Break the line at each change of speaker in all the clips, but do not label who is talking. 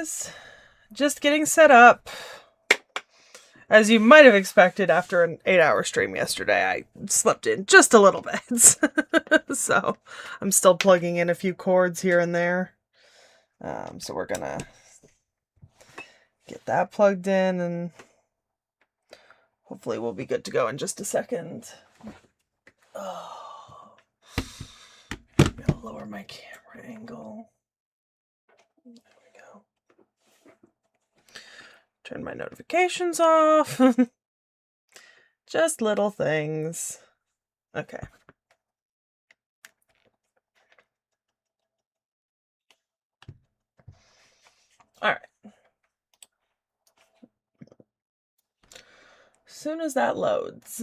guys. Just getting set up. As you might have expected after an 8-hour stream yesterday, I slept in just a little bit. So I'm still plugging in a few cords here and there. So we're gonna get that plugged in and hopefully we'll be good to go in just a second. Oh, I'm gonna lower my camera angle. There we go. Turn my notifications off. Just little things. Okay. All right. As soon as that loads.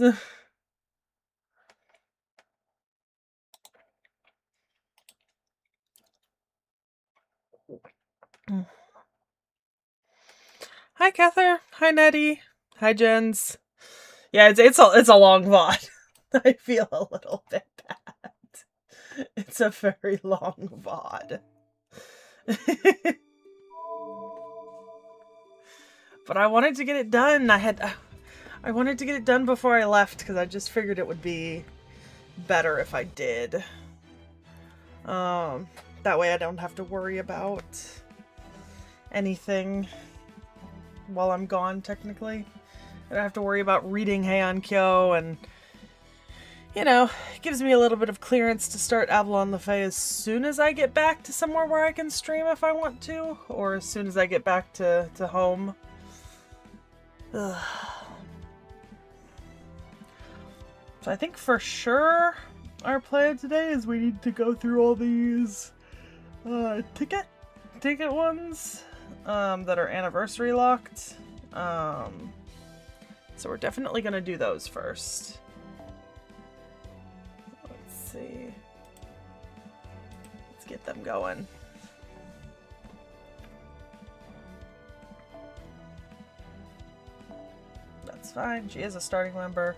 Hi, Cather. Hi, Nettie. Hi, Jens. Yeah, it's a long VOD. I feel a little bit bad. It's a very long VOD. But I wanted to get it done. I wanted to get it done before I left because I just figured it would be better if I did. That way I don't have to worry about anything while I'm gone, technically. I don't have to worry about reading Heian-kyo, and, you know, it gives me a little bit of clearance to start Avalon LaFay as soon as I get back to somewhere where I can stream if I want to, or as soon as I get back to home. Ugh. So I think for sure our plan today is we need to go through all these ticket ones that are anniversary locked. So we're definitely gonna do those first. Let's see. Let's get them going. That's fine. She is a starting member.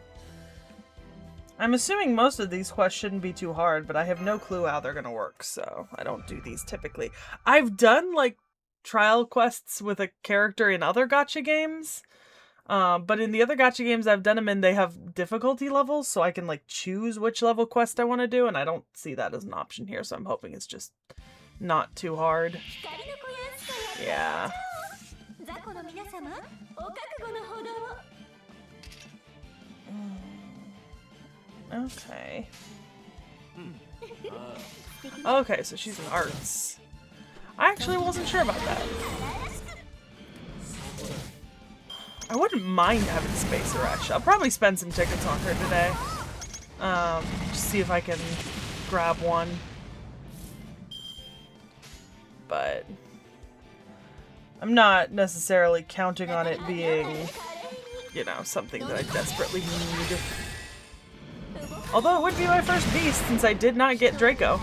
I'm assuming most of these quests shouldn't be too hard, but I have no clue how they're gonna work, so I don't do these typically. I've done, like, trial quests with a character in other gacha games, but in the other gacha games I've done them in, they have difficulty levels, so I can, like, choose which level quest I want to do, and I don't see that as an option here, so I'm hoping it's just not too hard. Yeah. Okay. Okay, so she's in arts. I actually wasn't sure about that. I wouldn't mind having Space Rush. I'll probably spend some tickets on her today. Just see if I can grab one. But I'm not necessarily counting on it being, you know, something that I desperately need. Although it would be my first beast since I did not get Draco.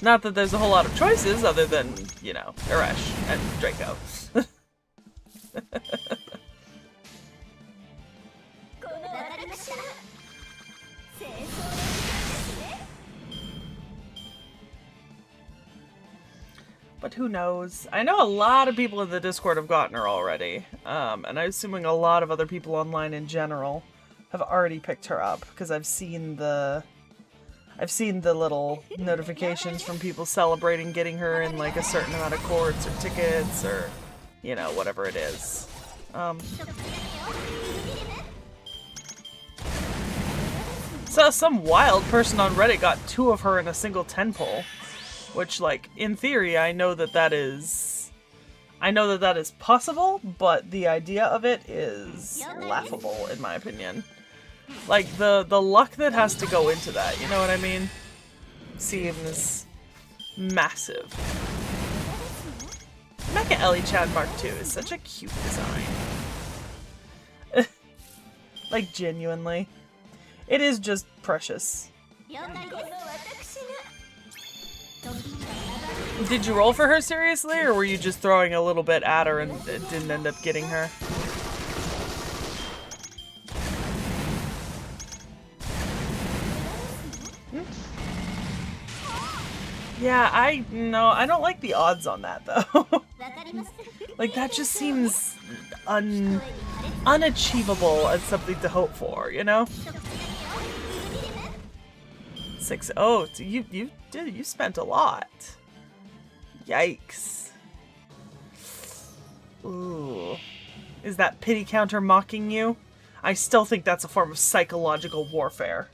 Not that there's a whole lot of choices other than, you know, Eresh and Draco. But who knows? I know a lot of people in the Discord have gotten her already. And I'm assuming a lot of other people online in general have already picked her up because I've seen the little notifications from people celebrating getting her in like a certain amount of cords or tickets or, you know, whatever it is. So some wild person on Reddit got 2 of her in a single 10 pull. Which, like, in theory, I know that is possible, but the idea of it is laughable, in my opinion. Like, the luck that has to go into that, you know what I mean? Seems massive. Mecha Ellie Chad Mark II is such a cute design. Like, genuinely. It is just precious. Did you roll for her seriously, or were you just throwing a little bit at her and it didn't end up getting her? Yeah, I don't like the odds on that though. Like that just seems unachievable as something to hope for, you know? 6. Oh, so you spent a lot. Yikes. Ooh. Is that pity counter mocking you? I still think that's a form of psychological warfare.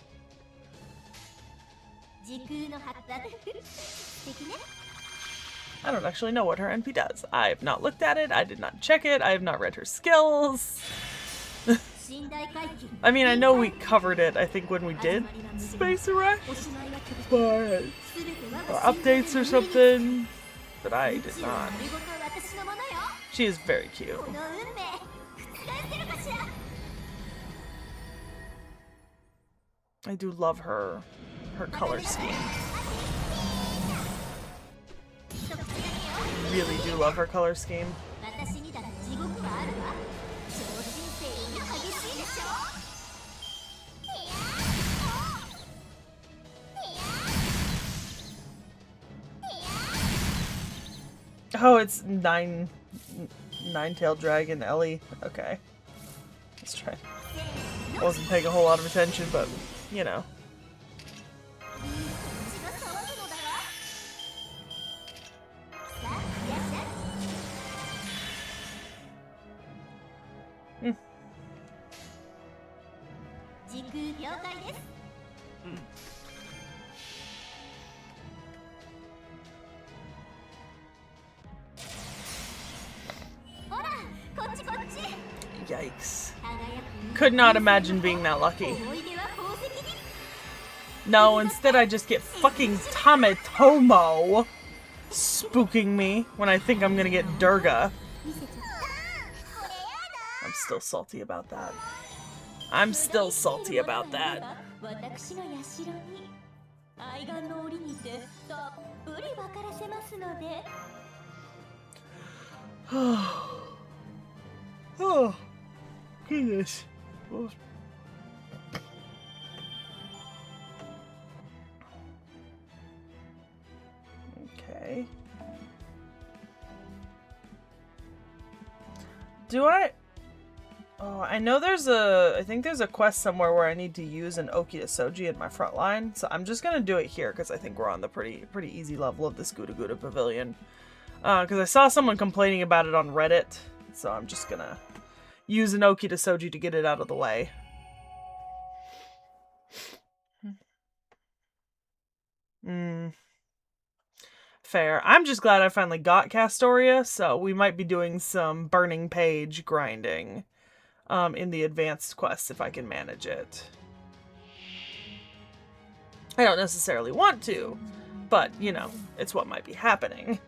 I don't actually know what her NP does. I have not looked at it. I did not check it. I have not read her skills. I mean, I know we covered it, I think, when we did Space Arrest, but or updates or something, but I did not. She is very cute. I do love her color scheme. Really do love her color scheme. Oh, it's nine-tailed dragon Ellie. Okay. Let's try. Wasn't paying a whole lot of attention, but you know. Yikes. Could not imagine being that lucky. No, instead I just get fucking Tametomo spooking me when I think I'm gonna get Durga. I'm still salty about that. I'm still salty about that. Oh, goodness. Oh. Okay. Do I? Oh, I know I think there's a quest somewhere where I need to use an Okita in my front line, so I'm just gonna do it here because I think we're on the pretty easy level of this Guda Guda Pavilion. Because I saw someone complaining about it on Reddit, so I'm just gonna use an Okita to get it out of the way. Fair. I'm just glad I finally got Castoria, so we might be doing some burning page grinding in the advanced quest if I can manage it. I don't necessarily want to, but, you know, it's what might be happening.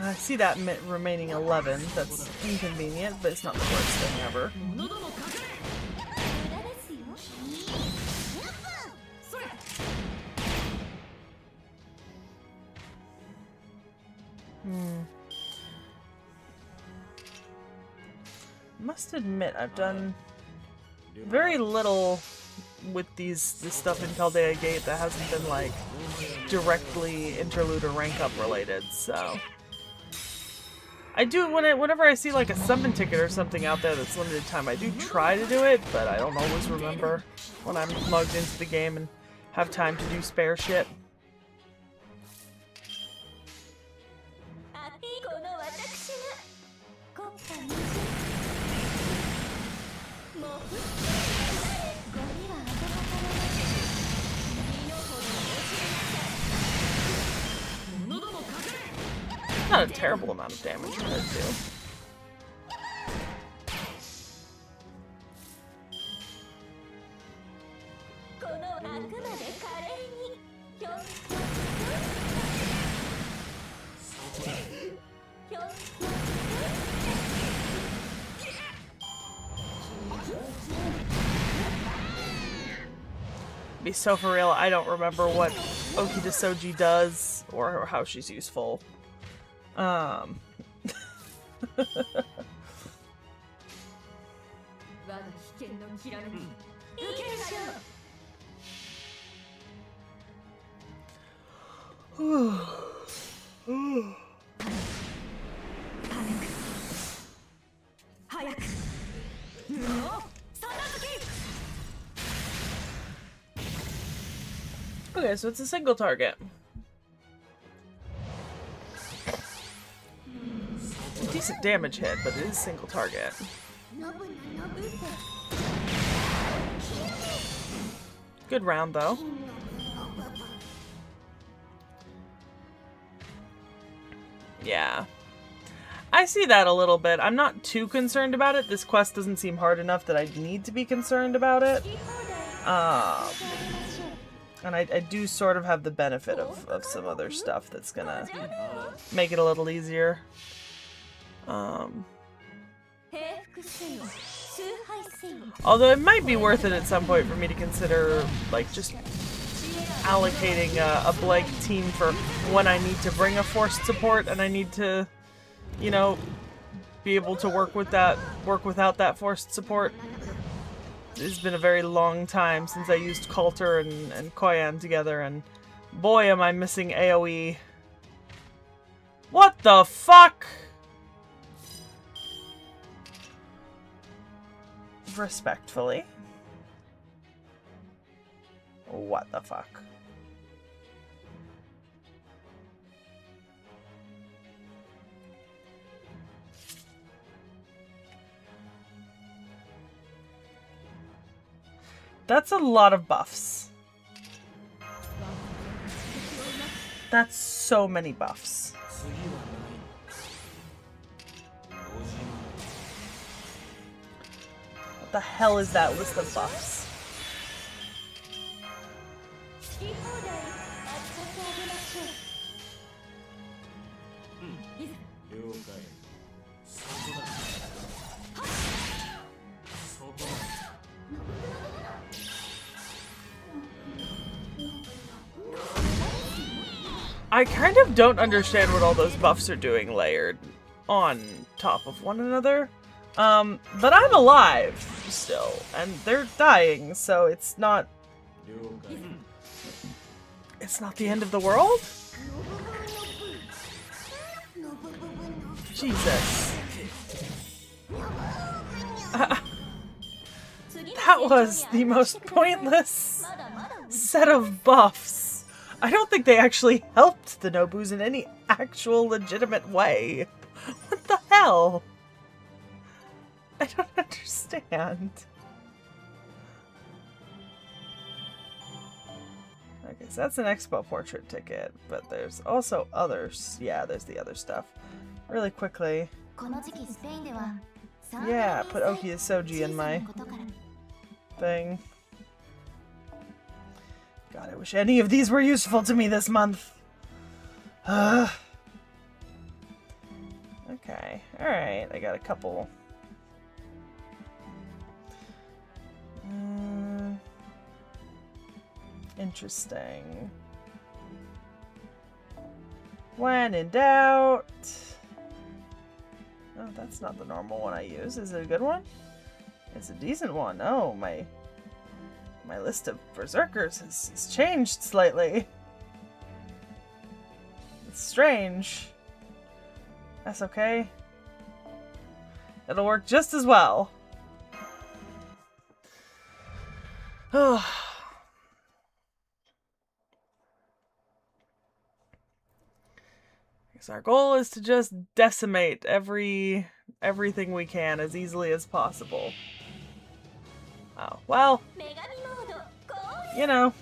I see that remaining 11. That's inconvenient, but it's not the worst thing ever. Must admit, I've done very little with this stuff in Paldea Gate that hasn't been like directly interlude or rank up related, so I do whenever I see like a summon ticket or something out there that's limited time, I do try to do it, but I don't always remember when I'm logged into the game and have time to do spare shit. Not a terrible amount of damage for her too. Be so for real, I don't remember what T.H.E does or how she's useful. Okay, so it's a single target. Decent damage hit, but it is single target. Good round, though. Yeah. I see that a little bit. I'm not too concerned about it. This quest doesn't seem hard enough that I need to be concerned about it. And I do sort of have the benefit of some other stuff that's gonna make it a little easier. Although it might be worth it at some point for me to consider, like, just allocating a blank team for when I need to bring a forced support and I need to, you know, be able to work without that forced support. It's been a very long time since I used Coulter and Koyan together, and boy am I missing AoE. What the fuck? Respectfully. What the fuck? That's a lot of buffs. That's so many buffs. What the hell is that list of buffs? I kind of don't understand what all those buffs are doing layered on top of one another. But I'm alive still, and they're dying, so it's not the end of the world? Jesus. That was the most pointless set of buffs. I don't think they actually helped the Nobus in any actual legitimate way. What the hell? I don't understand. Okay, so that's an expo portrait ticket, but there's also others. Yeah, there's the other stuff. Really quickly. Yeah, put T.H.E in my thing. God, I wish any of these were useful to me this month. Okay, alright, I got a couple. Interesting. When in doubt. Oh, that's not the normal one I use. Is it a good one? It's a decent one. Oh, my list of berserkers has changed slightly. It's strange. That's okay. It'll work just as well. Because our goal is to just decimate everything we can as easily as possible. Oh, well, you know.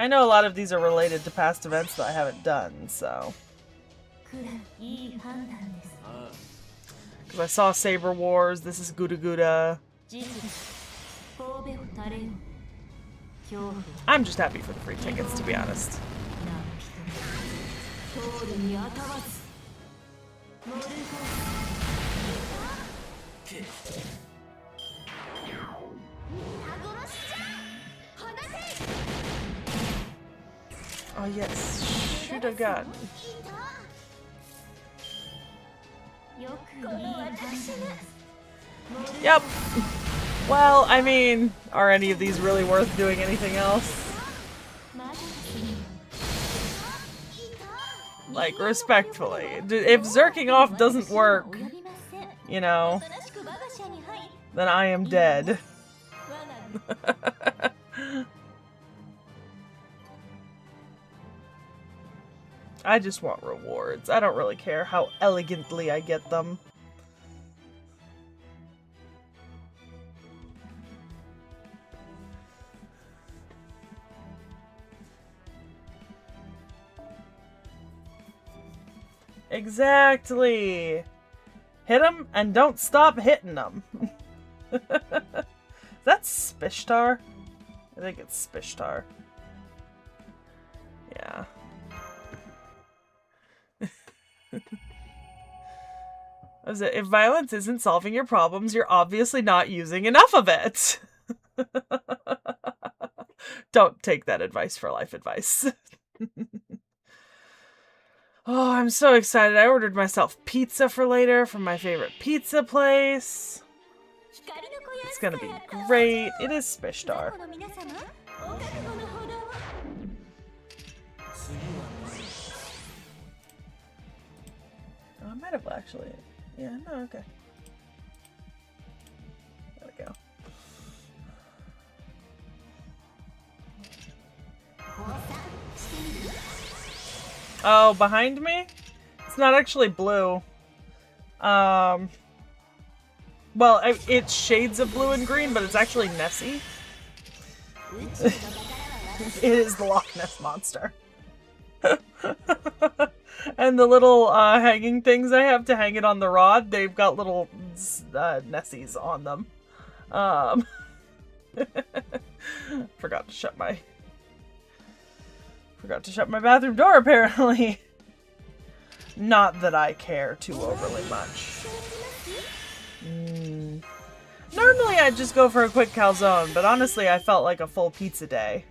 I know a lot of these are related to past events that I haven't done, so. Because I saw Saber Wars, this is Guda Guda. I'm just happy for the free tickets, to be honest. Oh yes, should have gotten. Yep. Well, I mean, are any of these really worth doing anything else? Like, respectfully. If zerking off doesn't work, you know, then I am dead. I just want rewards. I don't really care how elegantly I get them. Exactly. Hit them and don't stop hitting them. That's Spishtar? I think it's Spishtar. Yeah. If violence isn't solving your problems, you're obviously not using enough of it. Don't take that advice for life advice. Oh, I'm so excited. I ordered myself pizza for later from my favorite pizza place. It's gonna be great. It is Spishtar. Oh, I might have actually. Yeah, no, okay. There we go. Oh, behind me? It's not actually blue. Well, it's shades of blue and green, but it's actually Nessie. It is the Loch Ness Monster. And the little hanging things I have to hang it on the rod, they've got little Nessies on them. Forgot to shut my bathroom door, apparently. Not that I care too overly much. Normally I'd just go for a quick calzone, but honestly I felt like a full pizza day.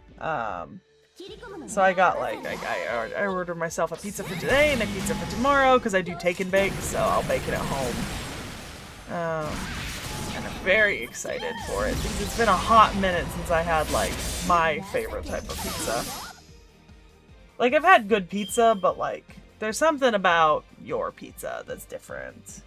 So I got like, I ordered myself a pizza for today and a pizza for tomorrow because I do take and bake, so I'll bake it at home. And I'm very excited for it because it's been a hot minute since I had like my favorite type of pizza. Like, I've had good pizza, but like, there's something about your pizza that's different.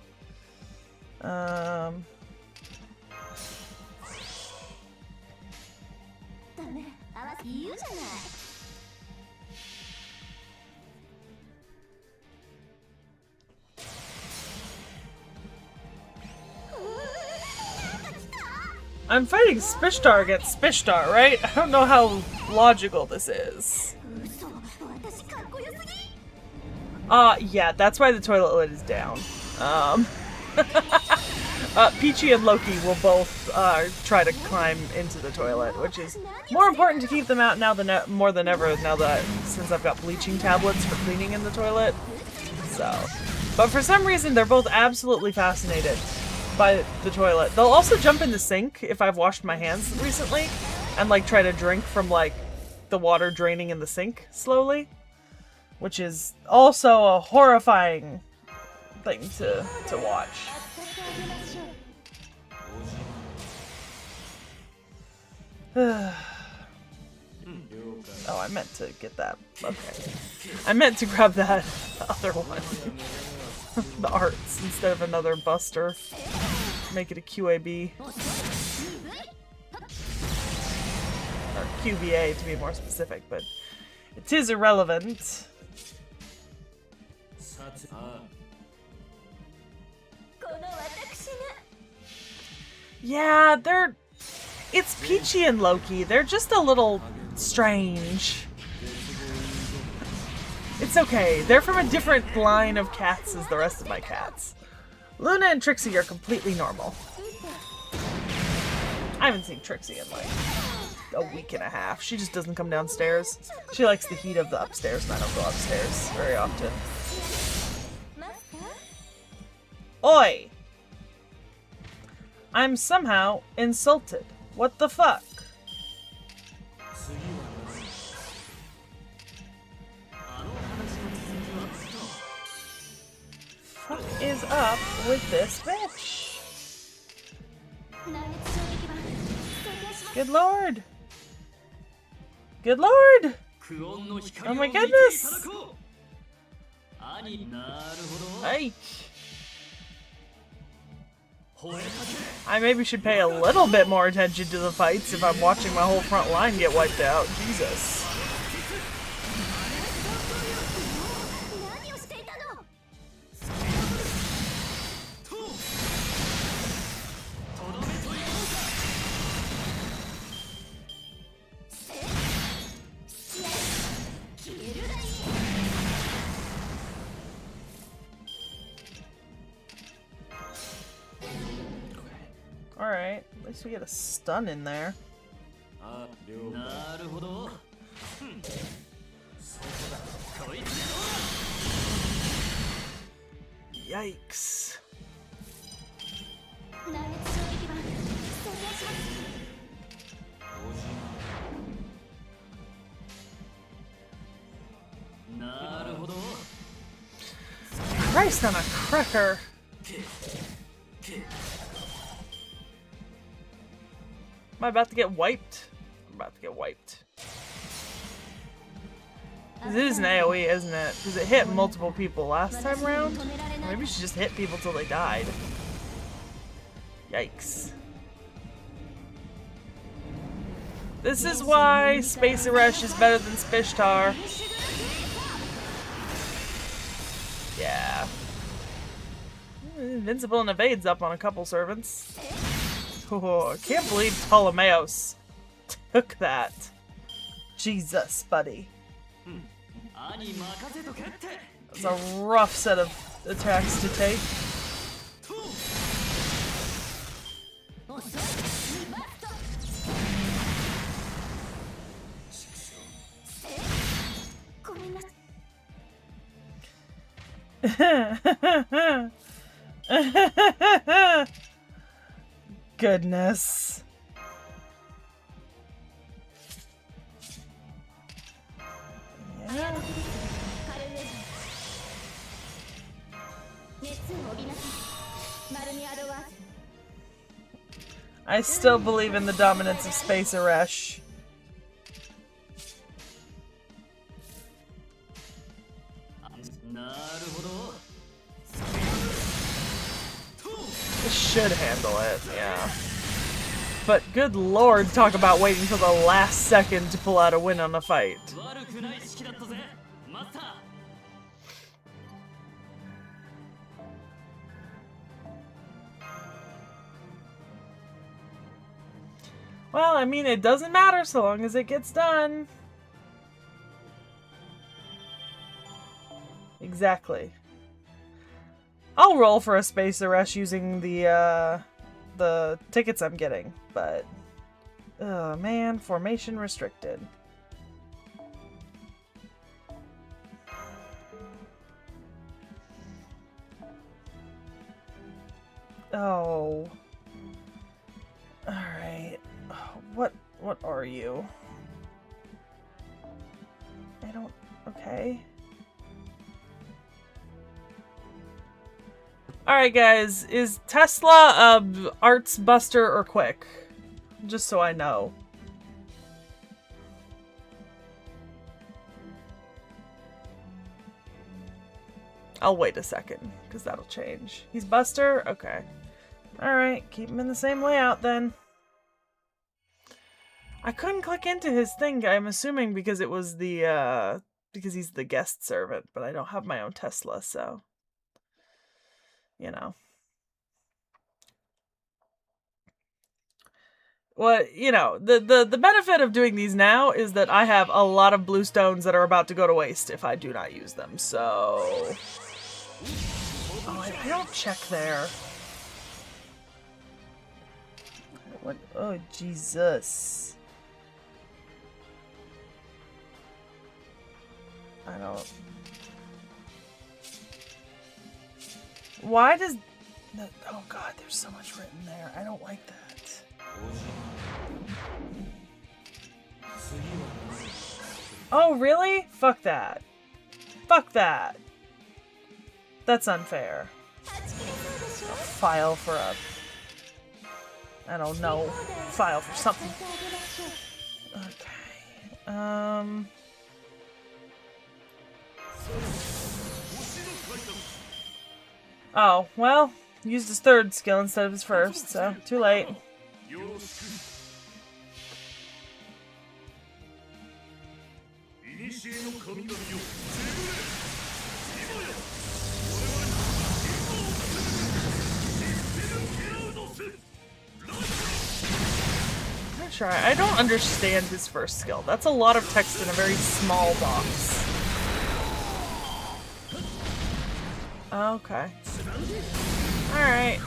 I'm fighting Spishtar against Spishtar, right? I don't know how logical this is. Yeah, that's why the toilet lid is down. Peachy and Loki will both try to climb into the toilet, which is more important to keep them out now than more than ever now that since I've got bleaching tablets for cleaning in the toilet. So, but for some reason they're both absolutely fascinated by the toilet. They'll also jump in the sink if I've washed my hands recently and like try to drink from like the water draining in the sink slowly, which is also a horrifying thing to watch. Oh, I meant to get that. Okay. I meant to grab that other one. The arts instead of another buster. Make it a QAB. Or QBA to be more specific, but it is irrelevant. Yeah, it's Peachy and Loki. They're just a little strange. It's okay. They're from a different line of cats as the rest of my cats. Luna and Trixie are completely normal. I haven't seen Trixie in like a week and a half. She just doesn't come downstairs. She likes the heat of the upstairs, and I don't go upstairs very often. Oi! I'm somehow insulted. What the fuck? Fuck is up with this bitch? Good lord! Good lord! Oh my goodness! Hey! I maybe should pay a little bit more attention to the fights if I'm watching my whole front line get wiped out. Jesus. Alright, at least we get a stun in there. Yikes. Christ on a cracker. Am I about to get wiped? I'm about to get wiped. It is an AoE, isn't it? Because it hit multiple people last time around. Or maybe she just hit people till they died. Yikes. This is why Space Aresh is better than Spishtar. Yeah. Invincible and evades up on a couple servants. Oh, I can't believe Ptolemaeus took that. Jesus, buddy. That's a rough set of attacks to take. Goodness. Yeah. I still believe in the dominance of Space Aresh. This should handle it, yeah. But good lord, talk about waiting till the last second to pull out a win on a fight. Well, I mean, it doesn't matter so long as it gets done. Exactly. I'll roll for a Space Aresh using the tickets I'm getting, but oh man, formation restricted. Oh. Alright. What are you? I don't... Okay. Alright guys, is Tesla Arts Buster or Quick? Just so I know. I'll wait a second, because that'll change. He's Buster? Okay. Alright, keep him in the same layout then. I couldn't click into his thing, I'm assuming because it was the, because he's the guest servant, but I don't have my own Tesla, so... You know. What, you know, the benefit of doing these now is that I have a lot of blue stones that are about to go to waste if I do not use them, so... Oh, I don't check there. What? Oh, Jesus. I don't... Why does... Oh god, there's so much written there. I don't like that. Oh, really? Fuck that. Fuck that. That's unfair. File for a... I don't know. File for something. Okay. Oh, well, used his third skill instead of his first, so too late. I'm not sure. I don't understand his first skill. That's a lot of text in a very small box. Okay. Alright.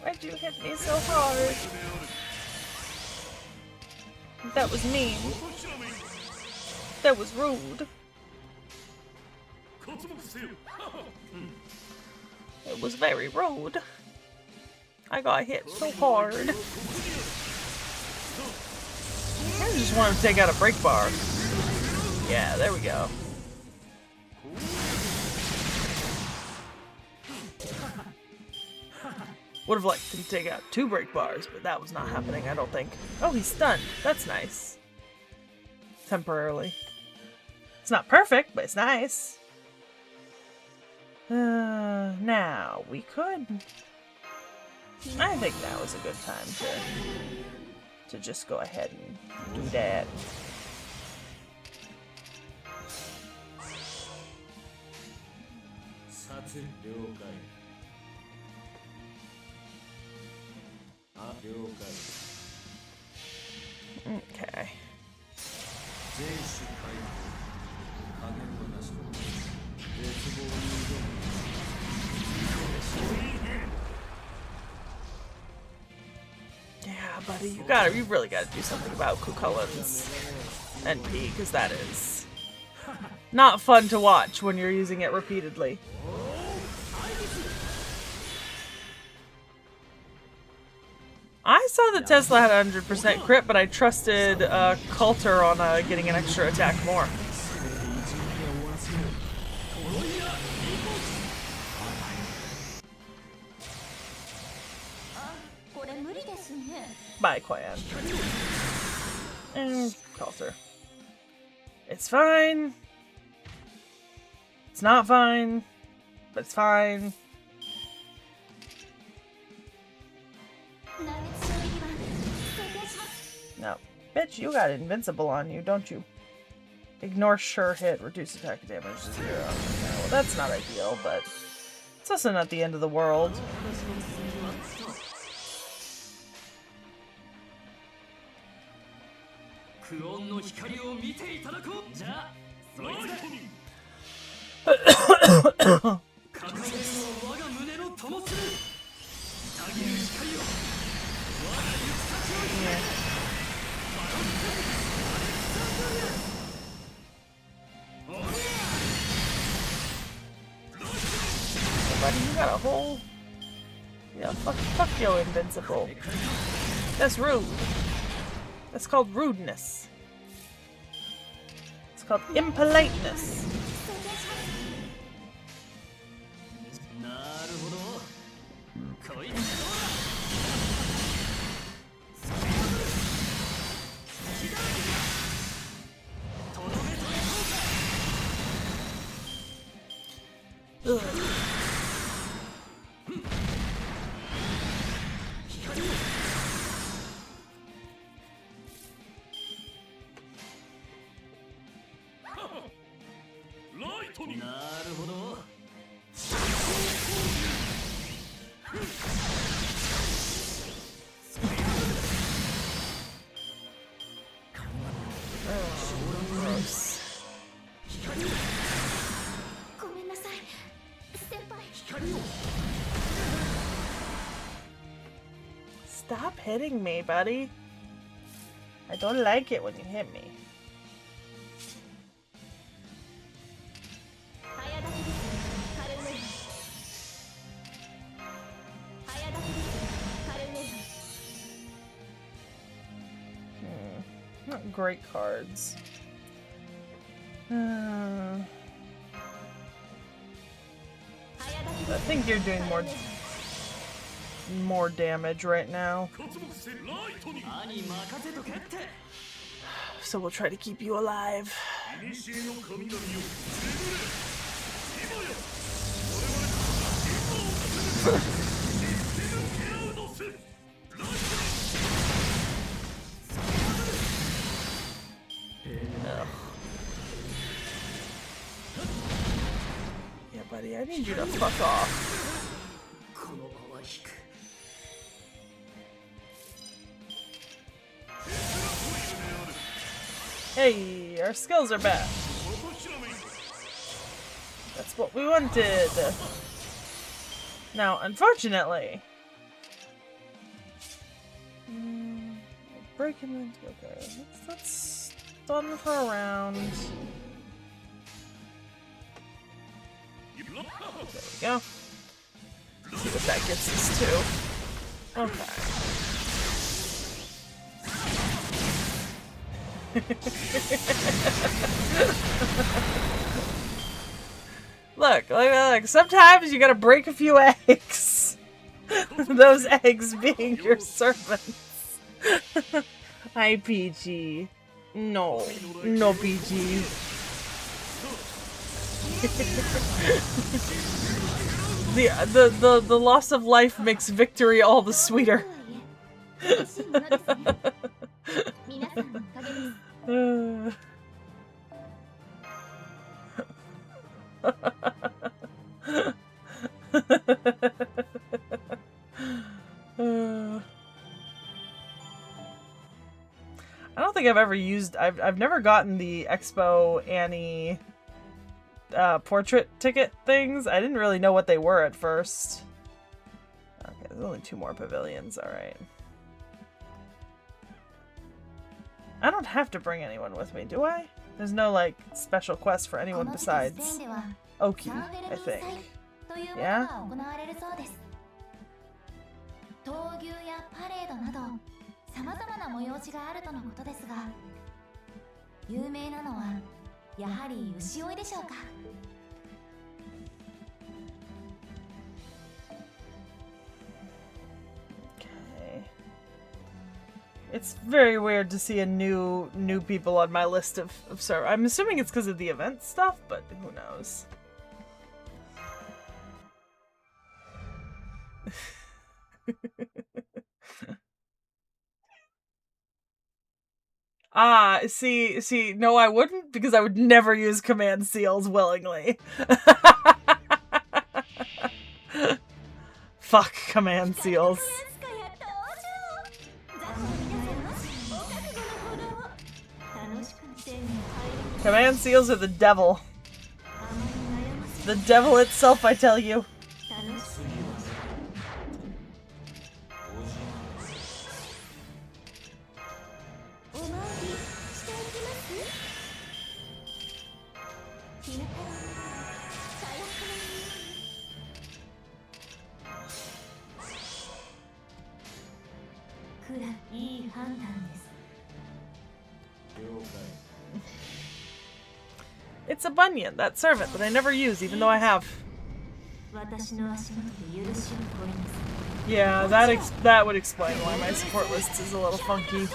Why'd you hit me so hard? That was mean. That was rude. It was very rude. I got hit so hard. I just wanted to take out a break bar. Yeah, there we go. Would have liked to take out 2 break bars, but that was not happening, I don't think. Oh, he's stunned. That's nice. Temporarily. It's not perfect, but it's nice. Now, we could... I think now is a good time to just go ahead and do that. Okay. Yeah, buddy, you really gotta do something about Cucullin's NP, because that is not fun to watch when you're using it repeatedly. I saw that Tesla had 100% crit, but I trusted Coulter on getting an extra attack more. Bye, Koyan. And Coulter. It's fine. It's not fine, but it's fine. No. Bitch, you got invincible on you, don't you? Ignore sure hit, reduce attack damage to 0. Well, that's not ideal, but it's also not the end of the world. Buddy, you got a whole... Yeah, fuck yo, invincible. That's rude. That's called rudeness. It's called impoliteness. Ugh. Stop hitting me, buddy. I don't like it when you hit me. Not great cards. I think you're doing more damage right now. So we'll try to keep you alive. Yeah, buddy, I need you to fuck off. Hey, our skills are back. That's what we wanted. Now, unfortunately... breaking into... Okay, let's stun her around. There we go. See what that gets us to. Okay. Look, sometimes you gotta break a few eggs. Those eggs being your servants. Hi, PG. No, PG. The loss of life makes victory all the sweeter. I don't think I've ever used... I've never gotten the Expo Annie portrait ticket things. I didn't really know what they were at first. Okay, there's only 2 more pavilions, alright. I don't have to bring anyone with me, do I? There's no, like, special quest for anyone besides Oki, I think. Yeah? It's very weird to see a new people on my list of server. I'm assuming it's because of the event stuff, but who knows? See, no I wouldn't, because I would never use command seals willingly. Fuck command seals. Command seals are the devil. The devil itself, I tell you. It's a Bunyan, that servant that I never use, even though I have. Yeah, that would explain why my support list is a little funky.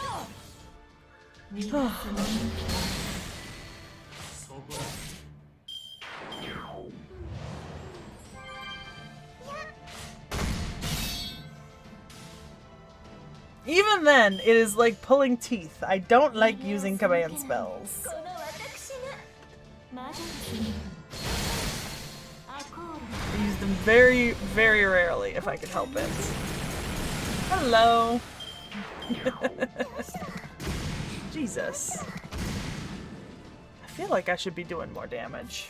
Even then, it is like pulling teeth. I don't like using command spells. I use them very, very rarely if I can help it. Hello. Jesus. I feel like I should be doing more damage,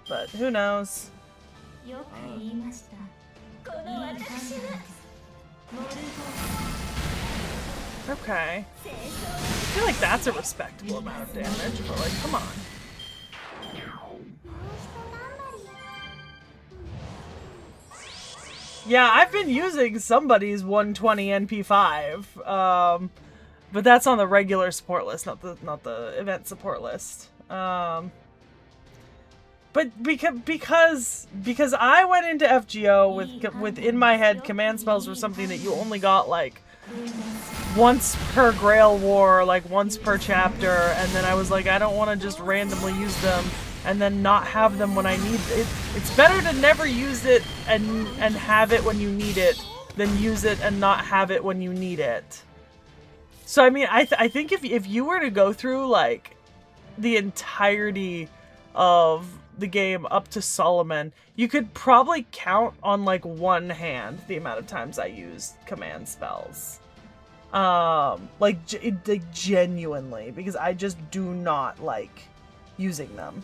but who knows? Okay. I feel like that's a respectable amount of damage, but like, come on. Yeah, I've been using somebody's 120 NP5, but that's on the regular support list, not the event support list. But because I went into FGO with in my head command spells were something that you only got like once per Grail War, like once per chapter, and then I was like, I don't want to just randomly use them and then not have them when I need it. It's better to never use it and have it when you need it than use it and not have it when you need it. So I mean, I think if you were to go through like the entirety of the game up to Solomon, you could probably count on like one hand the amount of times I used command spells. Like genuinely, because I just do not like using them.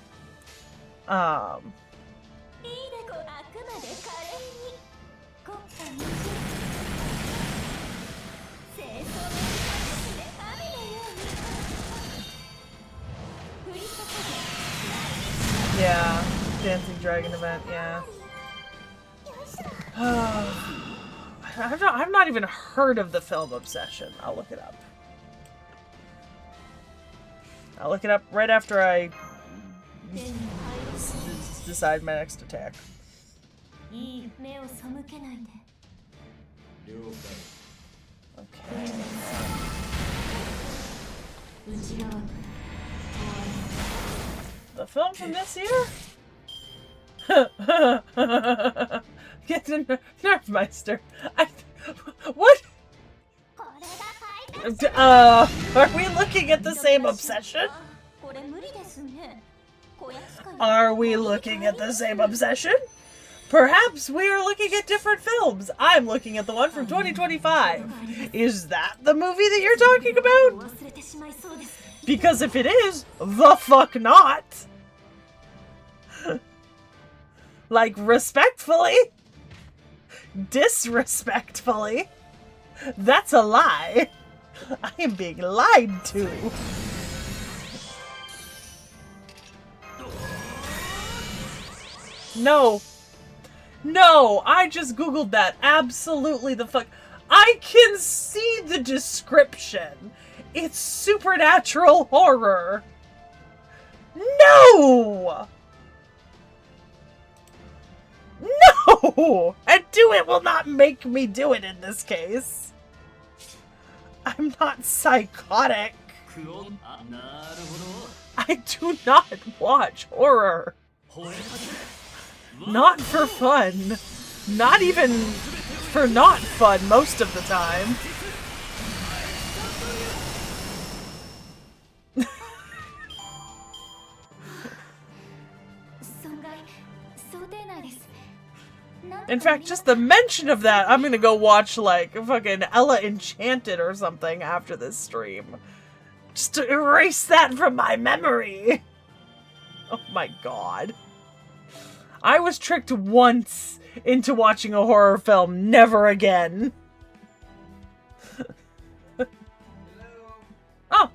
Yeah, Dancing Dragon event, yeah. I've not even heard of the film Obsession. I'll look it up. I'll look it up right after I decide my next attack. Okay. The film from this year? Get to Nerfmeister. What? Are we looking at the same Obsession? Are we looking at the same Obsession? Perhaps we are looking at different films. I'm looking at the one from 2025. Is that the movie that you're talking about? Because if it is, the fuck not. Like, respectfully. Disrespectfully. That's a lie. I am being lied to. No. No, I just googled that. Absolutely the fuck. I can see the description. It's supernatural horror. No! No! And do it will not make me do it in this case. I'm not psychotic. I do not watch horror. Not for fun. Not even for not fun most of the time. In fact, just the mention of that, I'm gonna go watch, like, fucking Ella Enchanted or something after this stream. Just to erase that from my memory. Oh my god. I was tricked once into watching a horror film, never again. Oh.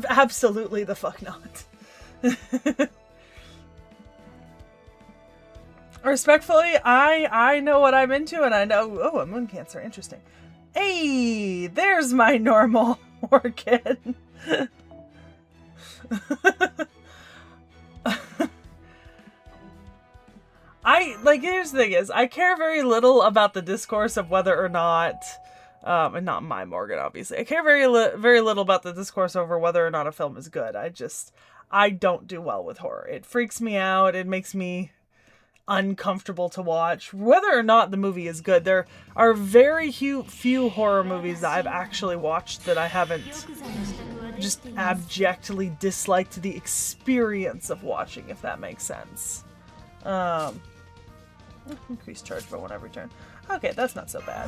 Absolutely the fuck not. Respectfully, I know what I'm into, and I know. Oh, a moon cancer, interesting. Hey, there's my normal orchid. here's the thing is, I care very little about the discourse of whether or not, and not my Morgan, obviously. I care very little about the discourse over whether or not a film is good. I don't do well with horror. It freaks me out. It makes me uncomfortable to watch. Whether or not the movie is good, there are very few horror movies that I've actually watched that I haven't just abjectly disliked the experience of watching, if that makes sense. Increase charge by 1 every turn. Okay, that's not so bad.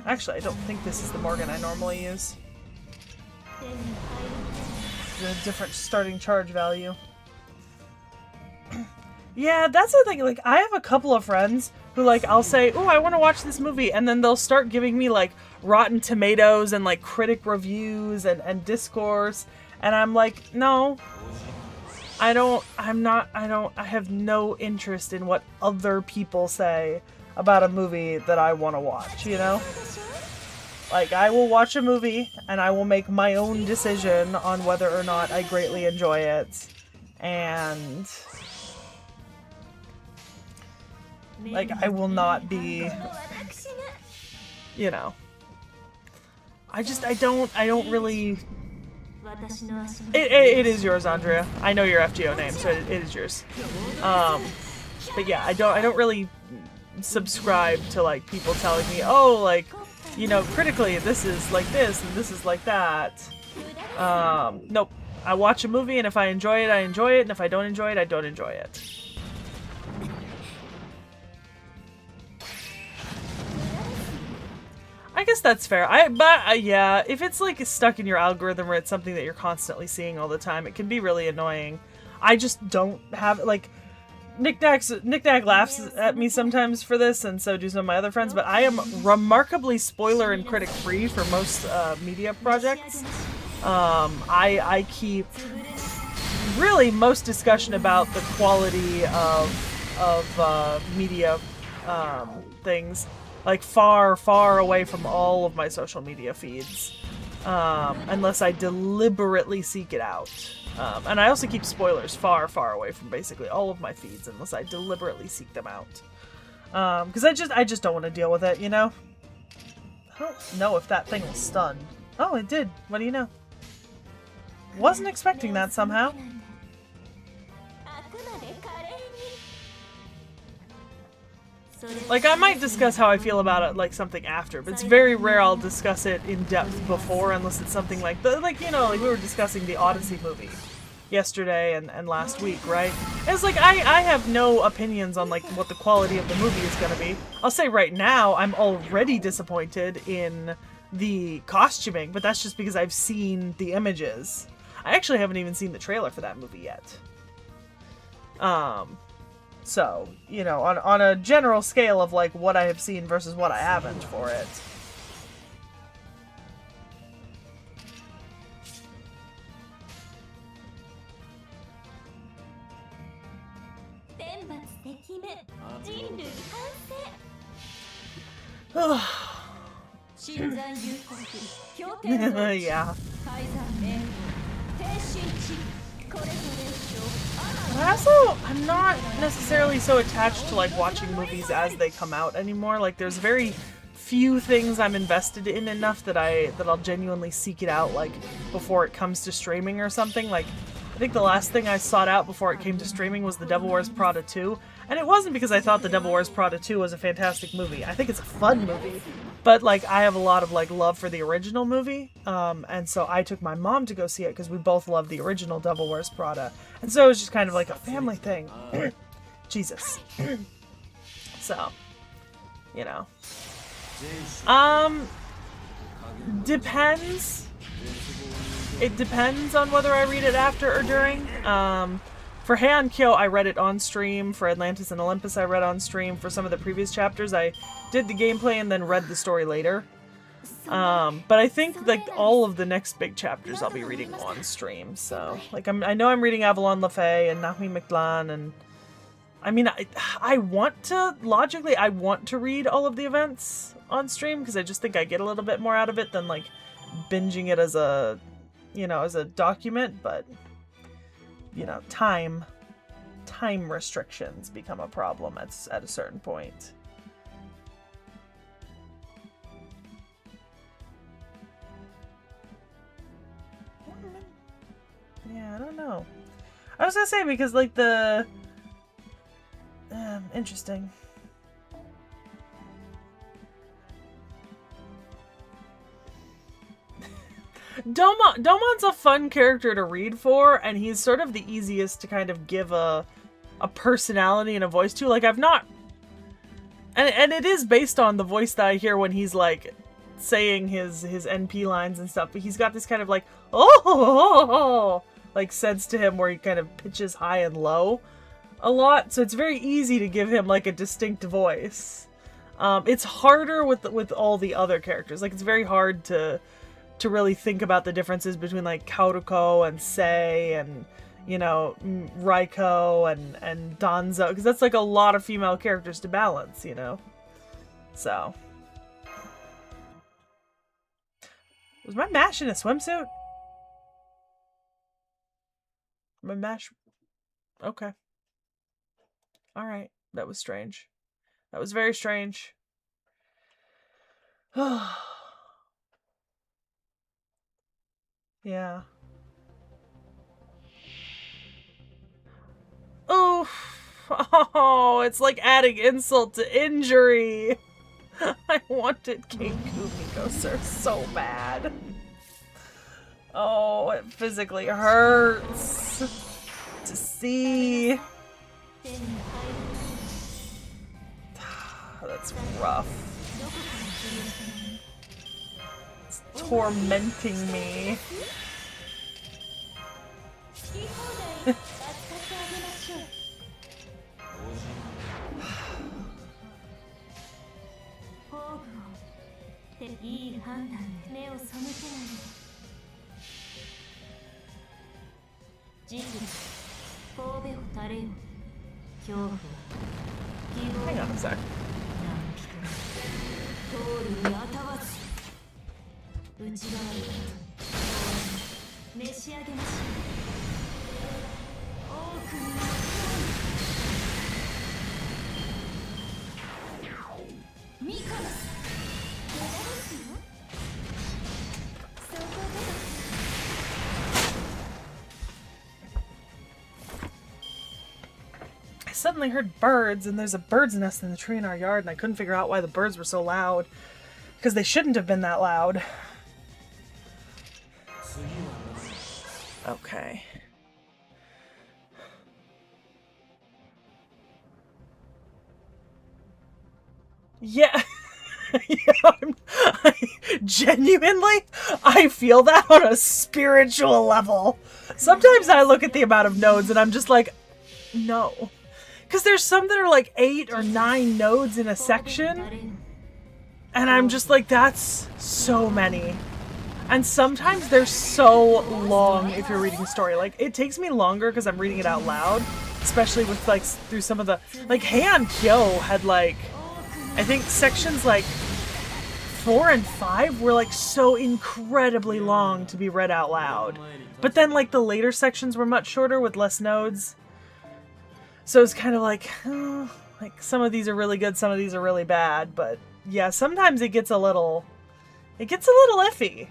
Actually, I don't think this is the Morgan I normally use. The different starting charge value. Yeah, that's the thing. Like, I have a couple of friends who, like, I'll say, "Ooh, I want to watch this movie," and then they'll start giving me, like, Rotten Tomatoes and, like, critic reviews and discourse, and I'm like, no, I have no interest in what other people say about a movie that I want to watch, you know? Like, I will watch a movie, and I will make my own decision on whether or not I greatly enjoy it, and like, I will not be, you know, I don't really, it is yours, Andrea. I know your FGO name, so it is yours. But yeah, I don't really subscribe to, like, people telling me, oh, like, you know, critically, this is like this, and this is like that. Nope. I watch a movie, and if I enjoy it, I enjoy it, and if I don't enjoy it, I don't enjoy it. I guess that's fair. Yeah, if it's, like, stuck in your algorithm or it's something that you're constantly seeing all the time, it can be really annoying. I just don't have, like, Nick Nack laughs at me sometimes for this, and so do some of my other friends, but I am remarkably spoiler and critic free for most media projects. I keep really most discussion about the quality of media things, like, far away from all of my social media feeds, unless I deliberately seek it out. And I also keep spoilers far away from basically all of my feeds unless I deliberately seek them out. Because I just don't want to deal with it, you know? I don't know if that thing will stun. Oh, it did. What do you know? Wasn't expecting that somehow. Like, I might discuss how I feel about it, like, something after, but it's very rare I'll discuss it in depth before, unless it's something like, you know, like we were discussing the Odyssey movie yesterday and last week, right? And it's like, I have no opinions on, like, what the quality of the movie is gonna be. I'll say right now, I'm already disappointed in the costuming, but that's just because I've seen the images. I actually haven't even seen the trailer for that movie yet. So, you know, on a general scale of, like, what I have seen versus what I haven't for it. Yeah. I'm not necessarily so attached to, like, watching movies as they come out anymore. Like, there's very few things I'm invested in enough that I'll genuinely seek it out, like, before it comes to streaming or something. Like, I think the last thing I sought out before it came to streaming was The Devil Wears Prada 2, and it wasn't because I thought The Devil Wears Prada 2 was a fantastic movie. I think it's a fun movie, but, like, I have a lot of, like, love for the original movie, and so I took my mom to go see it because we both love the original Devil Wears Prada, and so it was just kind of like a family thing. Jesus. So, you know. Depends. It depends on whether I read it after or during. For Heian Kyo, I read it on stream. For Atlantis and Olympus, I read on stream. For some of the previous chapters, I did the gameplay and then read the story later. But I think, like, all of the next big chapters I'll be reading on stream. So, like, I know I'm reading Avalon LaFay and Nahui McLan, and I mean, I want to, logically, I want to read all of the events on stream, because I just think I get a little bit more out of it than, like, binging it as a, you know, as a document, but, you know, time time restrictions become a problem at a certain point. Yeah, I don't know. I was gonna say, because, like, the... interesting. Domon's a fun character to read for, and he's sort of the easiest to kind of give a personality and a voice to. Like, I've not... And it is based on the voice that I hear when he's, like, saying his NP lines and stuff, but he's got this kind of, like, oh, like, sense to him where he kind of pitches high and low a lot, so it's very easy to give him, like, a distinct voice. It's harder with all the other characters. Like, it's very hard to really think about the differences between, like, Kaoruko and Sei and, you know, Raiko and Danzo, because that's, like, a lot of female characters to balance, you know? So. Was my MASH in a swimsuit? My MASH... Okay. Alright. That was strange. That was very strange. Yeah. Oh, it's like adding insult to injury. I wanted King Kumiko Sir so bad. Oh, it physically hurts to see. That's rough. It's tormenting me. Hang on a sec. I suddenly heard birds, and there's a bird's nest in the tree in our yard, and I couldn't figure out why the birds were so loud. Because they shouldn't have been that loud. Okay. Yeah. Genuinely, I feel that on a spiritual level. Sometimes I look at the amount of nodes and I'm just like, no. Because there's some that are like 8 or 9 nodes in a section. And I'm just like, that's so many. And sometimes they're so long if you're reading a story. Like, it takes me longer because I'm reading it out loud. Especially with, like, through some of the... Like, Heian Kyo had, like... I think sections, like, 4 and 5 were, like, so incredibly long to be read out loud. But then, like, the later sections were much shorter with less nodes. So it's kind of like, oh, like, some of these are really good, some of these are really bad. But, yeah, sometimes it gets a little... It gets a little iffy.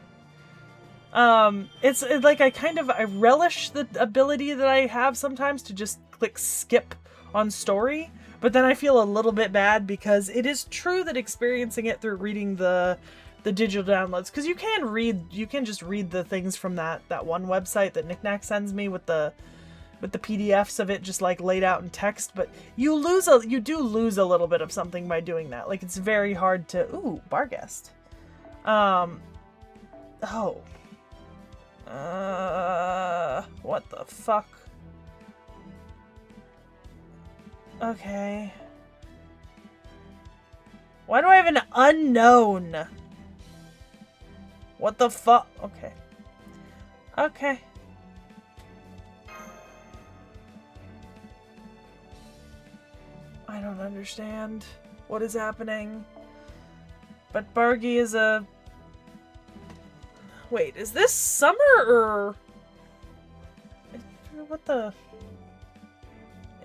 It's like I relish the ability that I have sometimes to just click skip on story, but then I feel a little bit bad because it is true that experiencing it through reading the digital downloads, because you can just read the things from that one website that Knickknack sends me with the PDFs of it just like laid out in text, but you do lose a little bit of something by doing that. Like, it's very hard to... Ooh, Barguest. Oh. What the fuck? Okay. Why do I have an unknown? What the fuck? Okay. Okay. I don't understand what is happening. But Bargy is a... Wait, is this summer or... What the...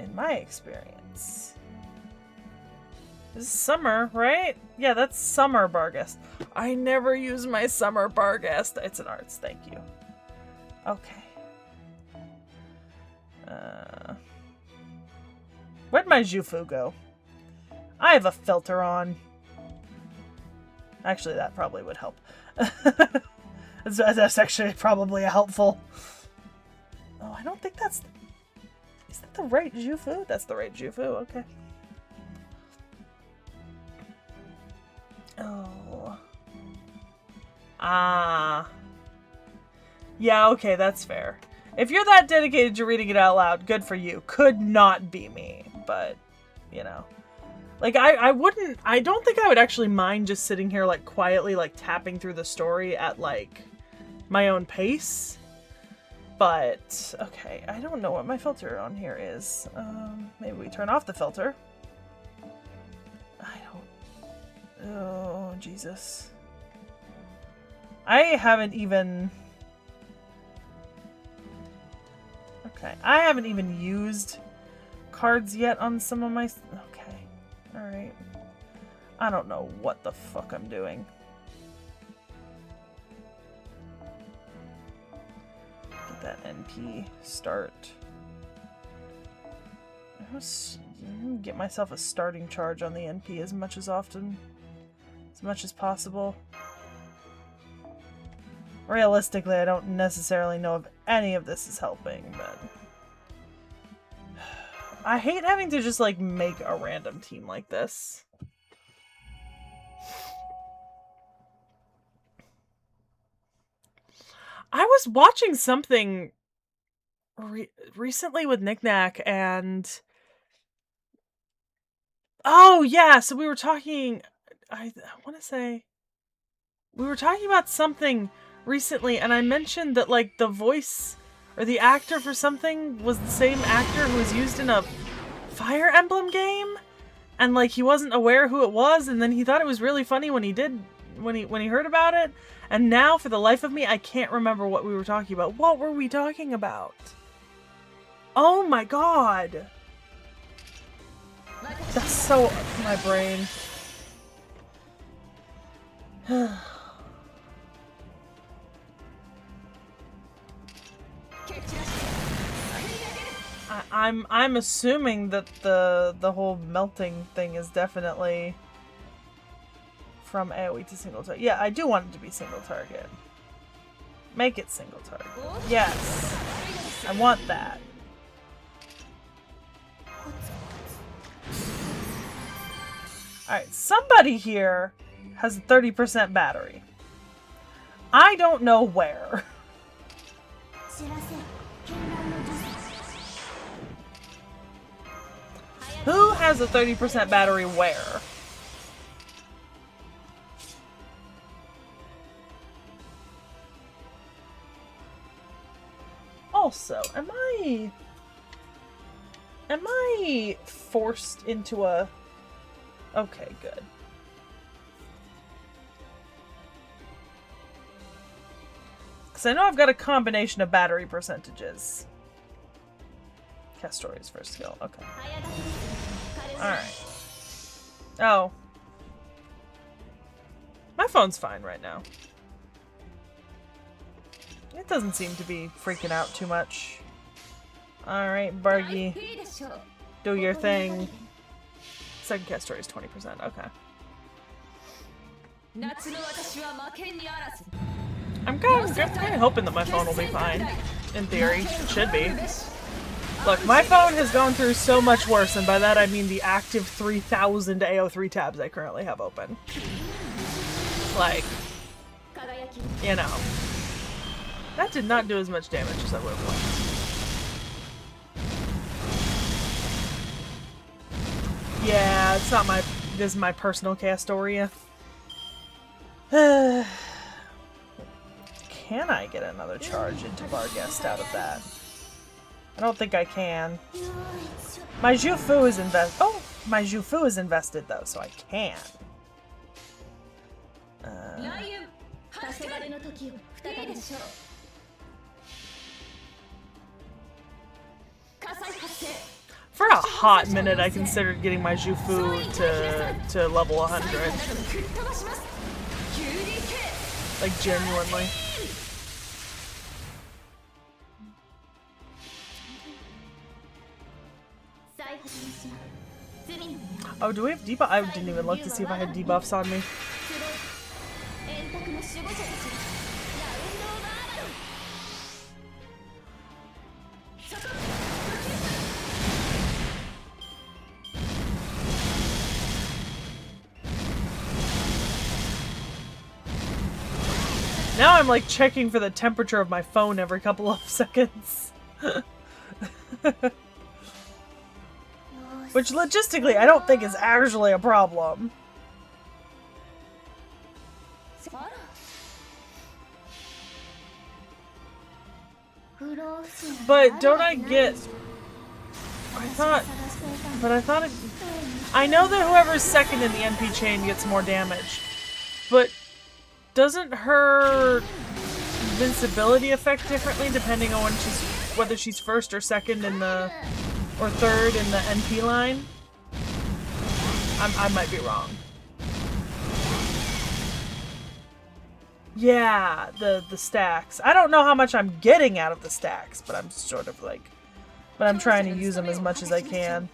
in my experience. This is summer, right? Yeah, that's summer Barghest. I never use my summer Barghest. It's an arts, thank you. Okay. Where'd my Jufu go? I have a filter on. Actually, that probably would help. That's actually probably a helpful. Oh, I don't think that's... Is that the right Jufu? That's the right Jufu, okay. Oh. Ah. Yeah, okay, that's fair. If you're that dedicated to reading it out loud, good for you. Could not be me, but, you know. Like, I don't think I would actually mind just sitting here, like, quietly, like, tapping through the story at, like, my own pace. But, okay, I don't know what my filter on here is. Maybe we turn off the filter. I don't... Oh, Jesus. I haven't even... Okay, I haven't even used cards yet on some of my... Okay, alright. I don't know what the fuck I'm doing. Get that NP start. I must get myself a starting charge on the NP as much as possible. Realistically, I don't necessarily know if any of this is helping, but... I hate having to just, like, make a random team like this. I was watching something recently with Knickknack, and... Oh, yeah, so we were talking... I want to say... We were talking about something recently, and I mentioned that, like, the voice or the actor for something was the same actor who was used in a Fire Emblem game, and, like, he wasn't aware who it was, and then he thought it was really funny when he heard about it, and now, for the life of me, I can't remember what we were talking about. What were we talking about? Oh my god! That's so... my brain. I'm assuming that the whole melting thing is definitely from AoE to single target. Yeah, I do want it to be single target. Make it single target. Yes. I want that. Alright, somebody here has a 30% battery. I don't know where. Who has a 30% battery where? Also, am I forced into a... Okay, good. Because I know I've got a combination of battery percentages. Castori's first skill, okay. Alright. Oh. My phone's fine right now. It doesn't seem to be freaking out too much. Alright, Bargy. Do your thing. Second Castor is 20%, okay. I'm kind of hoping that my phone will be fine. In theory, it should be. Look, my phone has gone through so much worse, and by that I mean the active 3,000 AO3 tabs I currently have open. Like, you know. That did not do as much damage as I would have liked. Yeah, it's not my... This is my personal Castoria. Can I get another charge into Barghest out of that? I don't think I can. My Jufu is invested. Oh, my Jufu is invested though, so I can. For hot minute I considered getting my Jufu to level 100. Like, genuinely. Oh, do we have debuff? I didn't even look to see if I had debuffs on me. Now I'm like checking for the temperature of my phone every couple of seconds. Which logistically I don't think is actually a problem. But don't I get... I thought I know that whoever's second in the NP chain gets more damage. But doesn't her invincibility affect differently depending on whether she's first or second in the... or third in the NP line? I might be wrong. Yeah, the stacks. I don't know how much I'm getting out of the stacks, but I'm sort of like... But I'm trying to use them as much as I can.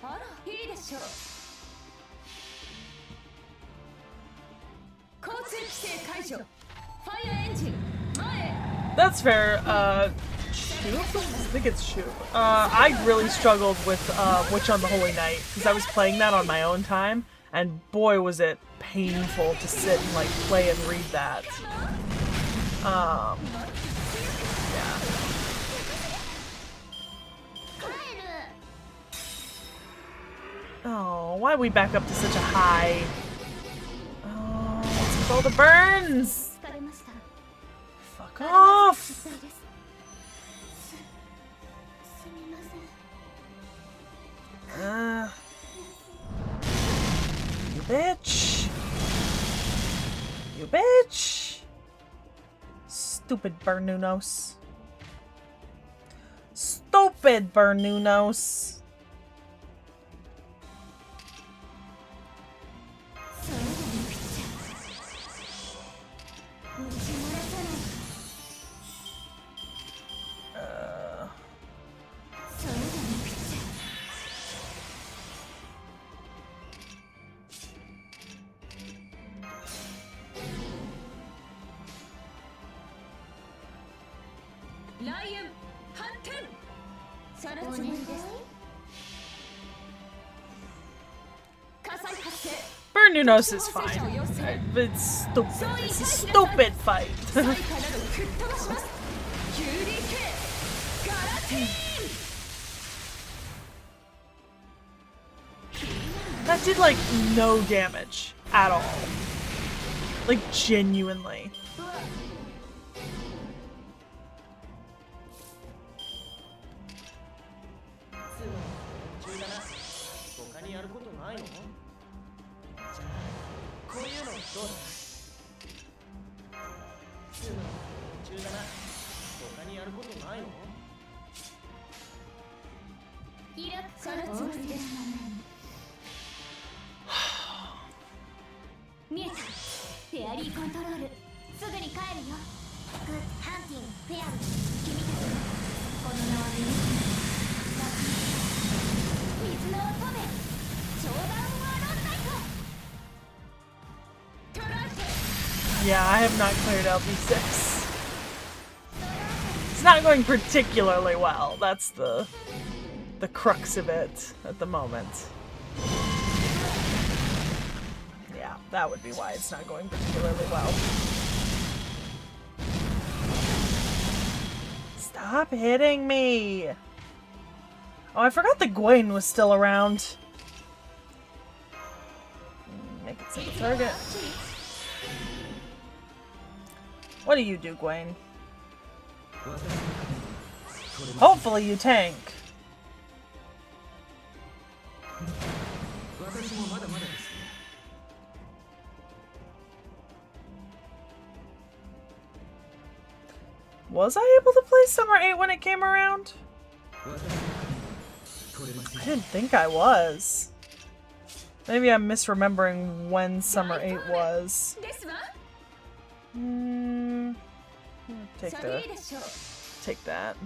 That's fair. Shoop? I think it's Shoop. I really struggled with Witch on the Holy Night, because I was playing that on my own time, and boy was it painful to sit and like play and read that. Yeah. Oh, why we back up to such a high? Oh, what's with all the burns? Fuck off! You bitch! You bitch! Stupid Bernunos. Stupid Bernunos. Bernunos is fine. It's stupid. It's a stupid fight. That did like no damage at all. Like genuinely. Yeah, I have not cleared LB6. It's not going particularly well. That's the crux of it at the moment. Yeah, that would be why it's not going particularly well. Stop hitting me! Oh, I forgot the Gwen was still around. Make it single target. What do you do, Gwen? Hopefully you tank. Was I able to play Summer 8 when it came around? I didn't think I was. Maybe I'm misremembering when Summer 8 was. Take that.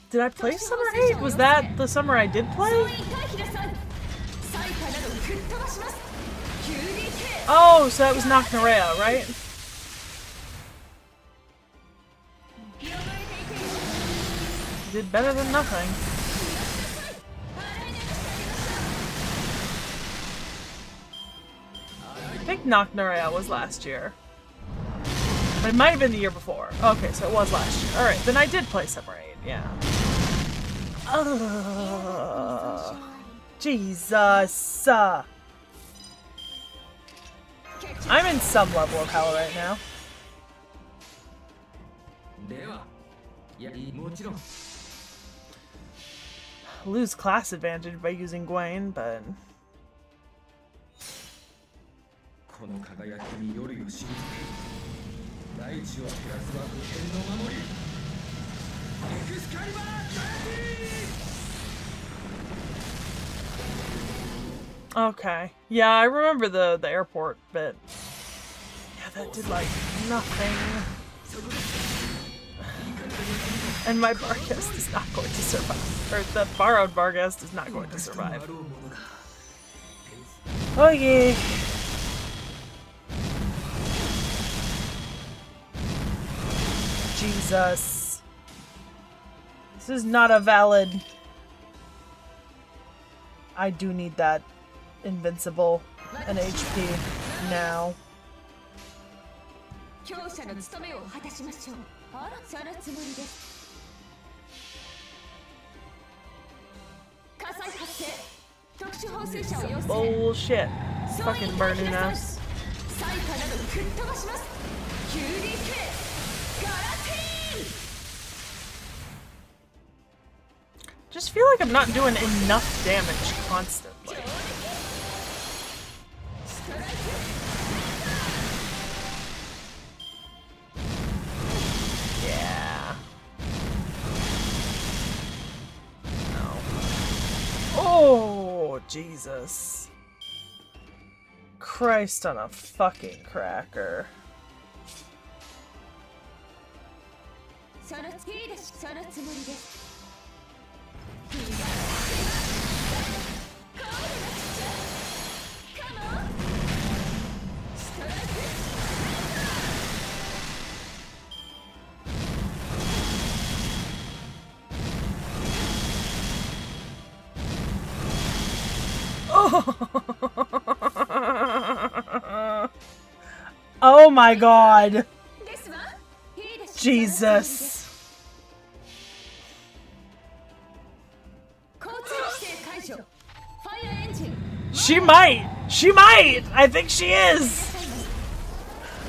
Did I play Summer 8? Was that the summer I did play? Oh, so that was Nocnarea, right? Did better than nothing. I think Nocnarea was last year. But it might have been the year before. Okay, so it was last year. Alright, then I did play Summer 8, yeah. Jesus! I'm in some level of hell right now. Lose class advantage by using Gwen, but... Okay. Yeah, I remember the airport bit. Yeah, that did like nothing. And my Barghest is not going to survive. Or the borrowed Barghest is not going to survive. Oh yeah. Jesus. This is not a valid... I do need that invincible and HP now. Bullshit. Fucking burning us. Just feel like I'm not doing enough damage constantly. Yeah. No. Oh, Jesus. Christ on a fucking cracker. Oh my god. Jesus. She might. She might. I think she is.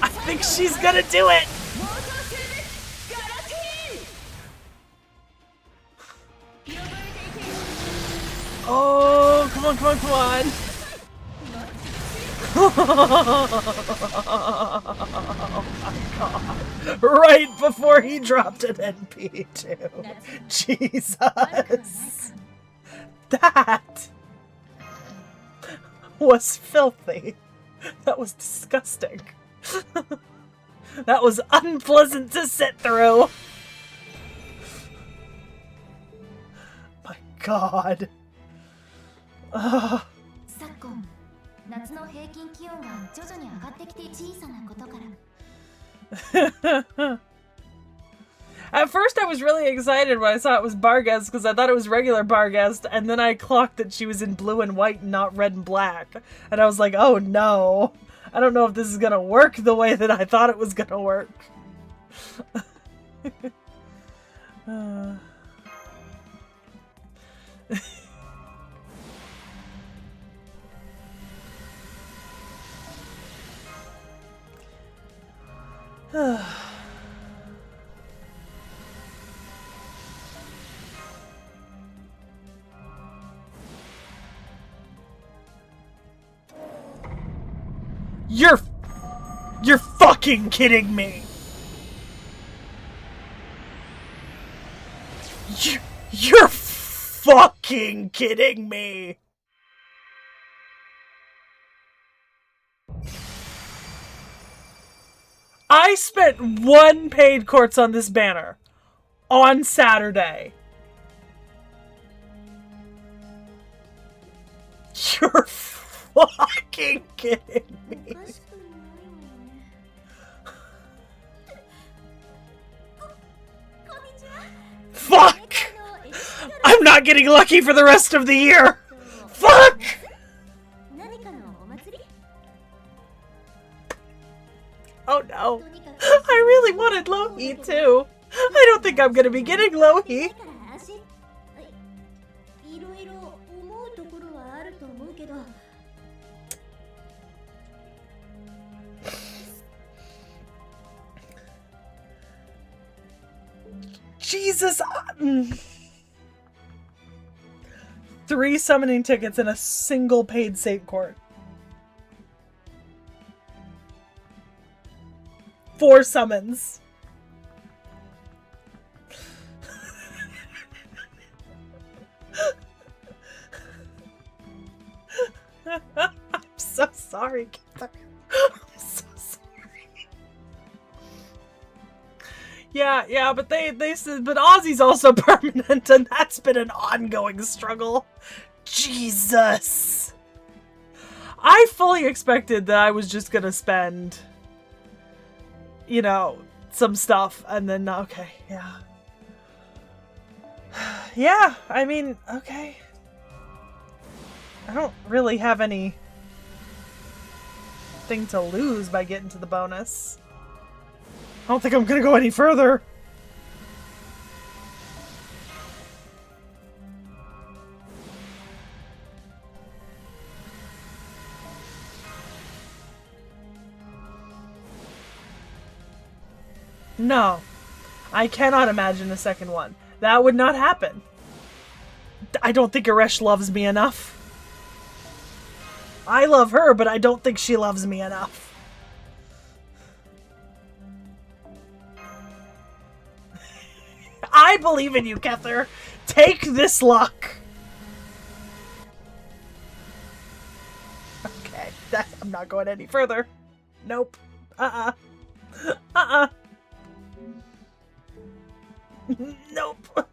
I think she's gonna do it. Oh, come on, come on, come on. Oh my god. Right before he dropped an NP too. Jesus. That was filthy. That was disgusting. That was unpleasant to sit through. My god. Ugh. At first I was really excited when I saw it was Barghest because I thought it was regular Barghest, and then I clocked that she was in blue and white and not red and black. And I was like, oh no. I don't know if this is gonna work the way that I thought it was gonna work. You're fucking kidding me. You're fucking kidding me! I spent 1 paid quartz on this banner. On Saturday. You're fucking kidding me. Fuck! I'm not getting lucky for the rest of the year! Fuck! Oh no. I really wanted Lohi too. I don't think I'm gonna be getting Lohi. Jesus! 3 summoning tickets and a single paid Saint Court. 4 summons. I'm so sorry, Kipper. I'm so sorry. Yeah, but they said, but Ozzy's also permanent, and that's been an ongoing struggle. Jesus. I fully expected that I was just gonna spend, you know, some stuff, and then, okay, yeah. Yeah, I mean, okay. I don't really have any thing to lose by getting to the bonus. I don't think I'm gonna go any further. No. I cannot imagine a second one. That would not happen. I don't think Aresh loves me enough. I love her, but I don't think she loves me enough. I believe in you, Kether. Take this luck. Okay, I'm not going any further. Nope. Nope.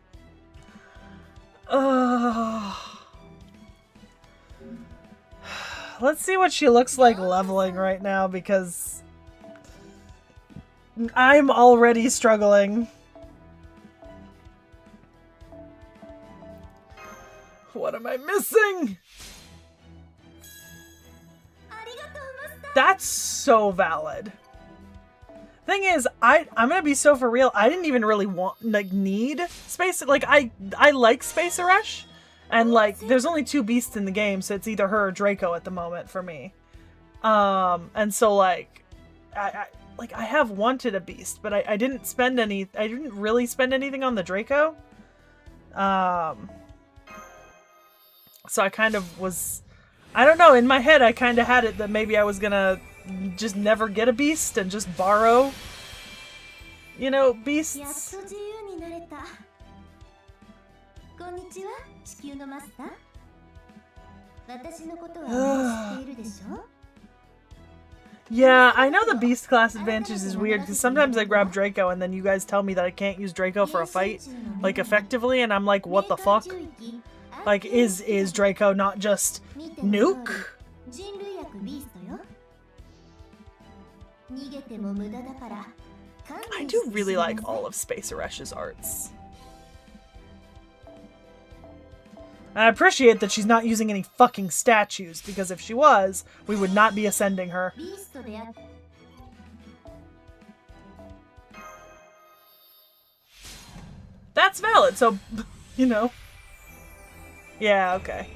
Let's see what she looks like leveling right now, because I'm already struggling. What am I missing? That's so valid. Thing is, I'm gonna be so for real, I didn't even really need space. Like, I like Space Aresh, and like, there's only 2 beasts in the game, so it's either her or Draco at the moment for me. And so like, I have wanted a beast, but I didn't really spend anything on the Draco. So I kind of was, I don't know, in my head I kind of had it that maybe I was gonna just never get a beast and just borrow, you know, beasts. Yeah, I know the beast class advantage is weird, because sometimes I grab Draco and then you guys tell me that I can't use Draco for a fight, like, effectively, and I'm like, what the fuck? Like, is Draco not just nuke? I do really like all of Space Aresh's arts. And I appreciate that she's not using any fucking statues, because if she was, we would not be ascending her. That's valid, so, you know. Yeah, okay.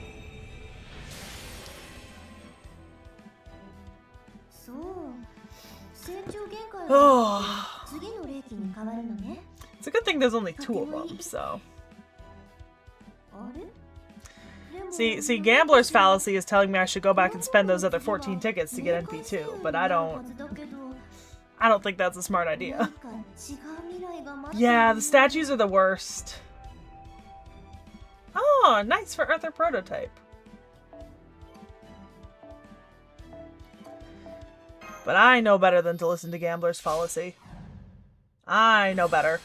Oh. It's a good thing there's only 2 of them, so. See, Gambler's Fallacy is telling me I should go back and spend those other 14 tickets to get NP2, but I don't think that's a smart idea. Yeah, the statues are the worst. Oh, nice for Earther prototype. But I know better than to listen to Gambler's Fallacy. I know better.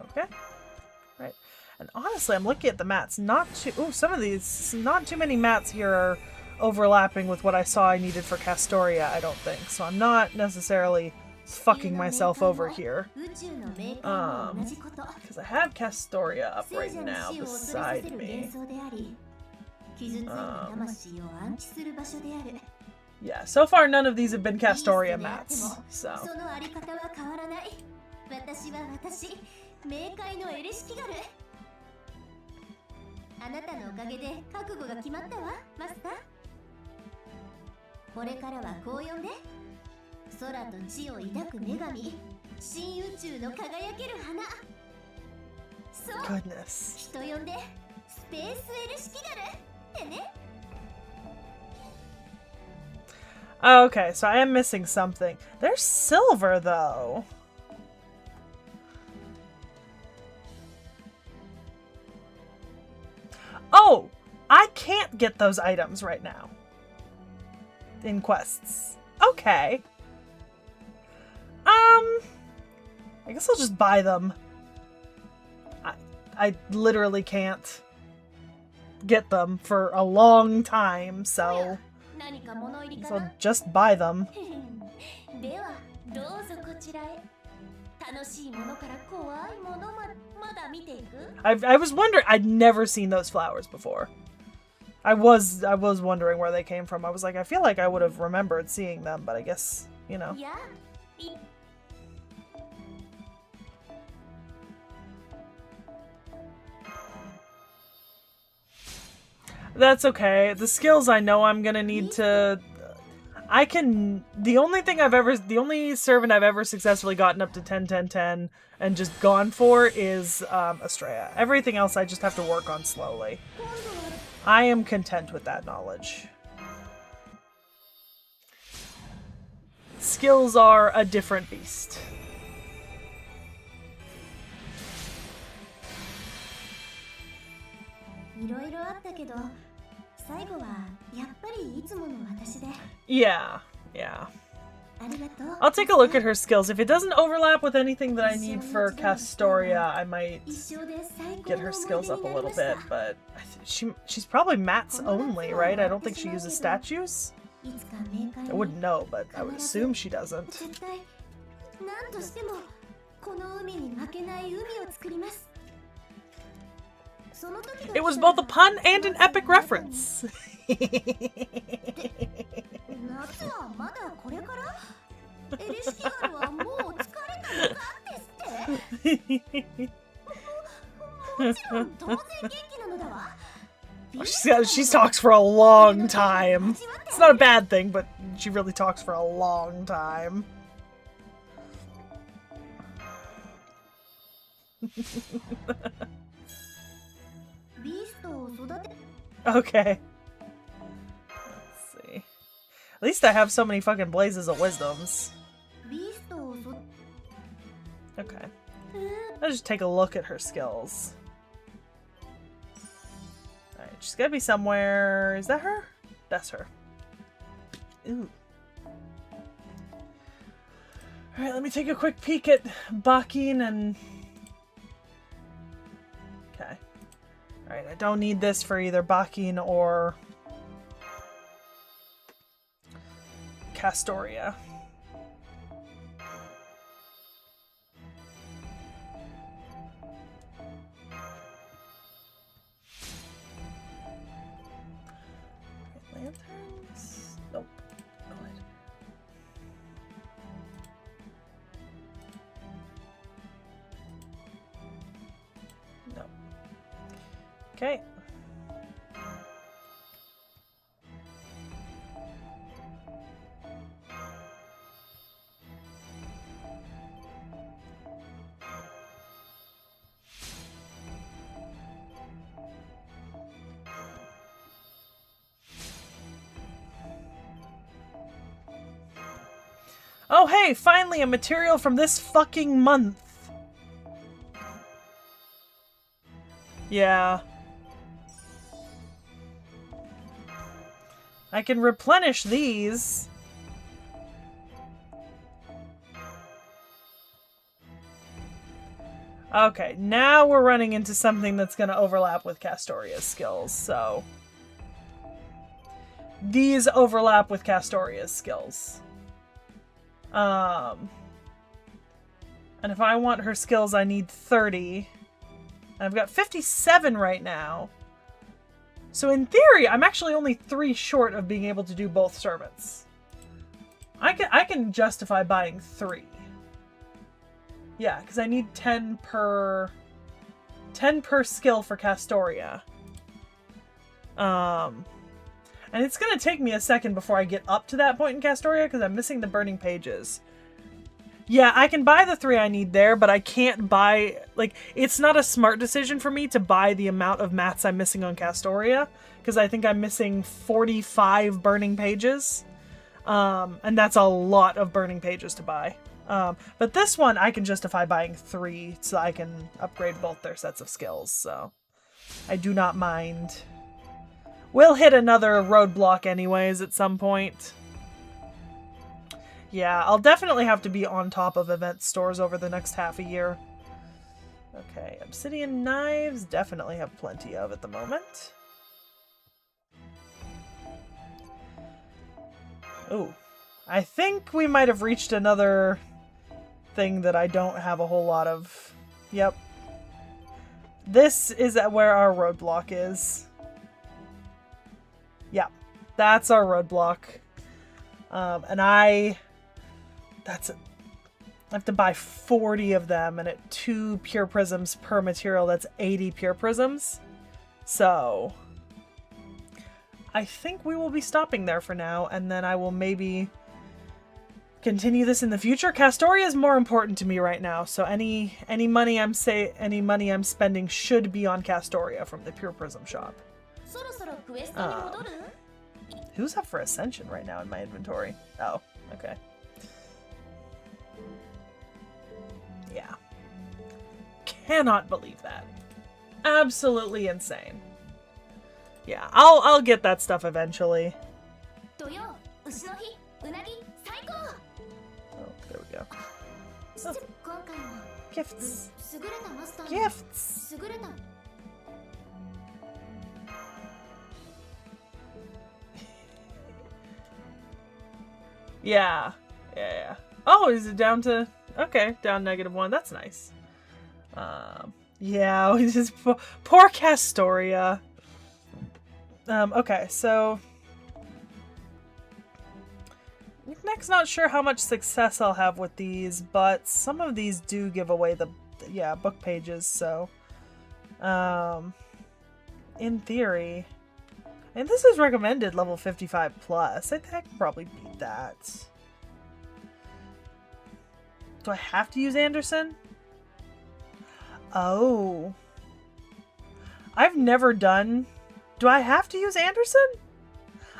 Okay. Right. And honestly, I'm looking at the mats. Not too... Ooh, some of these... Not too many mats here are overlapping with what I saw I needed for Castoria, I don't think. So I'm not necessarily fucking myself over here. Because I have Castoria up right now beside me. Yeah, so far none of these have been Castoria mats, so... Goodness. Okay, so I am missing something. They're silver, though. Oh! I can't get those items right now. In quests. Okay. I guess I'll just buy them. I literally can't get them for a long time, so... I'll just buy them. I was wondering, I'd never seen those flowers before. I was wondering where they came from. I was like, I feel like I would have remembered seeing them, but I guess, you know. That's okay. The skills I know I'm gonna need to... the only servant I've ever successfully gotten up to 10, 10, 10 and just gone for is Estrella. Everything else I just have to work on slowly. I am content with that knowledge. Skills are a different beast. Yeah, yeah. I'll take a look at her skills. If it doesn't overlap with anything that I need for Castoria, I might get her skills up a little bit, but she's probably mats only, right? I don't think she uses statues? I wouldn't know, but I would assume she doesn't. It was both a pun and an epic reference. She talks for a long time. It's not a bad thing, but she really talks for a long time. Okay. Let's see. At least I have so many fucking blazes of wisdoms. Okay. Let's just take a look at her skills. Alright, she's gotta be somewhere. Is that her? That's her. Ooh. Alright, let me take a quick peek at Bakin and... Okay. Alright, I don't need this for either Bakin or Castoria. Lanterns? Nope. Good. No. Okay. Oh, hey, finally a material from this fucking month. Yeah. I can replenish these. Okay, now we're running into something that's going to overlap with Castoria's skills, so... These overlap with Castoria's skills. And if I want her skills, I need 30. I've got 57 right now. So in theory, I'm actually only 3 short of being able to do both servants. I can justify buying 3. Yeah, because I need 10 per skill for Castoria. And it's going to take me a second before I get up to that point in Castoria because I'm missing the burning pages. Yeah, I can buy the 3 I need there, but I can't buy... Like, it's not a smart decision for me to buy the amount of mats I'm missing on Castoria, because I think I'm missing 45 burning pages. And that's a lot of burning pages to buy. But this one, I can justify buying 3, so I can upgrade both their sets of skills, so... I do not mind. We'll hit another roadblock anyways at some point. Yeah, I'll definitely have to be on top of event stores over the next half a year. Okay, obsidian knives, definitely have plenty of at the moment. Ooh, I think we might have reached another thing that I don't have a whole lot of. Yep. This is where our roadblock is. Yeah, that's our roadblock. And I have to buy 40 of them, and at 2 pure prisms per material, that's 80 pure prisms. So I think we will be stopping there for now, and then I will maybe continue this in the future. Castoria is more important to me right now, so any money I'm spending should be on Castoria from the pure prism shop. Who's up for ascension right now in my inventory? Oh, okay. Yeah. Cannot believe that. Absolutely insane. Yeah, I'll get that stuff eventually. Oh, there we go. Oh. Gifts. Gifts. Yeah. Oh, is it down to... Okay, down -1. That's nice. Yeah, just poor Castoria. Okay, so... Next, not sure how much success I'll have with these, but some of these do give away the book pages, so... in theory... And this is recommended level 55 plus. I think I can probably beat that. Do I have to use Anderson? Oh. I've never done... Do I have to use Anderson?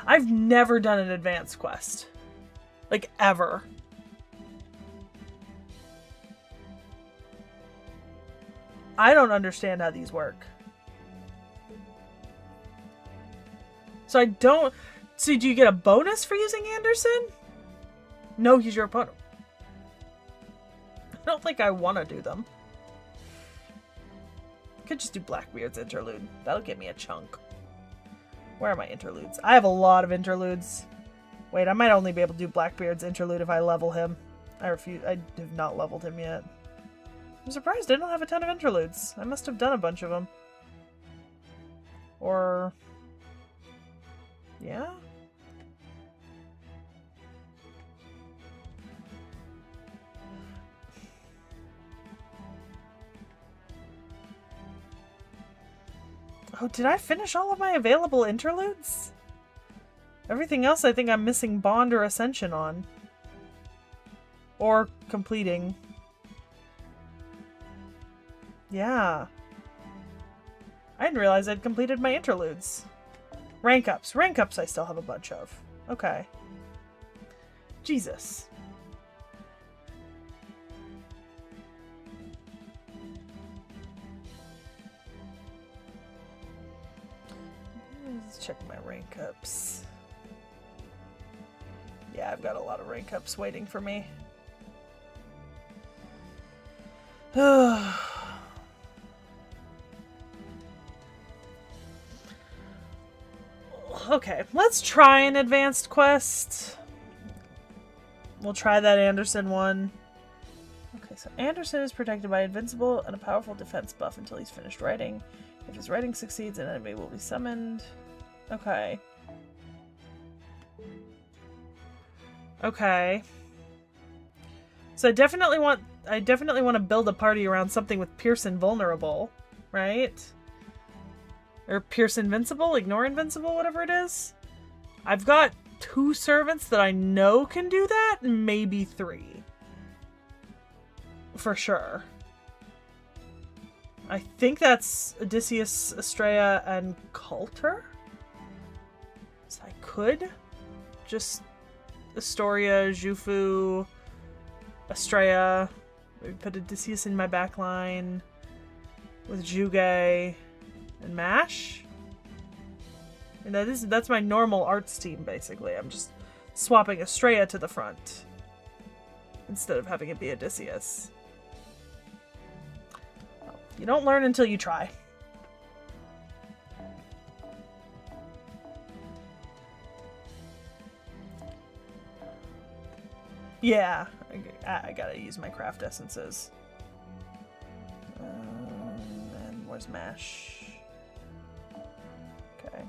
I've never done an advanced quest. Like, ever. I don't understand how these work. So I don't... So do you get a bonus for using Anderson? No, he's your opponent. I don't think I want to do them. Could just do Blackbeard's interlude. That'll get me a chunk. Where are my interludes? I have a lot of interludes. Wait, I might only be able to do Blackbeard's interlude if I level him. I refuse. I have not leveled him yet. I'm surprised I don't have a ton of interludes. I must have done a bunch of them. Or... Yeah? Oh, did I finish all of my available interludes? Everything else I think I'm missing Bond or Ascension on. Or completing. Yeah. I didn't realize I'd completed my interludes. Rank ups. Rank ups I still have a bunch of. Okay. Jesus. check my rank ups. Yeah, I've got a lot of rank ups waiting for me. Okay, let's try an advanced quest. We'll try that Anderson one. Okay, so Anderson is protected by Invincible and a powerful defense buff until he's finished writing. If his writing succeeds, an enemy will be summoned. Okay. Okay. So I definitely want to build a party around something with Pierce Invulnerable, right? Or Pierce Invincible, Ignore Invincible, whatever it is. I've got 2 servants that I know can do that, maybe 3. For sure. I think that's Odysseus, Estrella, and Coulter? So I could just Astoria, Jufu, Estrella. Maybe put Odysseus in my back line with Juge and Mash. And that's my normal arts team, basically. I'm just swapping Estrella to the front instead of having it be Odysseus. You don't learn until you try. Yeah, I gotta use my craft essences. And where's Mash? Okay.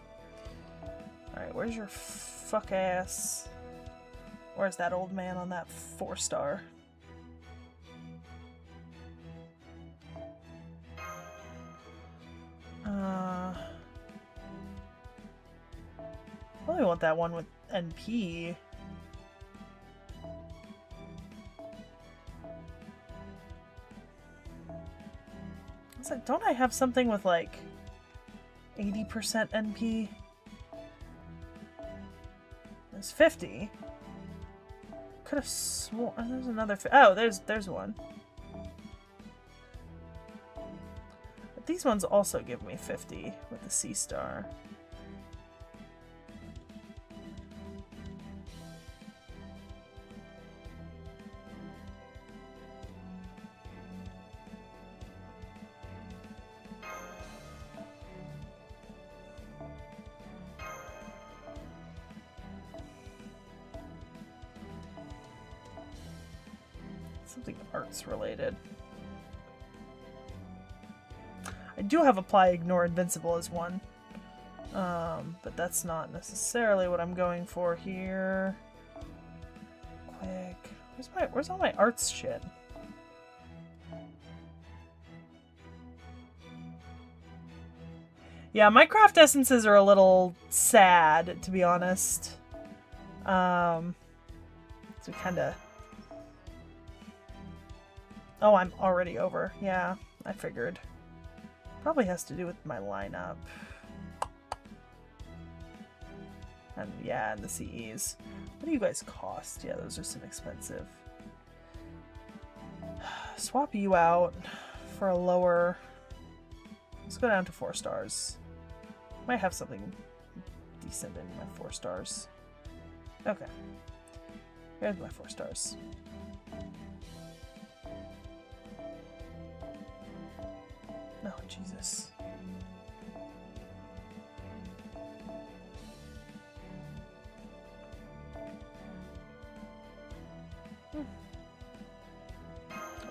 Alright, where's your fuck ass? Where's that old man on that 4-star? I really want that one with NP. It's like, don't I have something with like 80% NP? There's 50. Could have sworn there's another. Oh, there's one. But these ones also give me 50 with the C-star. Something arts related. I do have Apply Ignore Invincible as one. But that's not necessarily what I'm going for here. Quick. Where's all my arts shit? Yeah, my craft essences are a little sad, to be honest. So kinda... Oh, I'm already over. Yeah, I figured. Probably has to do with my lineup. And yeah, and the CEs. What do you guys cost? Yeah, those are some expensive. Swap you out for a lower... Let's go down to 4 stars. Might have something decent in my 4 stars. Okay. Here's my 4 stars. Oh, Jesus.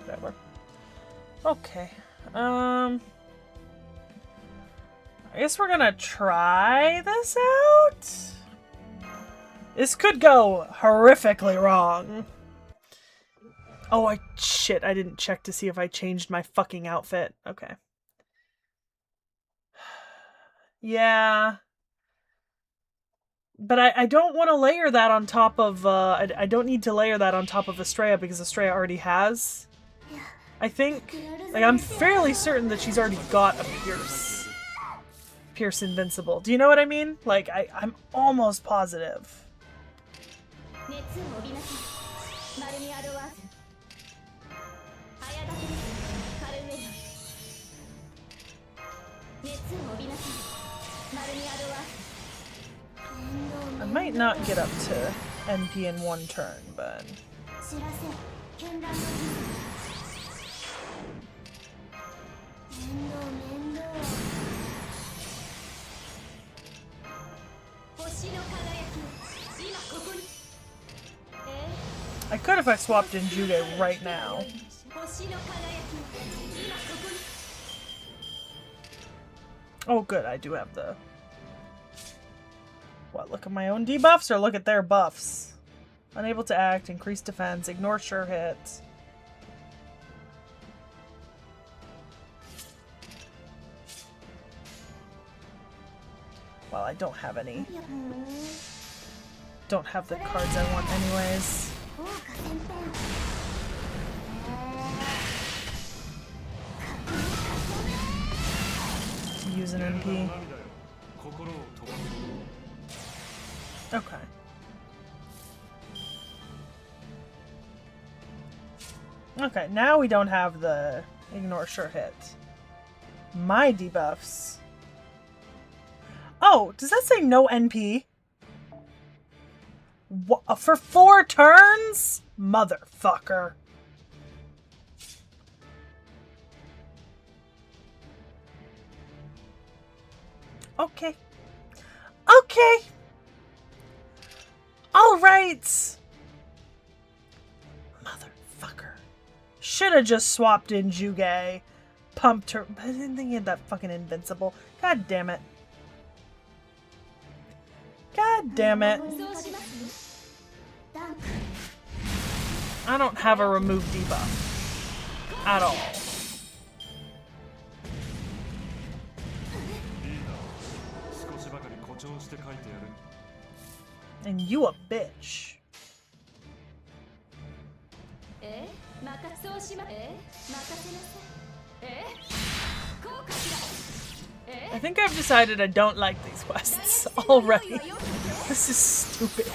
Whatever. Okay. I guess we're gonna try this out? This could go horrifically wrong. Oh, shit, I didn't check to see if I changed my fucking outfit. Okay. Yeah. But I don't want to layer that on top of, I don't need to layer that on top of Estrella because Estrella already has, I think. Like, I'm fairly certain that she's already got a Pierce Invincible. Do you know what I mean? Like, I'm almost positive. might not get up to NP in one turn, but... I could if I swapped in Jude right now. Oh good, I do have the... What, look at my own debuffs or look at their buffs? Unable to act, increase defense, ignore sure hits. Well, I don't have any. Don't have the cards I want anyways. Use an NP. Okay. Okay, now we don't have the ignore sure hit. My debuffs. Oh, does that say no NP? What, for 4 turns? Motherfucker. Okay. Okay. All right. Motherfucker. Should have just swapped in Juge. Pumped her. I didn't think he had that fucking invincible. God damn it. God damn it. I don't have a remove debuff. At all. And you a bitch. I think I've decided I don't like these quests already. This is stupid.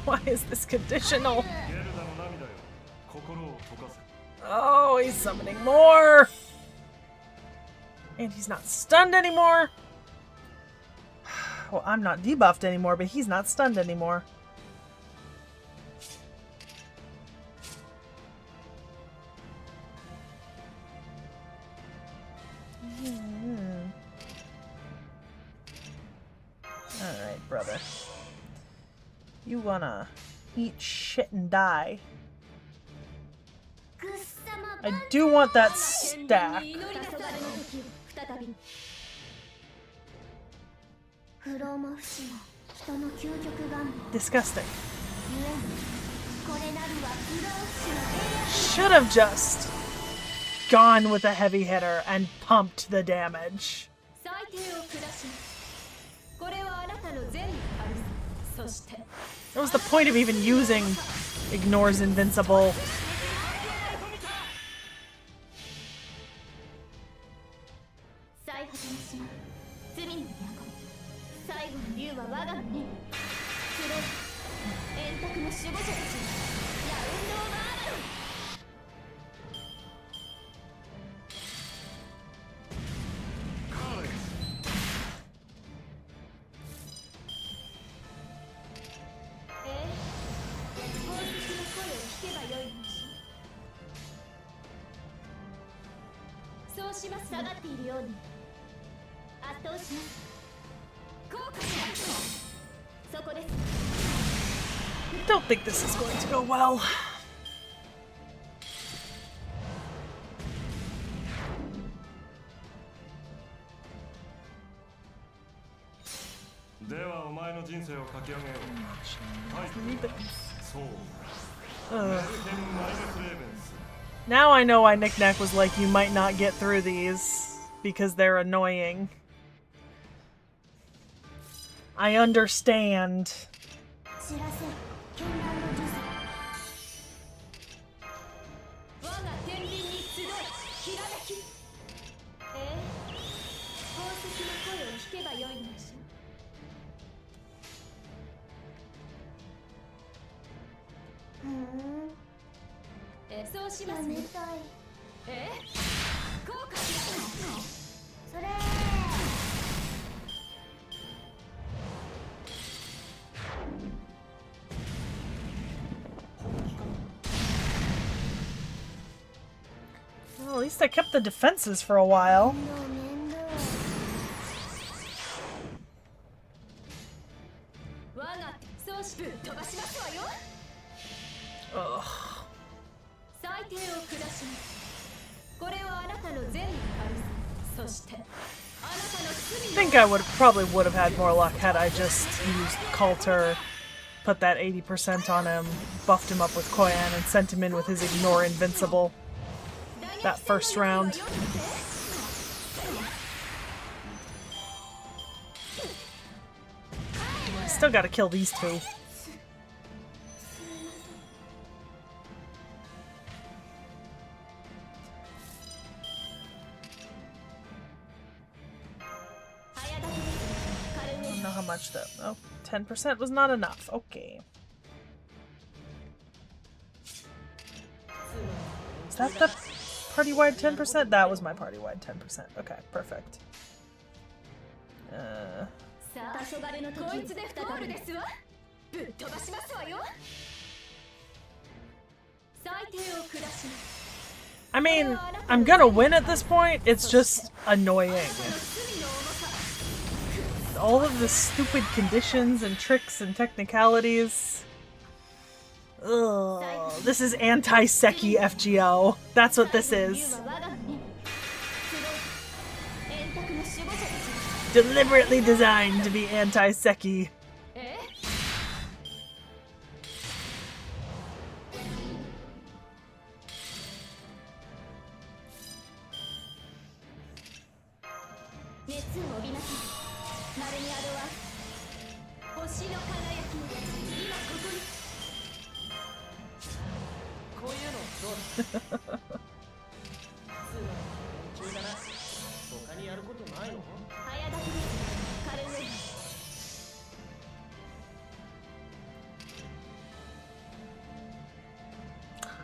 Why is this conditional? Oh, he's summoning more! And he's not stunned anymore. Well, I'm not debuffed anymore, but he's not stunned anymore. Alright, brother. You wanna eat shit and die. I do want that stack. Disgusting. Should have just gone with a heavy hitter and pumped the damage. What was the point of even using Ignore's Invincible? I don't think this is going to go well. Now I know why Knick Knack was like, you might not get through these because they're annoying. I understand. least I kept the defenses for a while. Ugh. I think I probably would have had more luck had I just used Coulter, put that 80% on him, buffed him up with Koyan, and sent him in with his Ignore Invincible that first round. Still gotta kill these two. I don't know how much though. Oh, 10% was not enough. Okay. Is that the party-wide 10%? That was my party-wide 10%. Okay, perfect. I mean, I'm gonna win at this point. It's just annoying. All of the stupid conditions and tricks and technicalities. Ugh. This is anti-Seki FGO. That's what this is. Deliberately designed to be anti-Seki.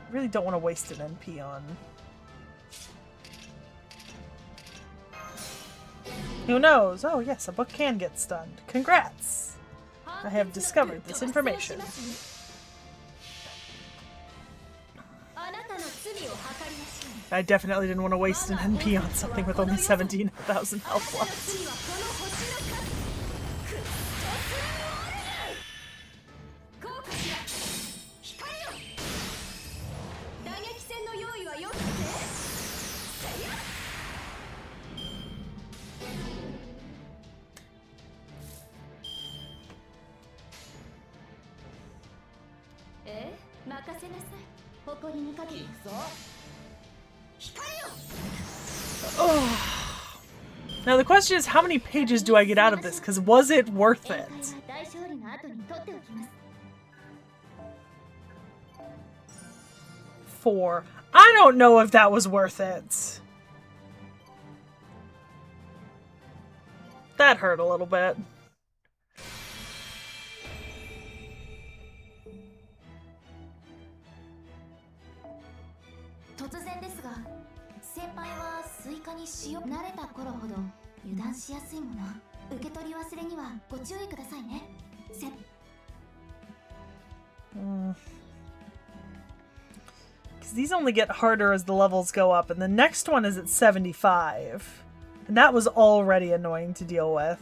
I really don't want to waste an NP on. Who knows? Oh yes, a book can get stunned. Congrats! I have discovered this information. I definitely didn't want to waste an NP on something with only 17,000 health left. Oh. Now the question is, how many pages do I get out of this? Because was it worth it? 4. I don't know if that was worth it. That hurt a little bit. Because these only get harder as the levels go up, and the next one is at 75. And that was already annoying to deal with.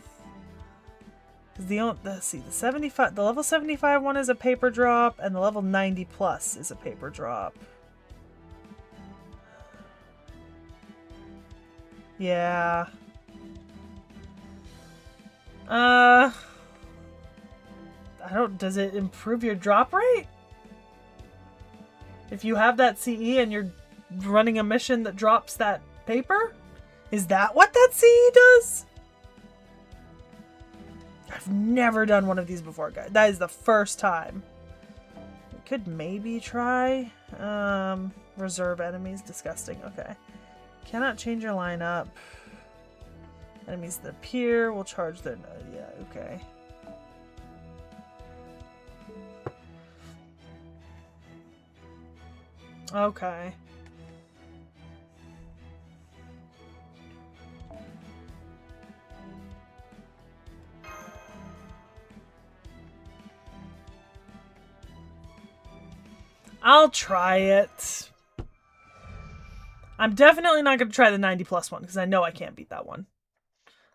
Because let's see, the level 75 one is a paper drop, and the level 90 plus is a paper drop. Yeah. Does it improve your drop rate? If you have that CE and you're running a mission that drops that paper? Is that what that CE does? I've never done one of these before, guys. That is the first time. We could maybe try. Reserve enemies. Disgusting. Okay. Cannot change your lineup. Enemies that appear will charge their... yeah, okay. Okay. I'll try it. I'm definitely not going to try the 90+ one because I know I can't beat that one.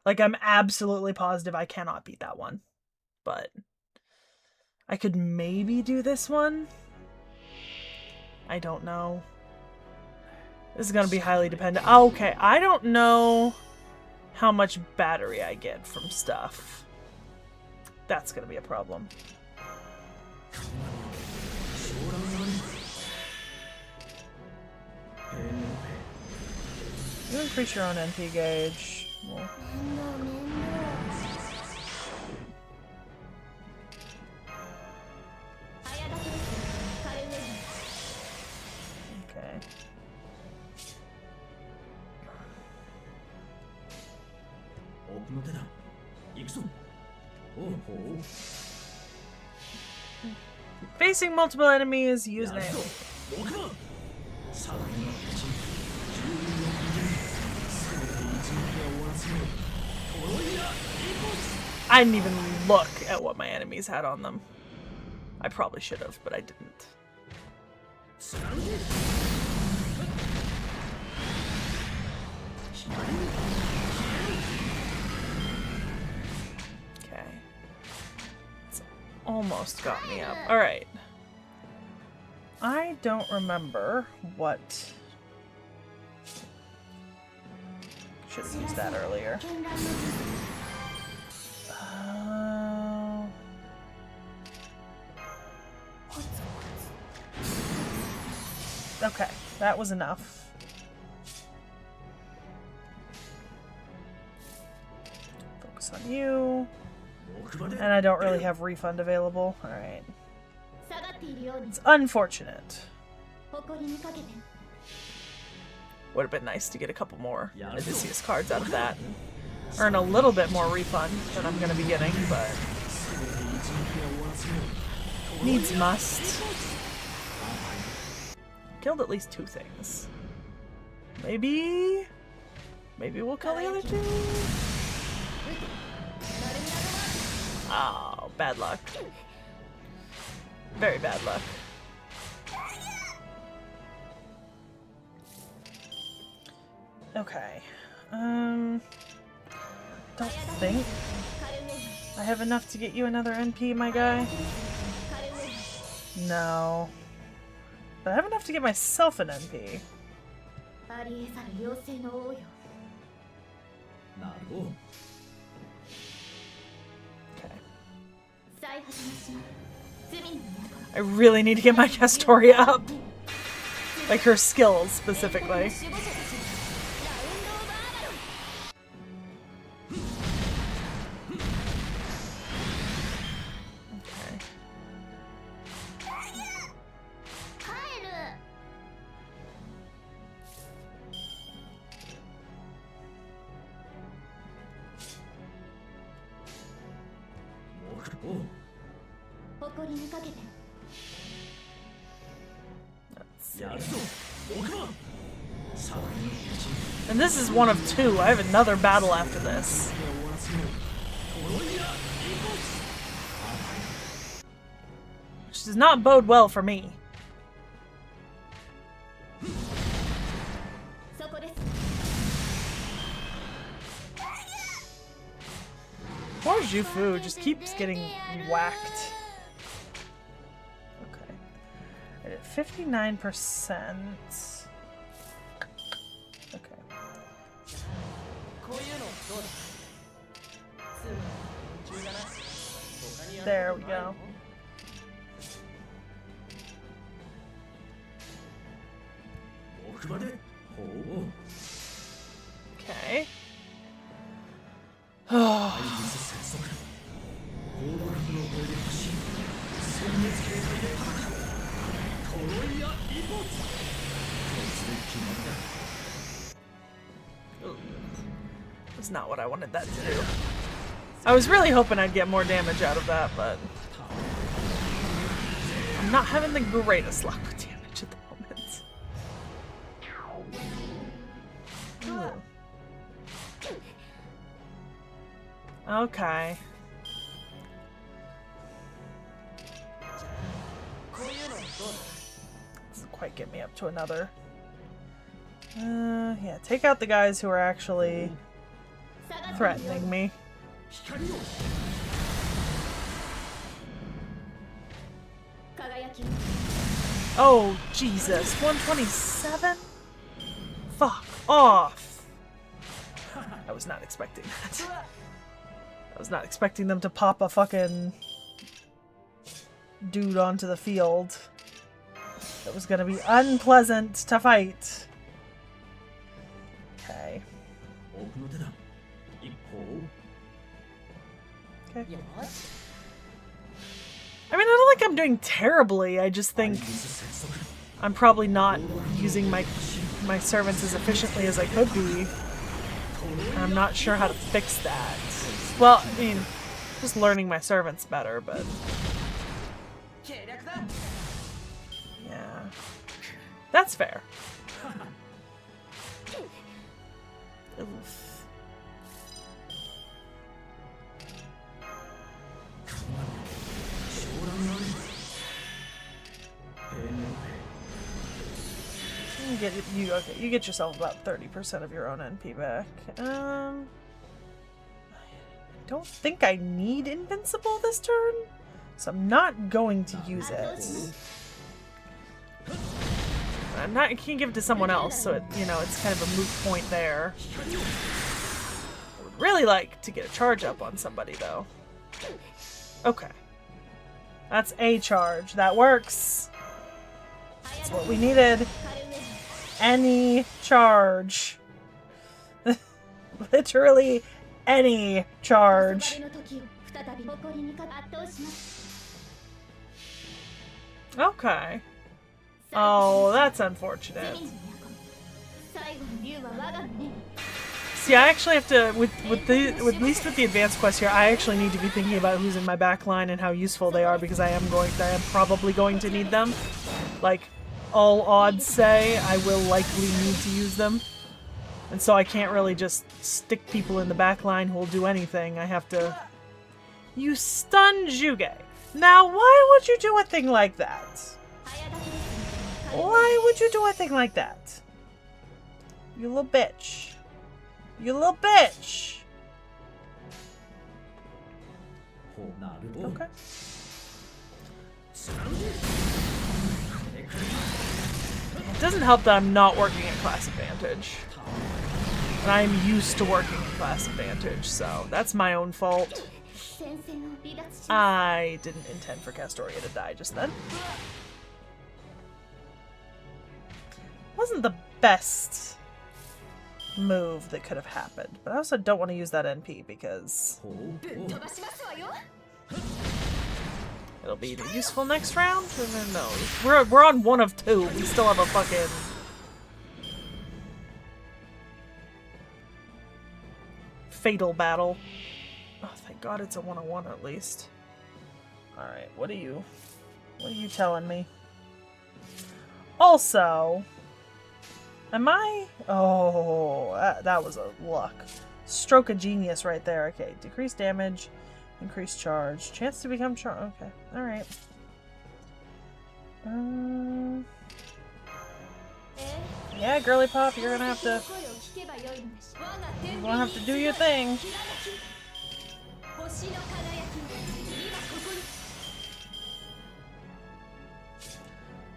Like, I'm absolutely positive I cannot beat that one. But I could maybe do this one. I don't know. This is going to be highly dependent. Oh, okay, I don't know how much battery I get from stuff. That's going to be a problem. You increase your own NP gauge. Well, okay. Facing multiple enemies, use an Anni. I didn't even look at what my enemies had on them. I probably should have, but I didn't. Okay. It's almost got me up. Alright. I don't remember what... Should have used that earlier. Okay, that was enough. Focus on you. And I don't really have refund available. Alright. It's unfortunate. Would have been nice to get a couple more Odysseus cards out of that and earn a little bit more refund than I'm going to be getting, but needs must. Killed at least 2 things. Maybe we'll kill the other 2? Oh, bad luck. Very bad luck. Okay. Don't think I have enough to get you another NP, my guy. No. But I have enough to get myself an NP. Okay. I really need to get my Castoria up. Like her skills, specifically. And this is one of 2. I have another battle after this. Which does not bode well for me. Poor Jufu just keeps getting whacked. Okay. I did 59%. Okay. There we go. Okay. That's not what I wanted that to do. I was really hoping I'd get more damage out of that, but I'm not having the greatest luck with damage at the moment. Ooh. Okay. Doesn't quite get me up to another Yeah, take out the guys who are actually threatening me. Oh, Jesus. 127? Fuck off. I was not expecting that. I was not expecting them to pop a fucking dude onto the field. That was gonna be unpleasant to fight. Okay. Okay. I mean, I don't think I'm doing terribly. I just think I'm probably not using my servants as efficiently as I could be. I'm not sure how to fix that. Well, I mean, just learning my servants better, but... yeah. That's fair. Oof. You get yourself about 30% of your own NP back. I don't think I need Invincible this turn, so I'm not going to use it. I can't give it to someone else, so it's kind of a moot point there. I would really like to get a charge up on somebody though. Okay. That's a charge. That works. That's what we needed. Any charge. Literally any charge. Okay. Oh, that's unfortunate. See, I actually have to, at least with the advanced quest here, I actually need to be thinking about who's in my back line and how useful they are, because I am probably going to need them. Like, all odds say I will likely need to use them. And so I can't really just stick people in the back line who will do anything. I have to... You stun Juge. Now, why would you do a thing like that? Why would you do a thing like that? You little bitch. You little bitch! Okay. It doesn't help that I'm not working at class advantage. And I'm used to working at class advantage, so that's my own fault. I didn't intend for Castoria to die just then. Wasn't the best move that could have happened, but I also don't want to use that NP because it'll be either useful next round, and then no, we're on 1 of 2. We still have a fucking fatal battle. Oh, thank God it's a 1-on-1 at least. All right, what are you telling me? Also. Am I? Oh, that was a luck. Stroke of genius right there. Okay, decrease damage, increase charge, chance to become charged. Okay, all right. Yeah, girly pop, you're gonna have to do your thing.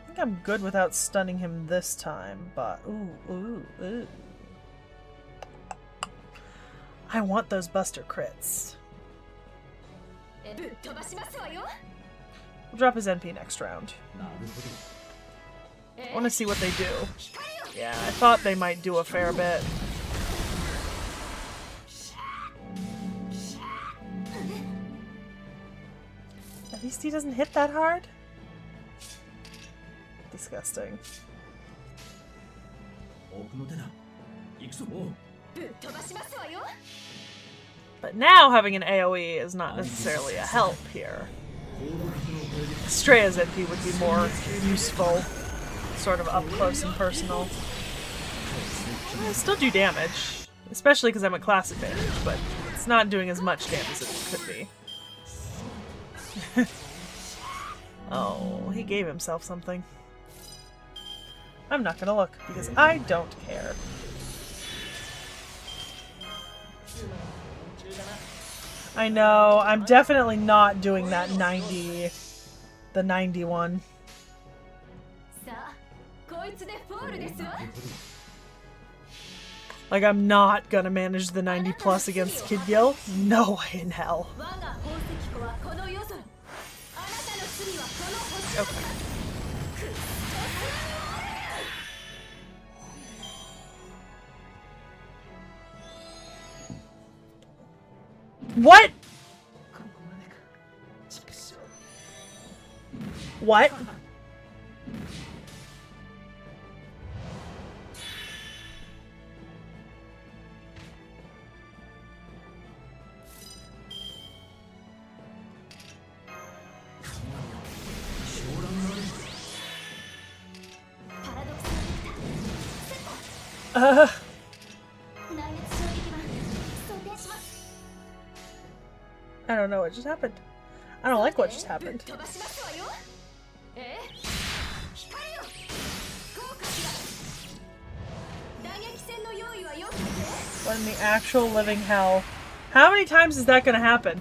I think I'm good without stunning him this time, but ooh. I want those buster crits. We'll drop his NP next round. I want to see what they do. Yeah, I thought they might do a fair bit. At least he doesn't hit that hard. Disgusting. But now having an AoE is not necessarily a help here. Streya's NP would be more useful, sort of up close and personal. I still do damage, especially because I'm at class advantage, but it's not doing as much damage as it could be. Oh, he gave himself something. I'm not gonna look because I don't care. I know, I'm definitely not doing that 90, the 91. Like, I'm not gonna manage the 90 plus against Kid Gil. No way in hell. Okay. What? What? I don't know what just happened. I don't like what just happened. What in the actual living hell? How many times is that gonna happen?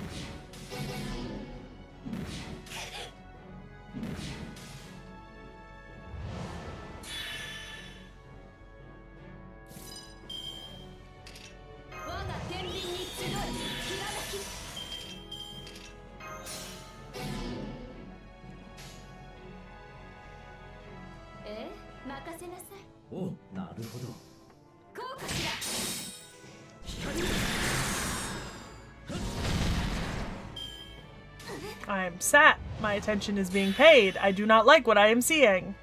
I am sat. My attention is being paid. I do not like what I am seeing.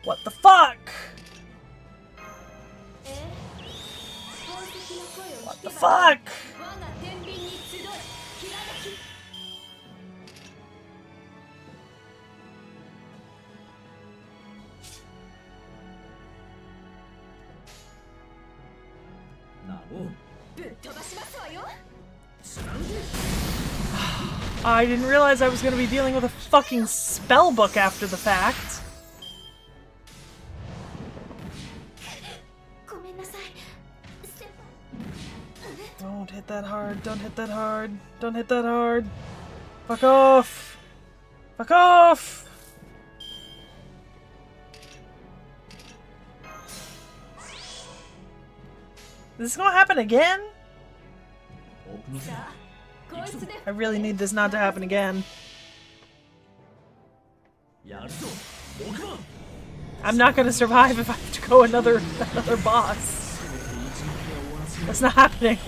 What the fuck? What the fuck? I didn't realize I was going to be dealing with a fucking spell book after the fact. Don't hit that hard. Don't hit that hard. Don't hit that hard. Fuck off. Fuck off. Is this gonna happen again? I really need this not to happen again. I'm not gonna survive if I have to go another boss. That's not happening.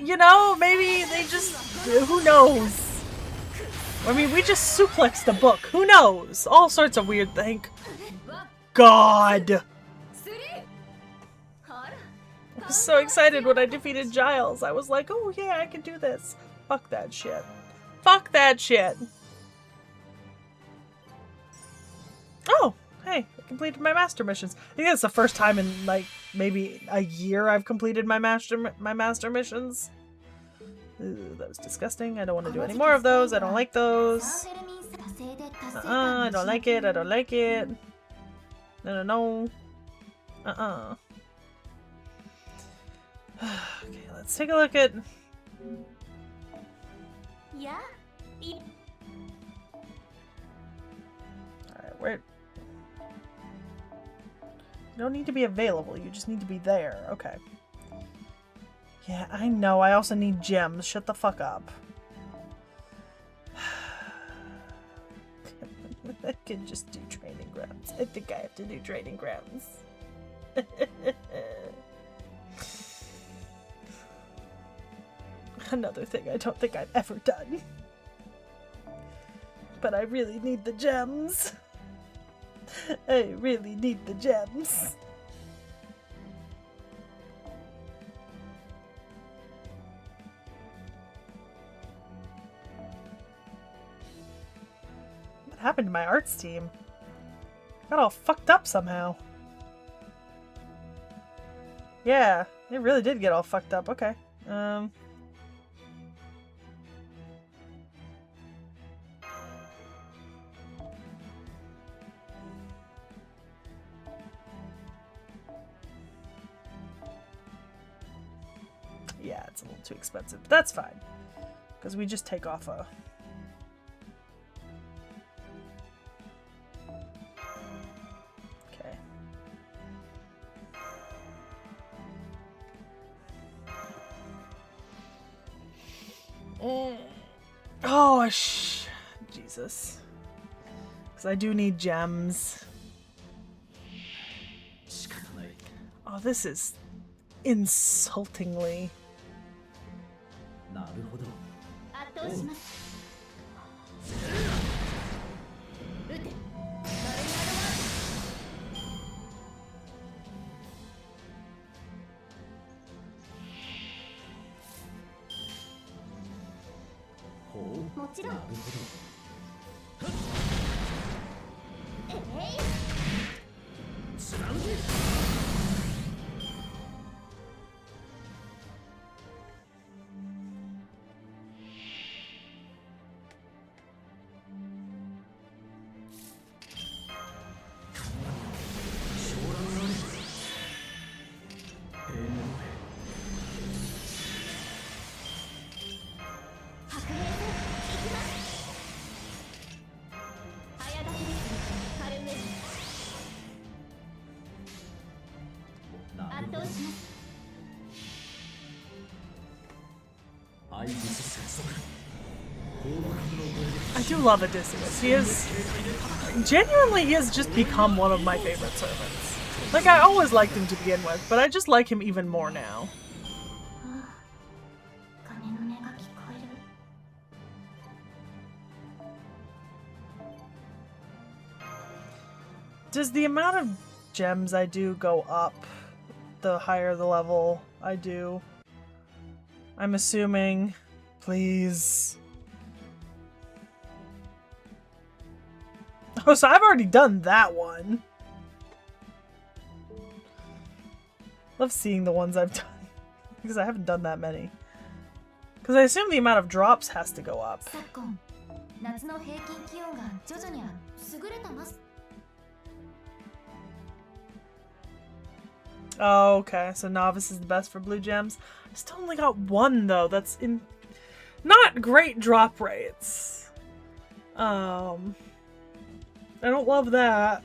You know, maybe they just... who knows? I mean, we just suplexed the book. Who knows? All sorts of weird things. God! I was so excited when I defeated Giles. I was like, oh yeah, I can do this. Fuck that shit. Fuck that shit. Oh, hey, I completed my master missions. I think that's the first time in, like, maybe a year I've completed my master missions. Ooh, that was disgusting. I don't want to do any more of those. I don't like those. I don't like it. I don't like it. No, no, no. Okay, let's take a look at... Alright, where... You don't need to be available. You just need to be there. Okay. Yeah, I know. I also need gems. Shut the fuck up. I can just do training grounds. I think I have to do training grounds. Another thing I don't think I've ever done. But I really need the gems. I really need the gems. What happened to my arts team? Got all fucked up somehow. Yeah, it really did get all fucked up. Okay. Yeah, it's a little too expensive, but that's fine. Because we just take off a... Okay. Oh, Jesus. Because I do need gems. Oh, this is insultingly... I do love Odysseus. He is... Genuinely, he has just become one of my favorite servants. Like, I always liked him to begin with, but I just like him even more now. Does the amount of gems I do go up the higher the level I do? I'm assuming. Please. Oh, so I've already done that one. Love seeing the ones I've done. Because I haven't done that many. Because I assume the amount of drops has to go up. Oh, okay. So novice is the best for blue gems. I still only got one, though. That's in... Not great drop rates. I don't love that.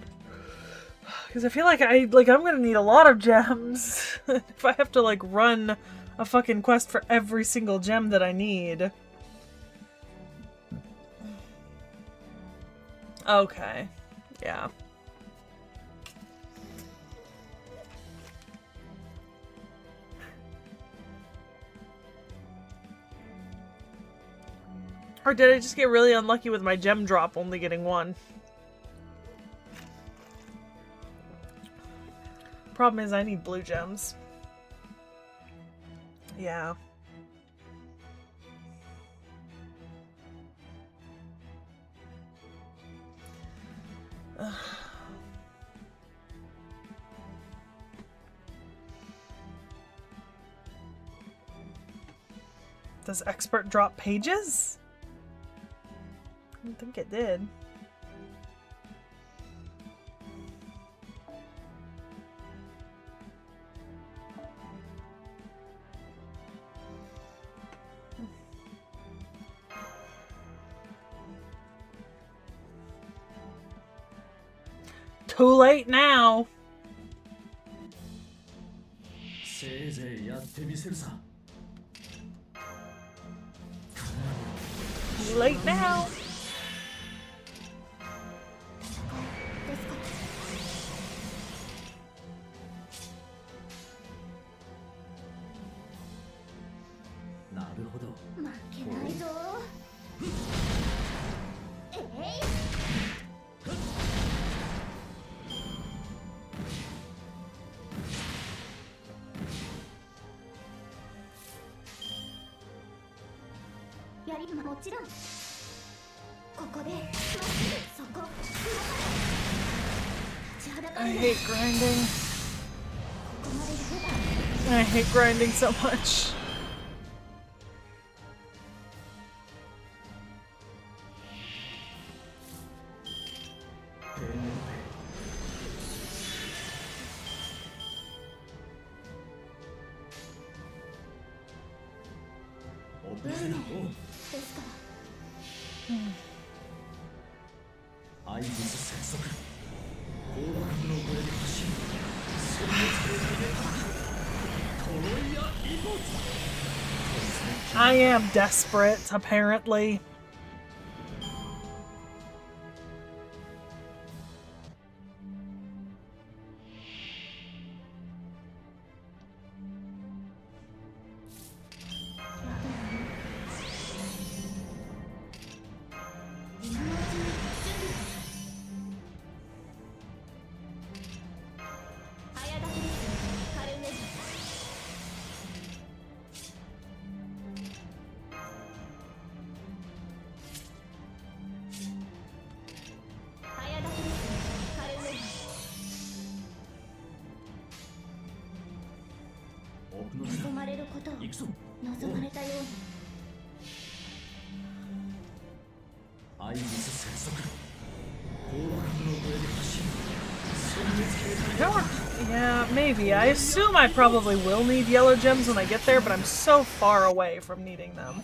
Because I feel like I'm gonna need a lot of gems. If I have to, like, run a fucking quest for every single gem that I need. Okay. Yeah. Or did I just get really unlucky with my gem drop only getting one? Problem is I need blue gems. Yeah. Ugh. Does expert drop pages? I don't think it did. Too late now. Too late now. I hate grinding. I hate grinding so much. I am desperate, apparently. Yeah, maybe. I assume I probably will need yellow gems when I get there, but I'm so far away from needing them.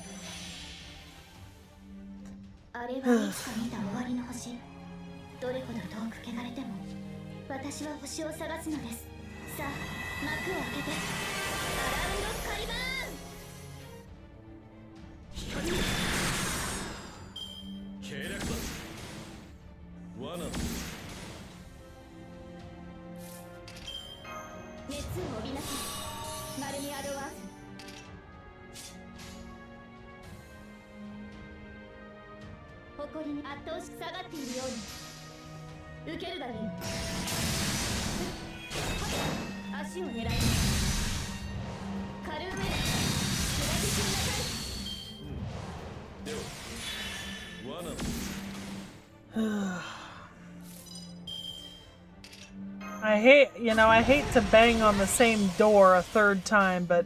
I hate to bang on the same door a third time, but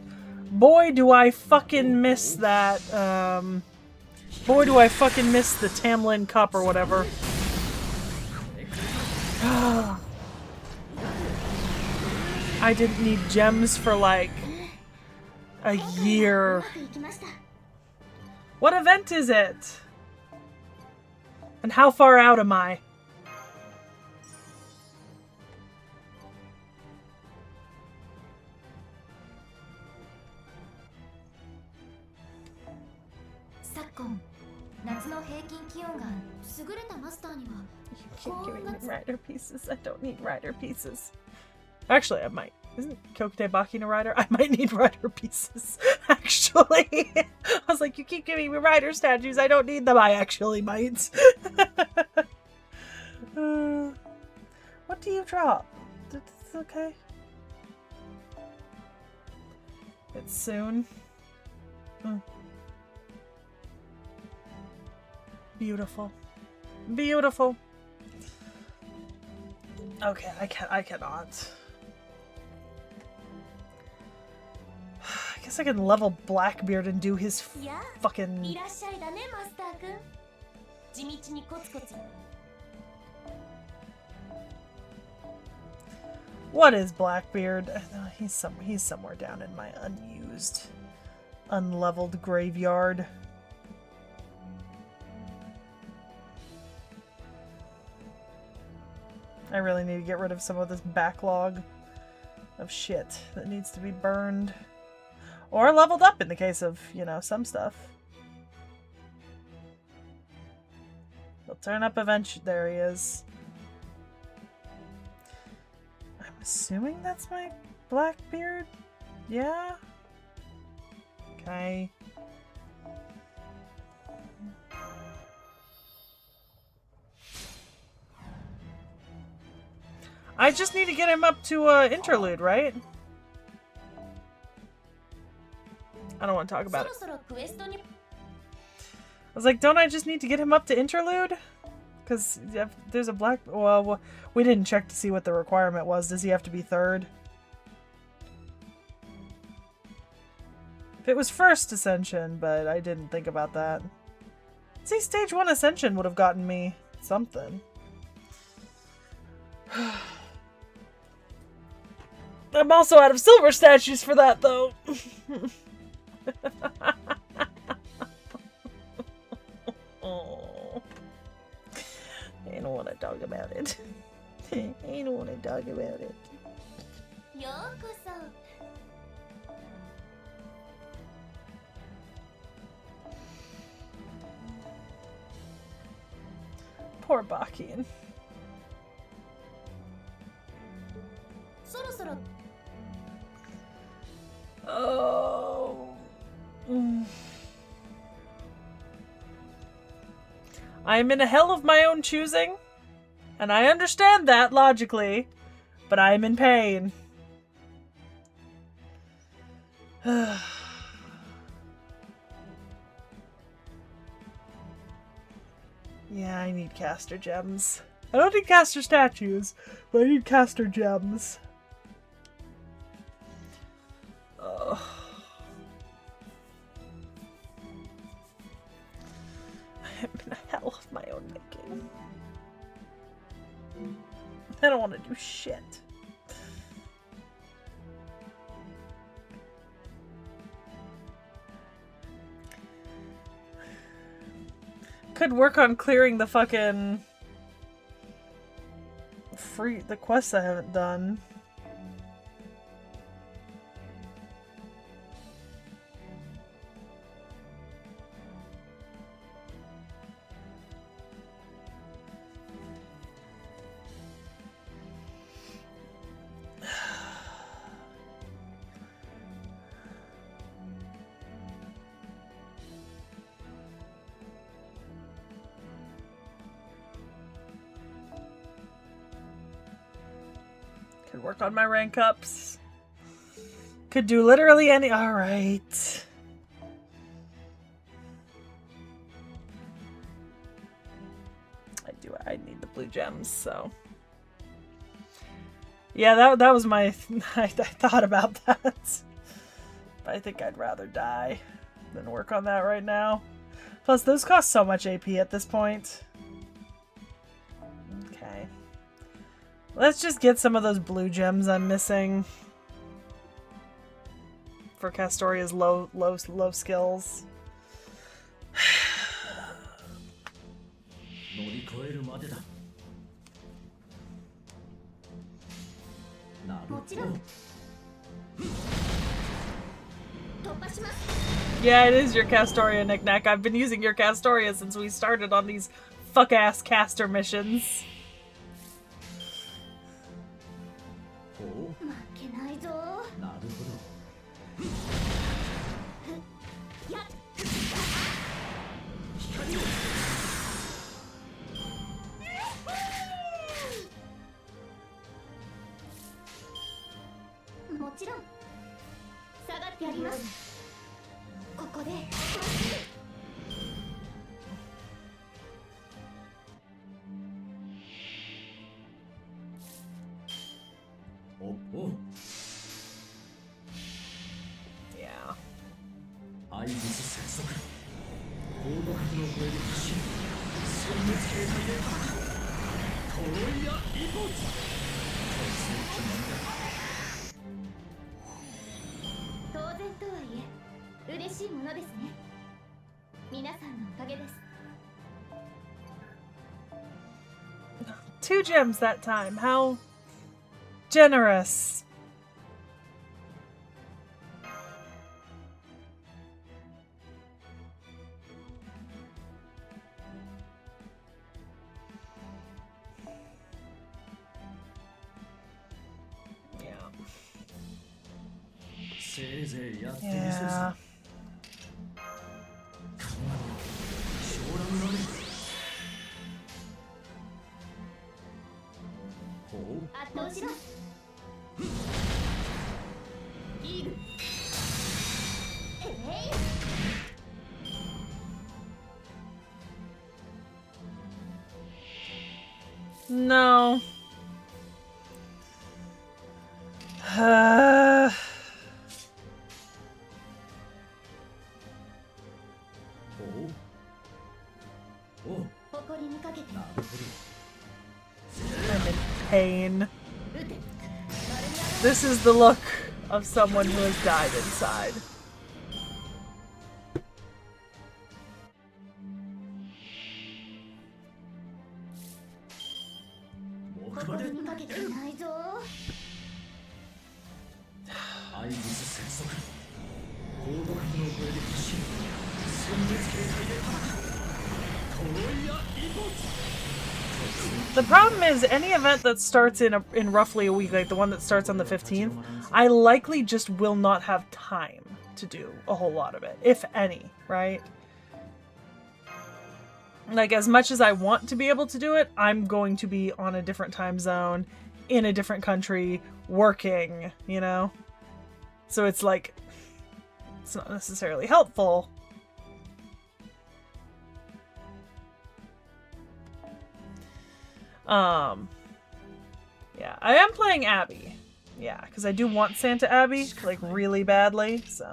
boy do I fucking miss that, boy do I fucking miss the Tamlin Cup or whatever. I didn't need gems for like a year. What event is it? And how far out am I? You keep giving me rider pieces. I don't need rider pieces. Actually, I might. Isn't Kokute Baki a rider? I might need rider pieces. Actually. I was like, you keep giving me rider statues. I don't need them. I actually might. What do you drop? It's okay. It's soon. Beautiful. Beautiful. Okay, I cannot. I guess I can level Blackbeard and do his fucking... What is Blackbeard? He's somewhere down in my unused, unleveled graveyard. I really need to get rid of some of this backlog of shit that needs to be burned. Or leveled up in the case of, you know, some stuff. They'll turn up eventually. There he is. I'm assuming that's my Blackbeard? Yeah? Okay. I just need to get him up to interlude, right? I don't want to talk about it. I was like, don't I just need to get him up to interlude? Because there's a black... Well, we didn't check to see what the requirement was. Does he have to be third? If it was first ascension, but I didn't think about that. See, stage 1 ascension would have gotten me something. I'm also out of silver statues for that, though. Oh. I don't want to talk about it. I don't want to talk about it. Poor Bakian. Oh. I am in a hell of my own choosing, and I understand that logically, but I am in pain. Yeah, I need caster gems. I don't need caster statues, but I need caster gems. Ugh. I'm in a hell of my own making. I don't want to do shit. Could work on clearing the fucking the quests I haven't done. Could work on my rank ups. Could do literally any. Alright. I need the blue gems, so. Yeah, that was my. I thought about that. But I think I'd rather die than work on that right now. Plus, those cost so much AP at this point. Okay. Let's just get some of those blue gems I'm missing for Castoria's low skills. Yeah, it is your Castoria, Knickknack. I've been using your Castoria since we started on these fuck-ass caster missions. Yeah. Two gems that time. How generous. Yeah. No. I'm in pain. This is the look of someone who has died inside. The problem is, any event that starts in roughly a week, like the one that starts on the 15th, I likely just will not have time to do a whole lot of it, if any, right? Like, as much as I want to be able to do it, I'm going to be on a different time zone, in a different country, working, you know? So it's like, it's not necessarily helpful. Yeah, I am playing Abby. Yeah, because I do want Santa Abby, like, really badly, so...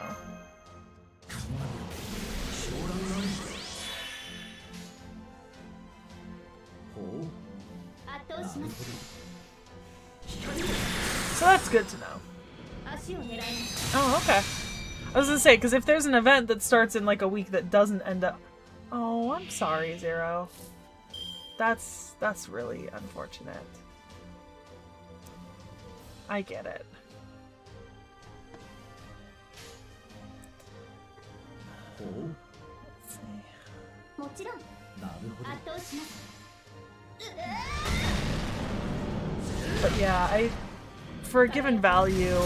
So that's good to know. Oh, okay. I was gonna say, because if there's an event that starts in, like, a week that doesn't end up... Oh, I'm sorry, Zero. That's really unfortunate. I get it. Let's see. But yeah, for a given value,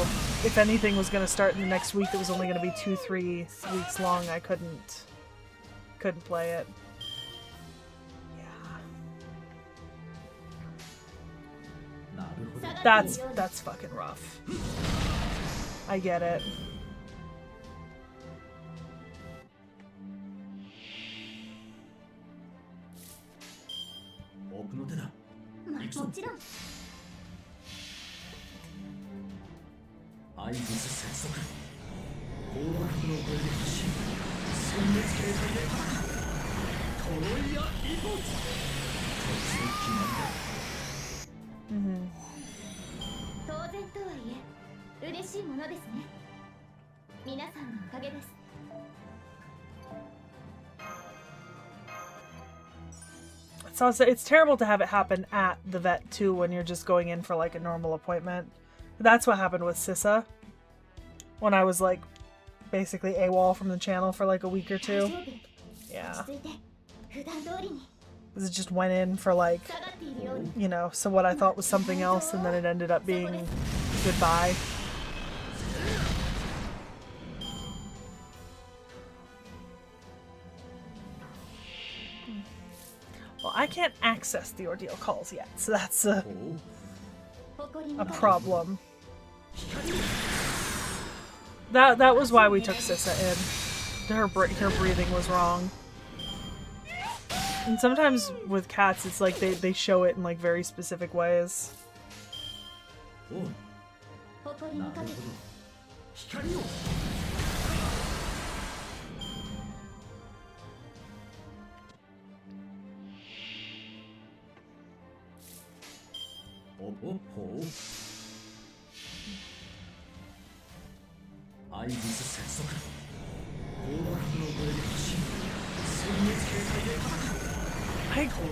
if anything was going to start in the next week that was only going to be 2-3 weeks long, I couldn't play it. That's fucking rough. I get it. So it's terrible to have it happen at the vet too when you're just going in for like a normal appointment. That's what happened with Sissa. When I was like basically AWOL from the channel for like a week or two. Yeah. Because it just went in for like, you know, so what I thought was something else and then it ended up being goodbye. Well, I can't access the ordeal calls yet, so that's a problem. That was why we took Sissa in. Her breathing was wrong. And sometimes with cats, it's like they show it in like very specific ways.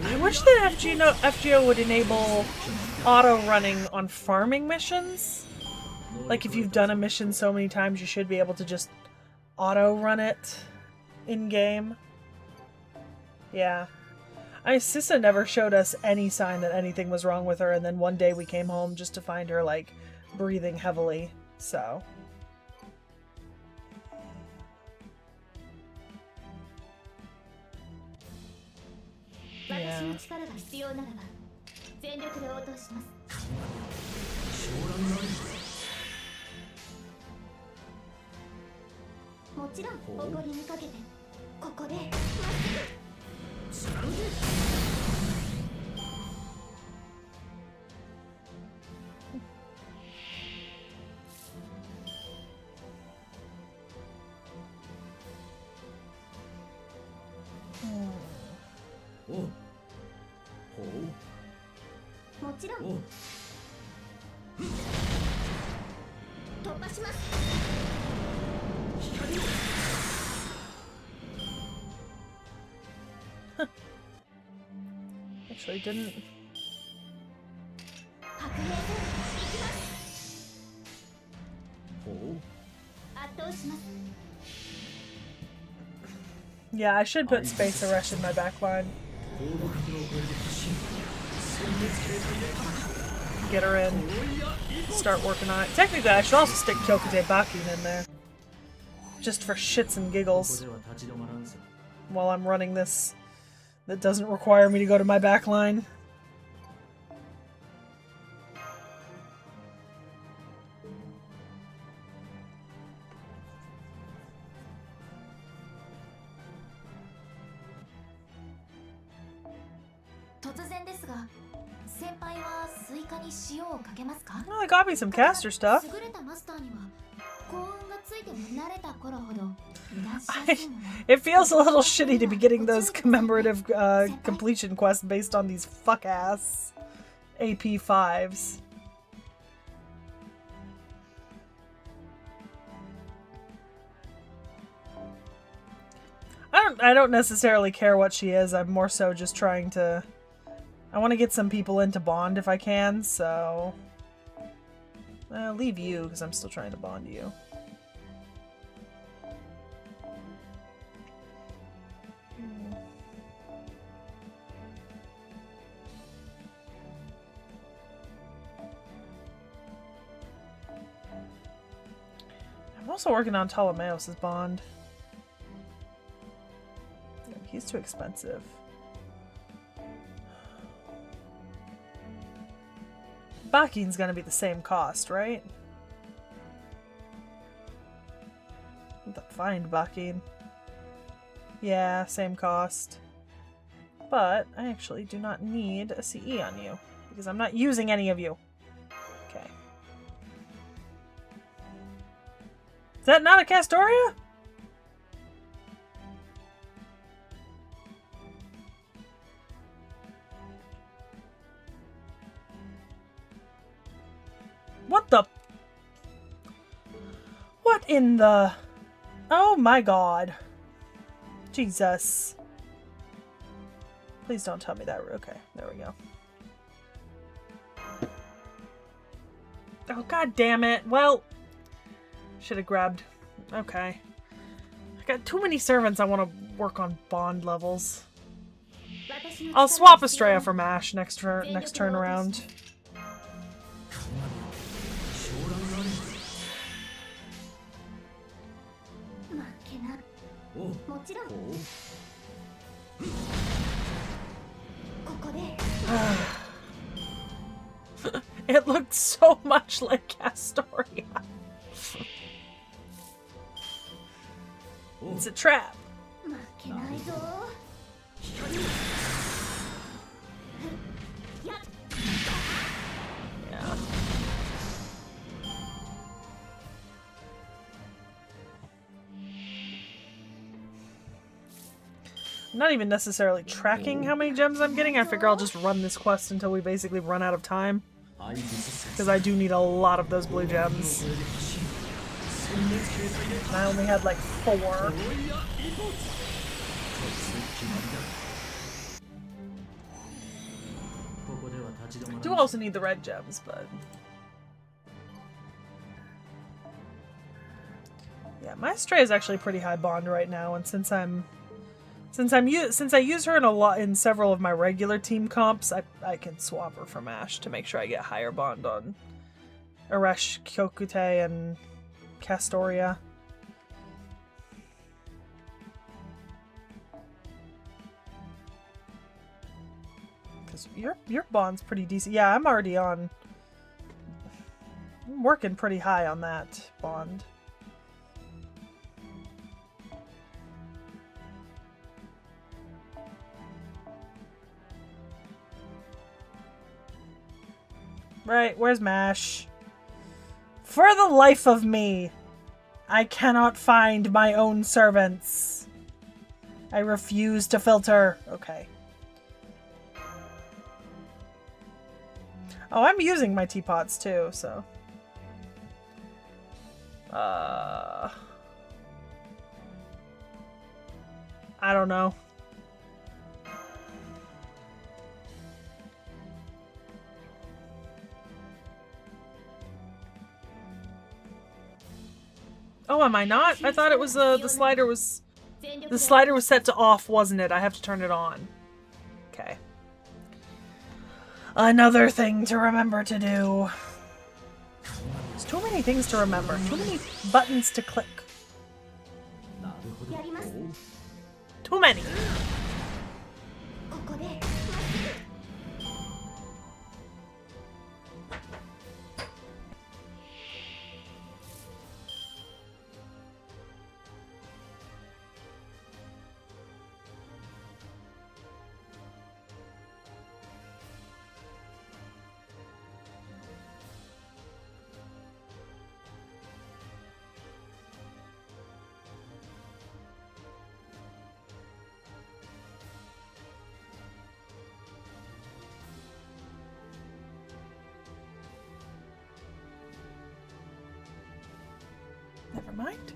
I wish that FGO would enable auto running on farming missions. Like if you've done a mission so many times, you should be able to just auto run it in game. Yeah. Sissa never showed us any sign that anything was wrong with her, and then one day we came home just to find her, like, breathing heavily, so... Yeah. Actually didn't. Yeah, I should put Space Arrest in my backline. Get her in. Start working on it. Technically, I should also stick Kyokute Bakin in there. Just for shits and giggles. While I'm running this that doesn't require me to go to my backline. Oh, they got me some caster stuff. It feels a little shitty to be getting those commemorative completion quests based on these fuck-ass AP 5s. I don't necessarily care what she is. I'm more so just trying to... I want to get some people into Bond if I can, so... leave you, because I'm still trying to bond you. I'm also working on Ptolemaeus' bond. He's too expensive. Bakin's gonna be the same cost, right? Find Bakin. Yeah, same cost. But I actually do not need a CE on you, because I'm not using any of you. Okay. Is that not a Castoria? What the? What in the? Oh my god. Jesus. Please don't tell me that. Okay, there we go. Oh god damn it. Well, should have grabbed. Okay. I got too many servants I want to work on bond levels. I'll swap Estrella for Mash next turn around. It looked so much like Castoria. It's a trap. Yeah. I'm not even necessarily tracking how many gems I'm getting. I figure I'll just run this quest until we basically run out of time. Because I do need a lot of those blue gems. And I only had like 4. I do also need the red gems, but... yeah, my Stray is actually pretty high bond right now, and since I use her in several of my regular team comps, I can swap her for Mash to make sure I get higher bond on Aresh, Kyokute, and Castoria. Because your bond's pretty decent. Yeah, I'm already on. I'm working pretty high on that bond. Right, where's Mash? For the life of me, I cannot find my own servants. I refuse to filter. Okay. Oh, I'm using my teapots too, so. I don't know. Oh, am I not? I thought it was the slider was set to off, wasn't it? I have to turn it on. Okay. Another thing to remember to do. There's too many things to remember. Too many buttons to click. Too many. Never mind.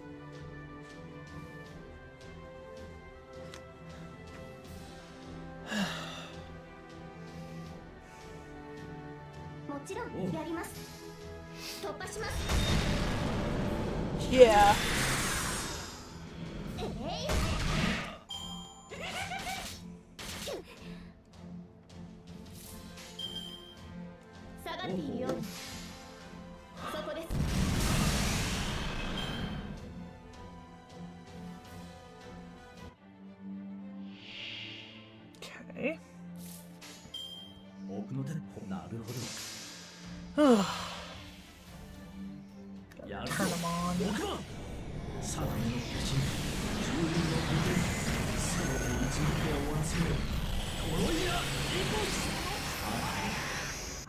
Yeah. Okay. Gotta turn them on.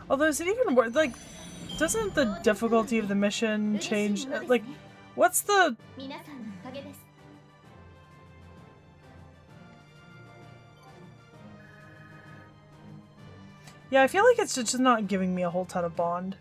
Although, is it even worth, like, doesn't the difficulty of the mission change? Like, what's the... Yeah, I feel like it's just not giving me a whole ton of bond.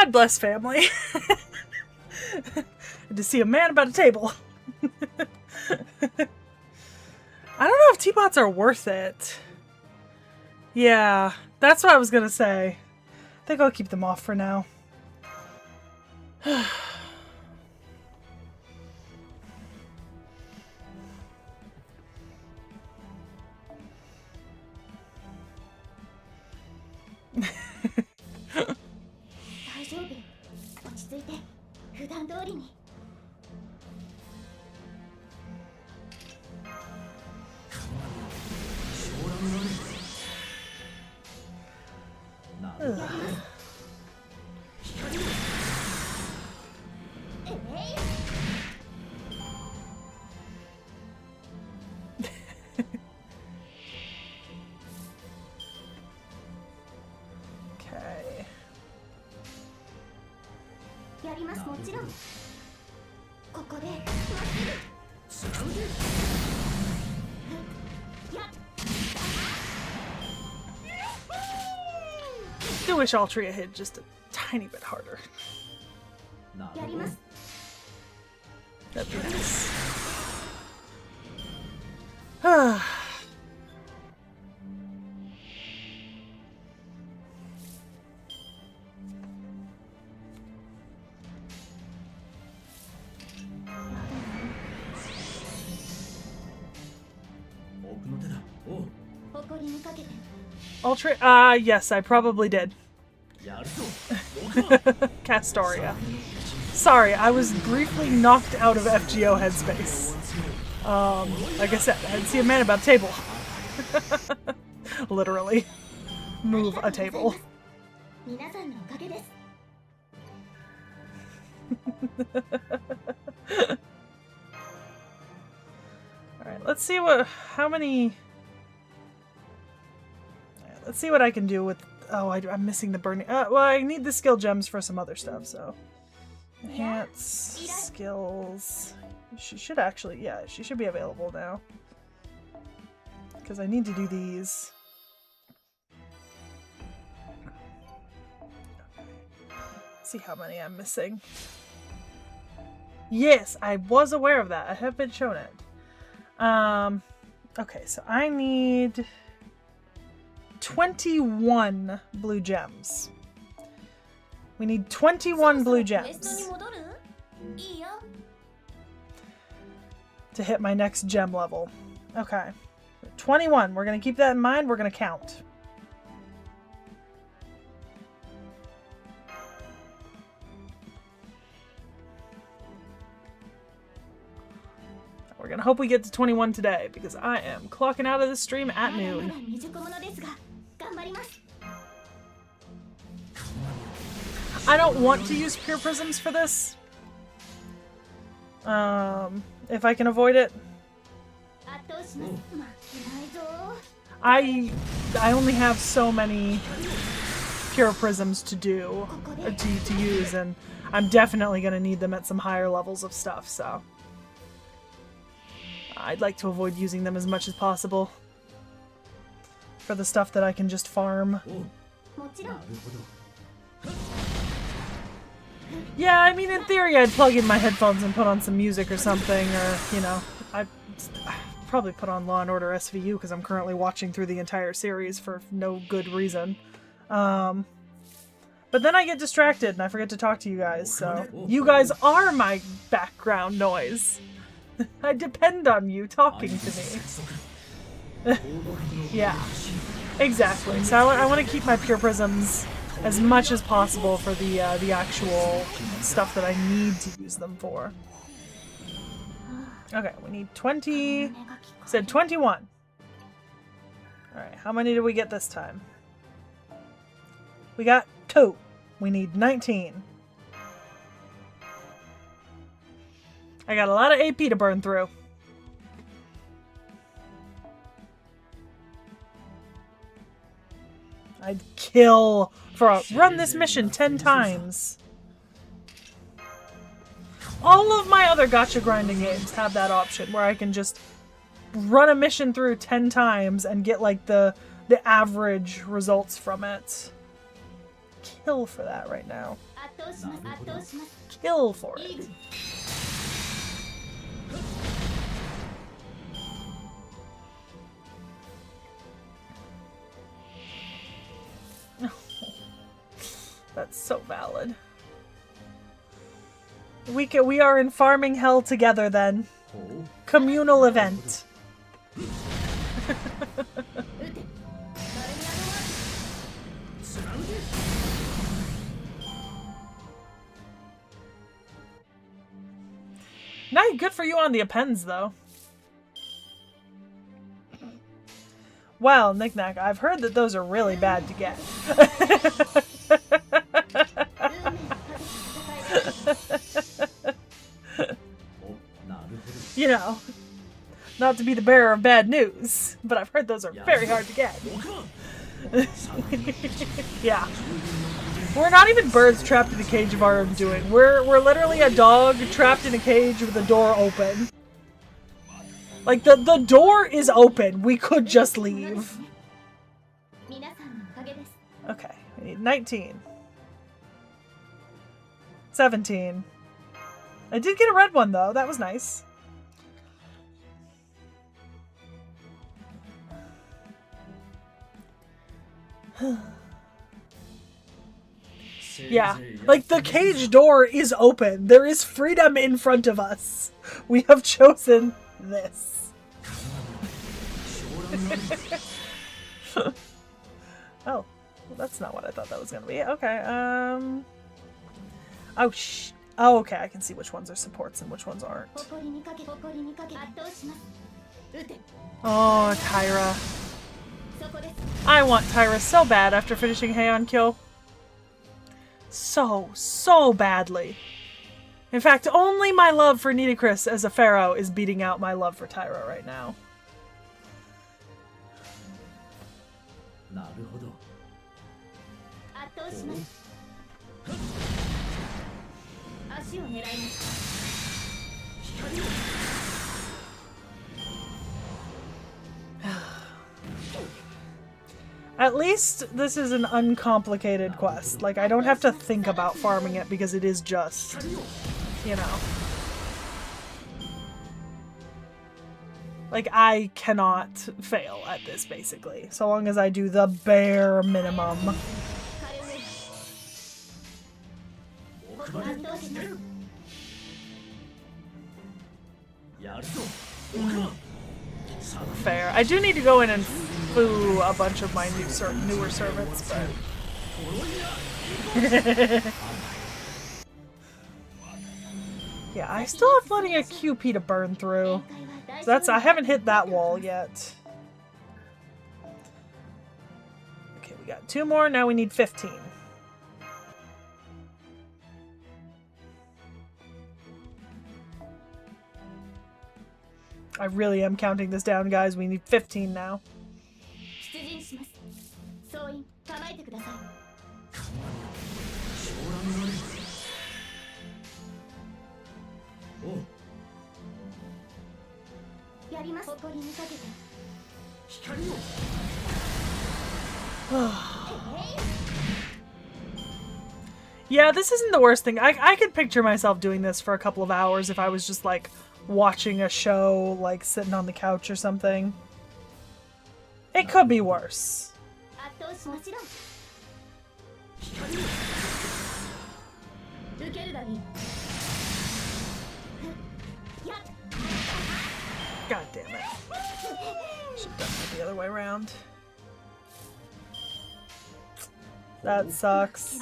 God bless family. To see a man about a table. I don't know if teapots are worth it. Yeah, that's what I was gonna say. I think I'll keep them off for now. Okay. I wish Altria hit just a tiny bit harder. That'd be nice. Ultra, yes, I probably did. Castoria. Sorry, I was briefly knocked out of FGO headspace. Like I said, I didn't see a man about a table. Literally. Move a table. Alright, let's see how many... Let's see what I can do with... Oh, I'm missing the burning... well, I need the skill gems for some other stuff, so... Enhance... Skills... She should actually... Yeah, she should be available now. Because I need to do these. Let's see how many I'm missing. Yes, I was aware of that. I have been shown it. Okay, so I need... 21 blue gems. We need 21 blue gems to hit my next gem level. Okay. 21. We're going to keep that in mind. We're going to count. We're going to hope we get to 21 today because I am clocking out of the stream at noon. I don't want to use pure prisms for this. If I can avoid it. I only have so many pure prisms to do, to use, and I'm definitely going to need them at some higher levels of stuff, so. I'd like to avoid using them as much as possible for the stuff that I can just farm. Yeah, I mean, in theory, I'd plug in my headphones and put on some music or something, or, you know, I'd probably put on Law & Order SVU because I'm currently watching through the entire series for no good reason. But then I get distracted and I forget to talk to you guys, so you guys are my background noise. I depend on you talking to me. Yeah, exactly. So I want to keep my pure prisms as much as possible for the actual stuff that I need to use them for. Okay, we need 20. Said 21. Alright, how many did we get this time? We got 2. We need 19. I got a lot of AP to burn through. I'd kill for a run this mission 10 times. All of my other gacha grinding games have that option where I can just run a mission through 10 times and get like the average results from it. Kill for that right now. Kill for it. That's so valid. We are in farming hell together then. Communal event. Nice, good for you on the appends though. Well, Knick-Knack, I've heard that those are really bad to get. You know, not to be the bearer of bad news, but I've heard those are very hard to get. Yeah. We're not even birds trapped in a cage of our own doing. We're literally a dog trapped in a cage with the door open. Like, the door is open. We could just leave. Okay, we need 19. 17. I did get a red one, though. That was nice. Yeah, like the cage door is open. There is freedom in front of us. We have chosen this. Oh, well, that's not what I thought that was gonna be. Okay, oh, oh, okay, I can see which ones are supports and which ones aren't. Oh, Tyra. I want Tyra so bad after finishing Heian Kyo. So badly. In fact, only my love for Nitocris as a pharaoh is beating out my love for Tyra right now. At least this is an uncomplicated quest. Like, I don't have to think about farming it because it is just, you know. Like, I cannot fail at this, basically. So long as I do the bare minimum. Fair. I do need to go in and foo a bunch of my newer servants, but... Yeah, I still have plenty of QP to burn through. So that's, I haven't hit that wall yet. Okay, we got 2 more, now we need 15. I really am counting this down, guys. We need 15 now. Yeah, this isn't the worst thing. I could picture myself doing this for a couple of hours if I was just like watching a show, like sitting on the couch or something. It could be worse. God damn it. Should've done it the other way around. That sucks.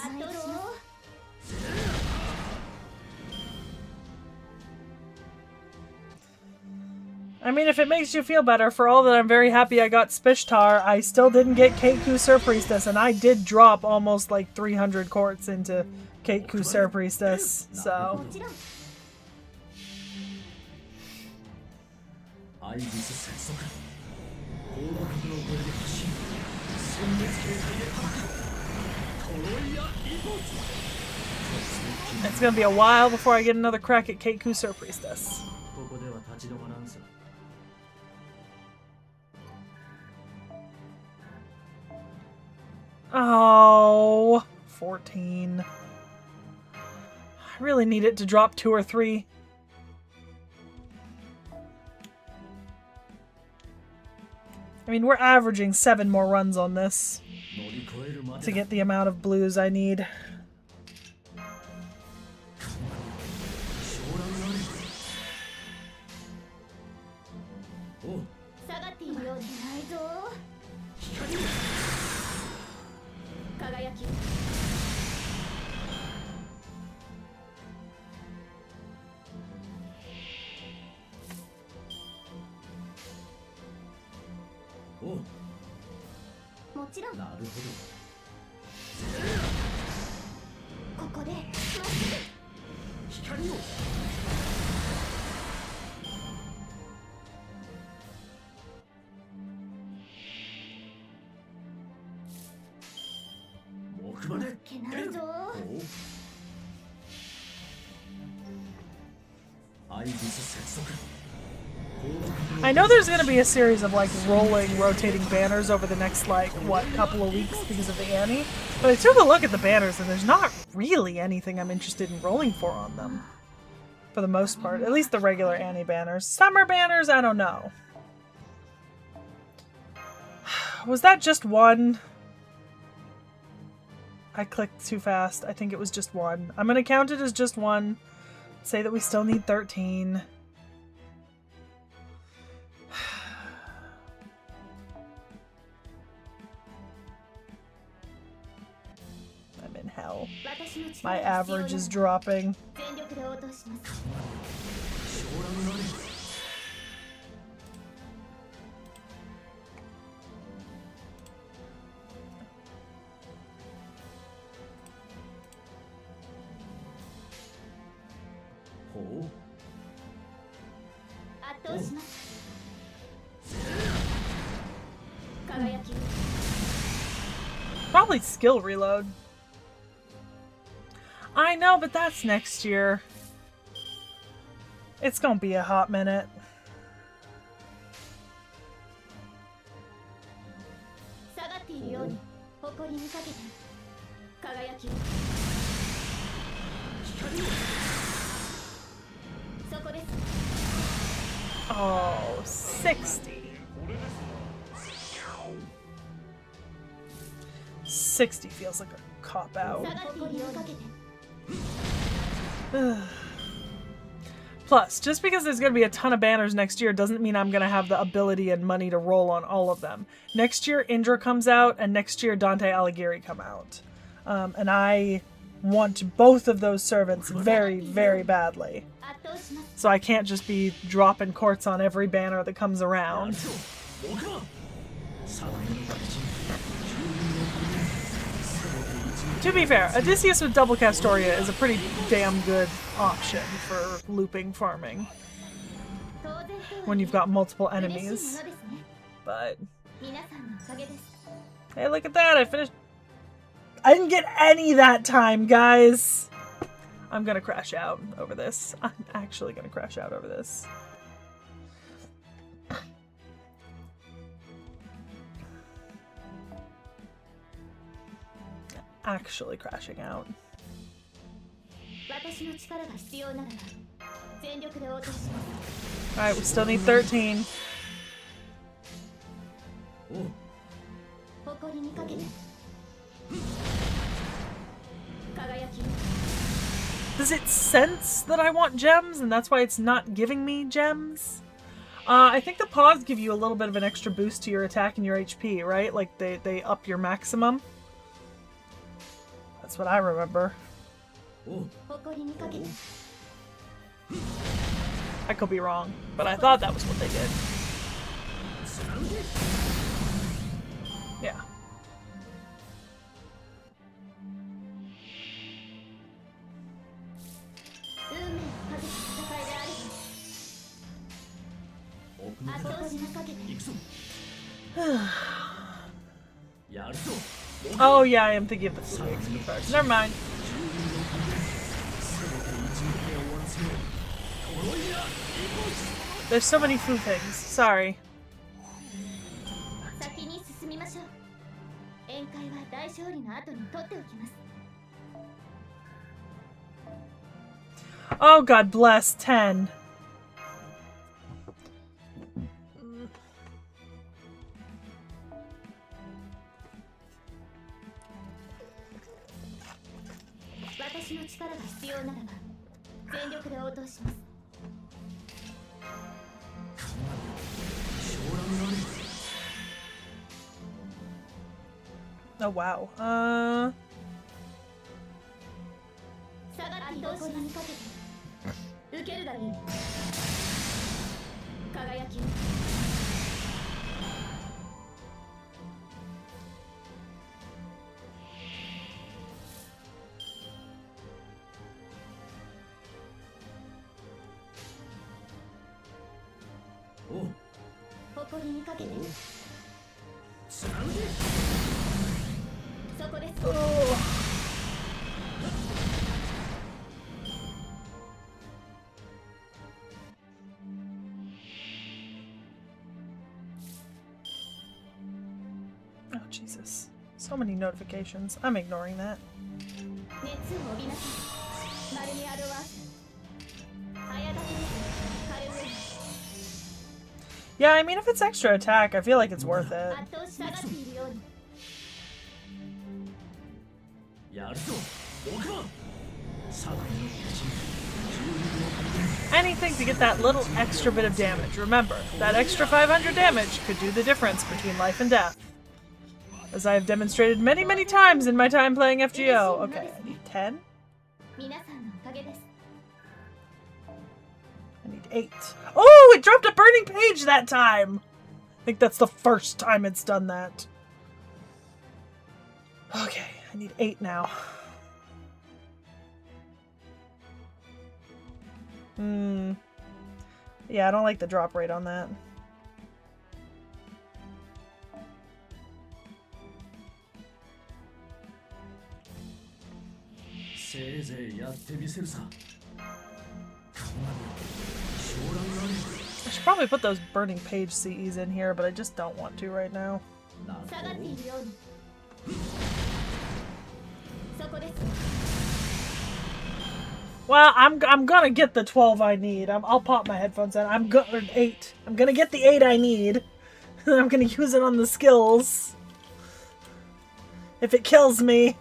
I mean, if it makes you feel better, for all that I'm very happy I got Spishtar, I still didn't get Kate-Ku Sir Priestess, and I did drop almost like 300 quartz into Kate-Ku Sir Priestess, so... It's gonna be a while before I get another crack at Kate-Ku Sir Priestess. Oh, 14. I really need it to drop 2 or 3. I mean, we're averaging 7 more runs on this to get the amount of blues I need. I know there's going to be a series of like rolling, rotating banners over the next like, what, couple of weeks because of the Anni, but I took a look at the banners and there's not really anything I'm interested in rolling for on them. For the most part, at least the regular Anni banners. Summer banners, I don't know. Was that just one? I clicked too fast. I think it was just one. I'm going to count it as just one. Say that we still need 13. I'm in hell. My average is dropping. Probably skill reload. I know, but that's next year. It's gonna be a hot minute. Oh, 60. 60 feels like a cop-out. Plus, just because there's going to be a ton of banners next year doesn't mean I'm going to have the ability and money to roll on all of them. Next year, Indra comes out, and next year, Dante Alighieri come out. And I want both of those servants very, very badly. So I can't just be dropping courts on every banner that comes around. To be fair, Odysseus with double Castoria is a pretty damn good option for looping farming when you've got multiple enemies. But hey, look at that! I finished. I didn't get any that time, guys. I'm gonna crash out over this. I'm actually gonna crash out over this. Actually crashing out. Alright, we still need 13. Does it sense that I want gems and that's why it's not giving me gems? I think the paws give you a little bit of an extra boost to your attack and your HP, right? Like they up your maximum. That's what I remember. I could be wrong, but I thought that was what they did. Yeah. Oh yeah, I am thinking of the snakes first. Never mind. There's so many food things. Sorry. Oh, God bless. 10. Oh, wow. Oh, Jesus. So many notifications. I'm ignoring that. Yeah, I mean, if it's extra attack, I feel like it's worth it. Anything to get that little extra bit of damage. Remember, that extra 500 damage could do the difference between life and death. As I have demonstrated many, many times in my time playing FGO. Okay, I need 10. I need 8. Oh, it dropped a burning page that time! I think that's the first time it's done that. Okay, I need 8 now. Yeah, I don't like the drop rate on that. I should probably put those burning page CEs in here, but I just don't want to right now. Well, I'm gonna get the 12 I need. I'll pop my headphones in. I'm 8. I'm gonna get the 8 I need. I'm gonna use it on the skills. If it kills me.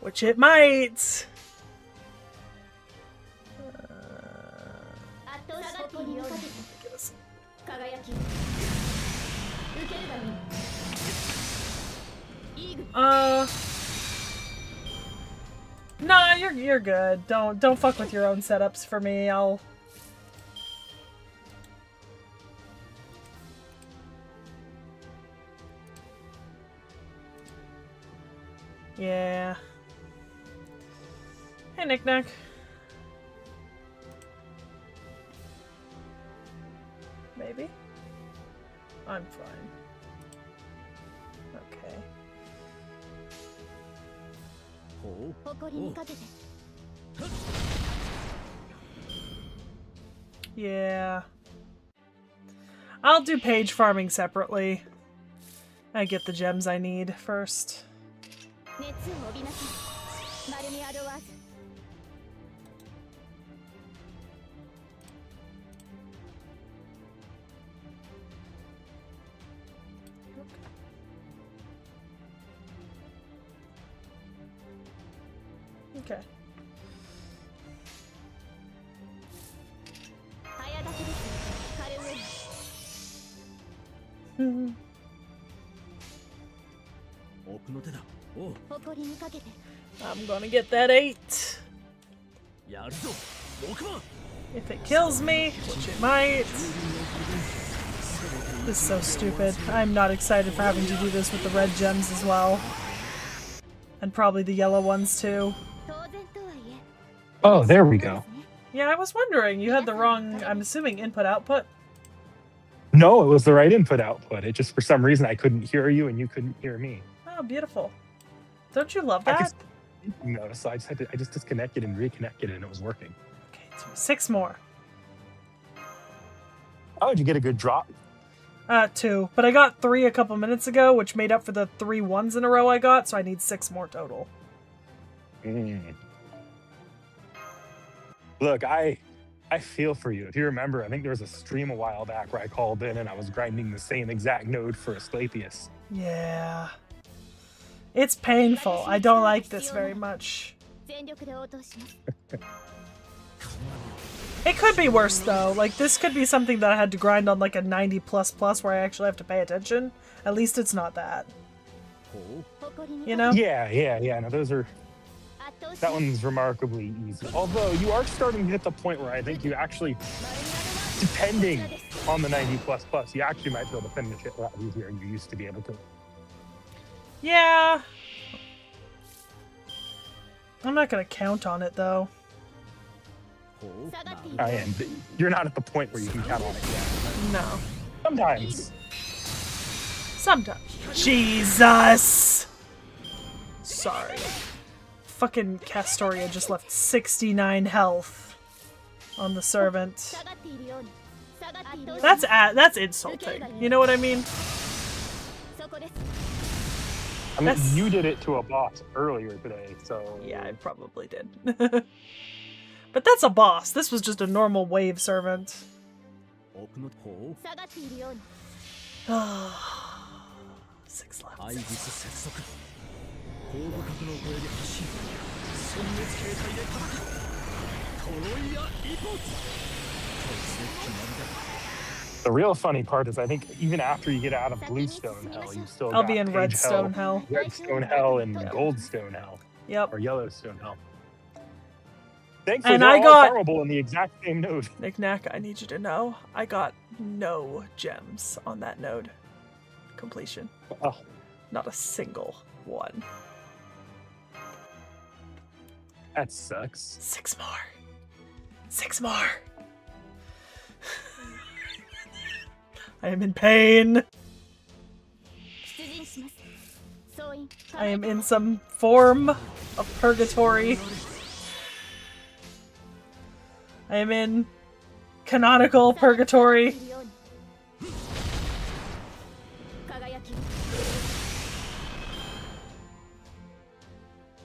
Which it might. Nah, you're good. Don't fuck with your own setups for me. I'll. Yeah. Hey, Knick-Knack. Maybe? I'm fine. Okay. Yeah. I'll do page farming separately. I get the gems I need first. Okay. I'm gonna get that 8. If it kills me, which it might. This is so stupid. I'm not excited for having to do this with the red gems as well. And probably the yellow ones too.
Oh, there we go.
Yeah, I was wondering. You had the wrong, I'm assuming, input-output?
No, it was the right input-output. It just, for some reason, I couldn't hear you and you couldn't hear me.
Oh, beautiful. Don't you love that?
No, so I just disconnected and reconnected and it was working.
Okay, 6 more.
Oh, did you get a good drop?
2. But I got 3 a couple minutes ago, which made up for the 3 ones in a row I got, so I need 6 more total.
Look, I feel for you. If you remember, I think there was a stream a while back where I called in and I was grinding the same exact node for Asclepius.
Yeah. It's painful. I don't like this very much. It could be worse though. Like this could be something that I had to grind on like a 90++ where I actually have to pay attention. At least it's not that. You know?
Yeah. No, that one's remarkably easy. Although you are starting to hit the point where I think you actually, depending on the 90++, you actually might be able to finish it a lot easier than you used to be able to.
Yeah. I'm not gonna count on it though.
I am. You're not at the point where you can count on it yet.
No.
Sometimes.
Jesus! Sorry. Fucking Castoria just left 69 health on the servant. That's insulting. You know what I mean?
I mean, you did it to a boss earlier today, so...
Yeah, I probably did. But that's a boss. This was just a normal wave servant. 6 left.
The real funny part is I think even after you get out of Bluestone Hell, you still
I'll
got
be in
Page
Redstone Hell.
Redstone Hell and Goldstone Hell.
Yep.
Or Yellowstone Hell. Thankfully,
And
they're
I
all
got
farmable in the exact same node.
Knick-Knack, I need you to know, I got no gems on that node. Completion.
Oh.
Not a single one.
That sucks.
6 more. 6 more. I am in pain. I am in some form of purgatory. I am in canonical purgatory.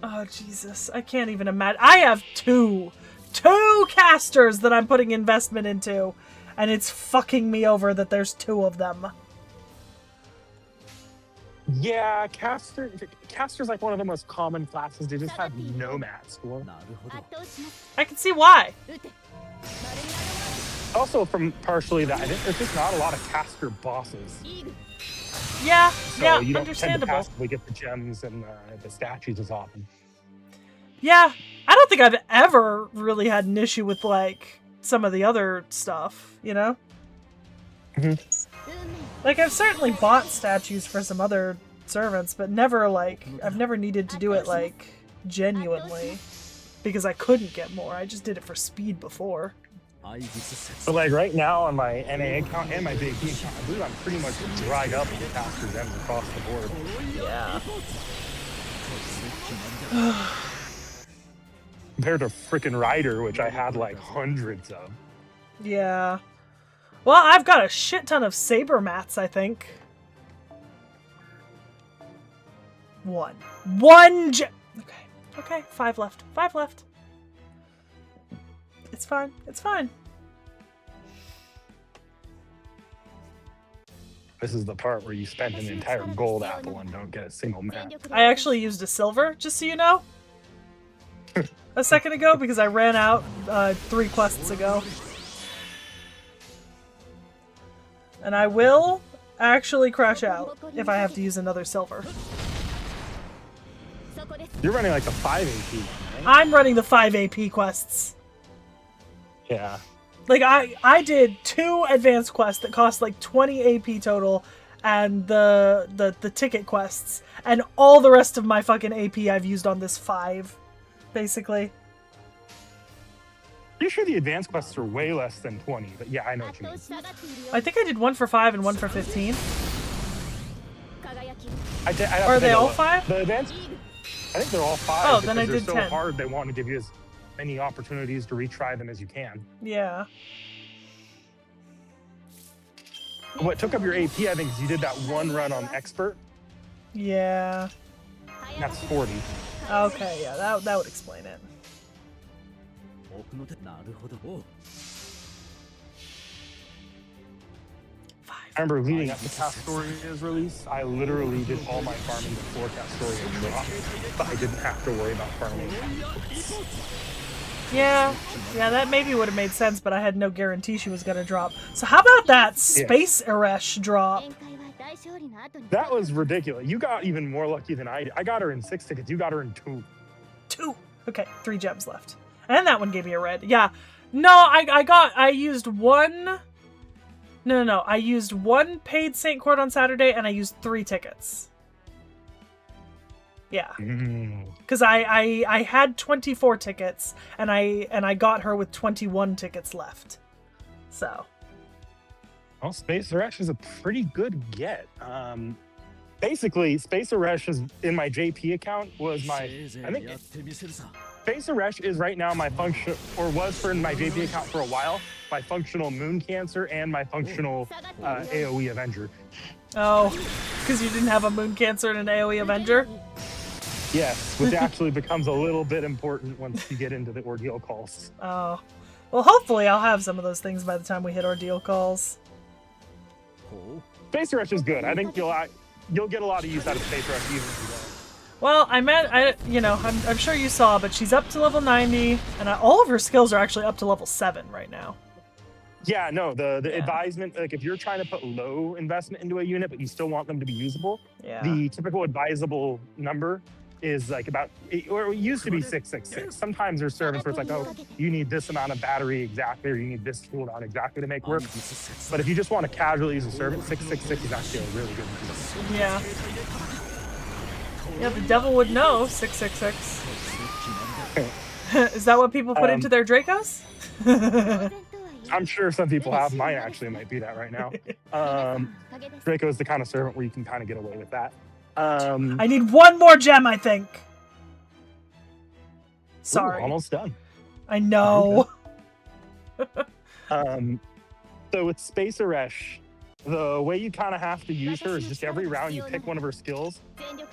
Oh, Jesus. I can't even imagine. I have two casters that I'm putting investment into, and it's fucking me over that there's 2 of them.
Yeah, Caster's like one of the most common classes. They just have no mats for.
I can see why.
Also, from partially that, I think there's just not a lot of Caster bosses.
Yeah,
So
yeah,
you don't
understandable.
tend to passively get the gems and the statues as often.
Yeah, I don't think I've ever really had an issue with, like, some of the other stuff, you know? Like, I've certainly bought statues for some other servants, but never, like, I've never needed to do it, like, genuinely. Because I couldn't get more. I just did it for speed before.
But like right now on my NA account and my big account, I believe I'm pretty much dried up with Caster gems across the board.
Yeah.
Compared to frickin' Rider, which I had like hundreds of.
Yeah. Well, I've got a shit ton of saber mats, I think. 1. Okay, 5 left. 5 left. It's fine. It's fine.
This is the part where you spend an entire gold apple and don't get a single mat.
I actually used a silver, just so you know. A second ago, because I ran out 3 quests ago. And I will actually crash out if I have to use another silver.
You're running like the 5 AP one, right?
I'm running the 5 AP quests.
Yeah.
Like, I did 2 advanced quests that cost like 20 AP total, and the ticket quests, and all the rest of my fucking AP I've used on this 5, basically.
Pretty sure the advanced quests are way less than 20, but yeah, I know what you mean.
I think I did 1 for 5 and 1 for 15. Are they all 5?
The advanced, I think they're all 5.
Oh, then I did
they're
10.
so hard, they want to give you as many opportunities to retry them as you can.
Yeah.
What took up your AP, I think, is you did that 1 run on Expert.
Yeah.
That's 40.
Okay, yeah, that would explain it.
I remember leading up to Castoria's release, I literally did all my farming before Castoria dropped, but I didn't have to worry about farming.
Yeah, that maybe would have made sense, but I had no guarantee she was gonna drop. So how about that Space Eresh drop?
That was ridiculous. You got even more lucky than I did. I got her in 6 tickets. You got her in 2.
2. Okay, 3 gems left. And that one gave me a red. Yeah. No, I used one... No. I used 1 paid St. Court on Saturday, and I used 3 tickets. Yeah. Because I had 24 tickets, and I got her with 21 tickets left. So...
Well, Space Eresh is a pretty good get. Basically, Space Eresh is in my JP account was my, I think Space Eresh is right now my function, or was for in my JP account for a while, my functional Moon Cancer and my functional AoE Avenger.
Oh, because you didn't have a Moon Cancer and an AoE Avenger?
Yes, which actually becomes a little bit important once you get into the ordeal calls.
Oh. Well, hopefully I'll have some of those things by the time we hit ordeal calls.
Space Rush is good. I think you'll get a lot of use out of Space Rush even if you don't.
Well, I'm sure you saw, but she's up to level 90, and all of her skills are actually up to level 7 right now.
Yeah, no, the advisement, like if you're trying to put low investment into a unit, but you still want them to be usable, the typical advisable number is like about, or it used to be 666. Sometimes there's servants where it's like, oh, you need this amount of battery exactly, or you need this cooldown exactly to make work. But if you just want to casually use a servant, 666 is actually a really good number.
Yeah. Yeah, the devil would know, 666. Is that what people put into their Dracos?
I'm sure some people have. Mine actually might be that right now. Draco is the kind of servant where you can kind of get away with that.
I need 1 more gem, I think. Sorry.
Ooh, almost done.
I know.
So with Space Eresh, the way you kind of have to use her is just every round you pick one of her skills,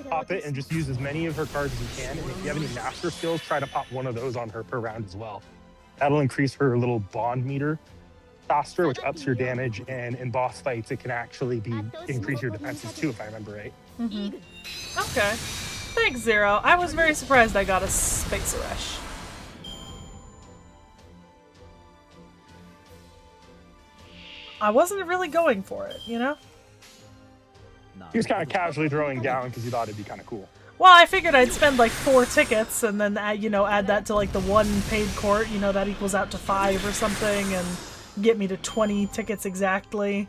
pop it, and just use as many of her cards as you can. And if you have any master skills, try to pop one of those on her per round as well. That'll increase her little bond meter faster, which ups your damage, and in boss fights, it can actually increase your defenses too, if I remember right.
Mm-hmm. Okay. Thanks, Zero. I was very surprised I got a Space Eresh. I wasn't really going for it, you know?
He was kind of casually throwing down because you thought it'd be kind of cool.
Well, I figured I'd spend like 4 tickets and then, add that to like the 1 paid court, that equals out to 5 or something, and get me to 20 tickets exactly.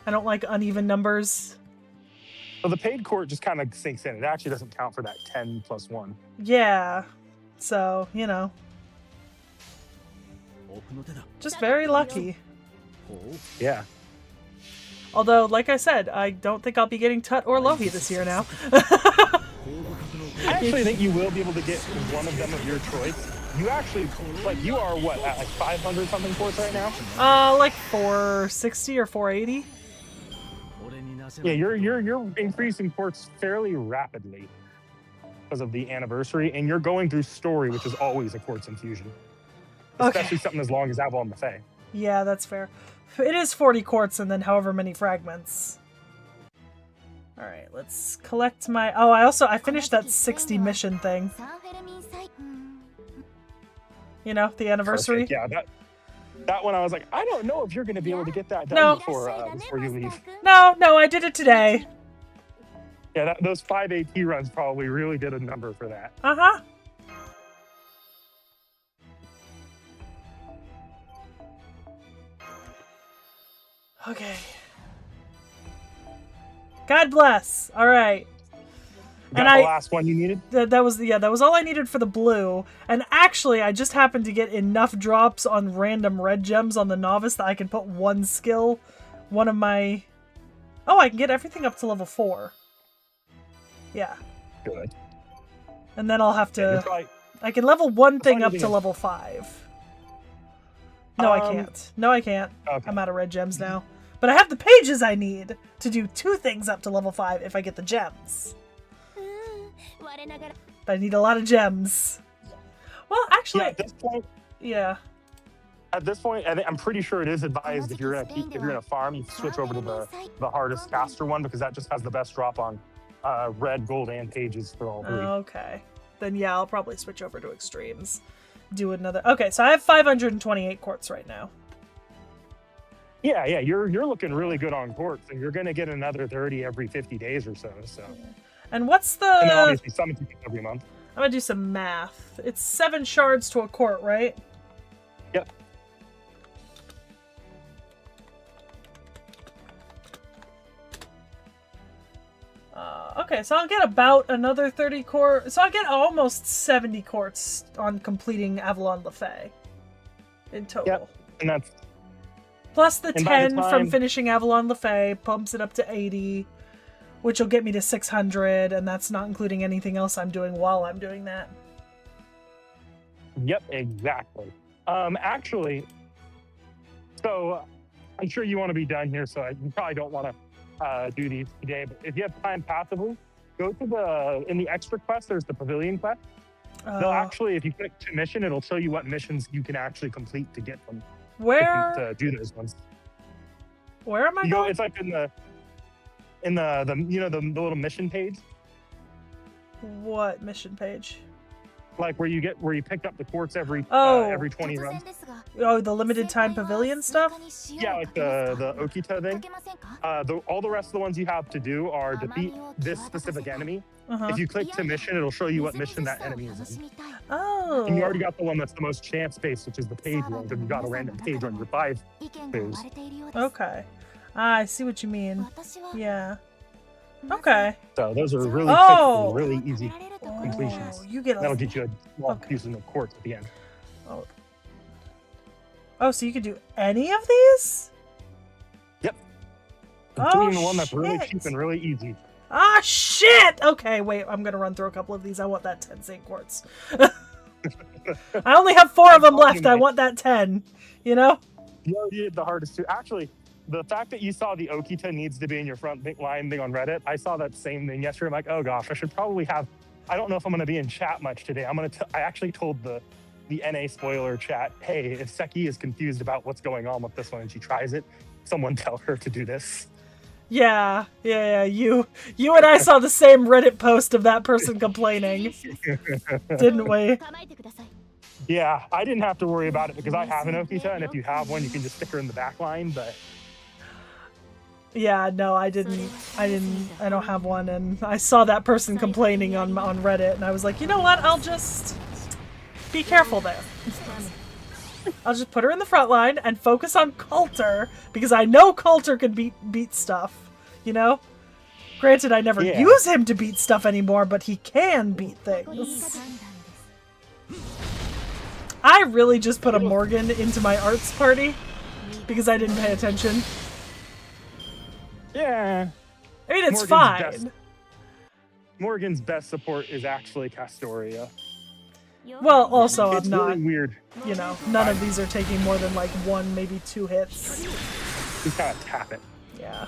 I don't like uneven numbers.
So the paid court just kind of sinks in. It actually doesn't count for that 10 plus 1.
Yeah. So, just very lucky.
Yeah.
Although, like I said, I don't think I'll be getting T.H.E or Lohi this year now.
I actually think you will be able to get one of them of your choice. You actually, you are what, at like 500 something ports right now?
Like 460 or 480.
Yeah, you're increasing ports fairly rapidly because of the anniversary, and you're going through story, which is always a quartz infusion. Especially something as long as Avalon Buffet.
Yeah, that's fair. It is 40 quartz and then however many fragments. Alright, let's collect my... Oh, I finished that 60 mission thing. The anniversary.
Perfect. Yeah, that one I was like, I don't know if you're going to be able to get that done before you leave.
No, I did it today.
Yeah, those 5 AT runs probably really did a number for that.
Uh-huh. Okay. God bless. All right.
Got the last one you needed?
That was all I needed for the blue. And actually, I just happened to get enough drops on random red gems on the novice that I can put 1 skill, one of my... Oh, I can get everything up to level 4. Yeah.
Good.
And then I'll have to... I can level 1 thing up to level 5. No, I can't. No, I can't. Okay. I'm out of red gems now. But I have the pages I need to do 2 things up to level 5 if I get the gems. But I need a lot of gems. Well, actually...
Yeah, at this point,
Yeah.
At this point, I'm pretty sure it is advised if you're gonna farm, you switch over to the hardest caster one because that just has the best drop on red, gold, and pages for all three.
Okay. Then yeah, I'll probably switch over to extremes. Do another. Okay, so I have 528 quartz right now.
Yeah, you're looking really good on quartz, and you're gonna get another 30 every 50 days or so. So.
And what's the?
And then obviously summons every month.
I'm gonna do some math. It's 7 shards to a quart, right?
Yep.
Okay, so I'll get about another 30 quartz. So I'll get almost 70 quartz on completing Avalon Lefay in total.
Yep, and that's...
Plus the 10 from finishing Avalon Lefay pumps it up to 80, which will get me to 600, and that's not including anything else I'm doing while I'm doing that.
Yep, exactly. Actually, so I'm sure you want to be done here, so you probably don't want to do these today, but if you have time passively, go to in the extra quest, there's the pavilion quest. They'll actually, if you click to mission, it'll show you what missions you can actually complete to get them.
Where?
To do those ones.
Where am I going?
It's like in the you know, the little mission page.
What mission page?
Like where you pick up the quartz every 20 runs.
Oh, the limited time pavilion stuff?
Yeah, like the Okita thing. All the rest of the ones you have to do are defeat this specific enemy. If you click to mission, it'll show you what mission that enemy is in.
Oh.
And you already got the one that's the most chance based, which is the page one, because you got a random page on your 5 phase.
Okay. I see what you mean. Yeah. Okay.
So those are really quick, really easy completions.
You get
That'll get you a small piece of quartz at the end.
Oh, so you could do any of these?
Yep.
Oh,
the one that's really cheap and really easy.
Ah, shit! Okay, wait, I'm gonna run through a couple of these. I want that 10 St. Quartz. I only have 4 of them left. I want that 10, you know?
You already did the hardest two. Actually, the fact that you saw the Okita needs to be in your front line thing on Reddit, I saw that same thing yesterday. I'm like, oh gosh, I should probably have... I don't know if I'm going to be in chat much today. I actually told the NA spoiler chat, hey, if Seki is confused about what's going on with this one and she tries it, someone tell her to do this.
Yeah. You and I saw the same Reddit post of that person complaining, didn't we?
Yeah, I didn't have to worry about it because I have an Okita, and if you have one, you can just stick her in the back line, but...
Yeah, no, I don't have one, and I saw that person complaining on Reddit, and I was like, you know what, I'll just be careful there. I'll just put her in the front line and focus on Coulter, because I know Coulter can beat stuff, you know? Granted, I never use him to beat stuff anymore, but he can beat things. I really just put a Morgan into my arts party, because I didn't pay attention.
Yeah.
I mean, it's fine.
Morgan's best support is actually Castoria.
Well, also,
it's
I'm not...
really weird.
You know, none of these are taking more than, like, 1, maybe 2 hits.
Just gotta tap it.
Yeah.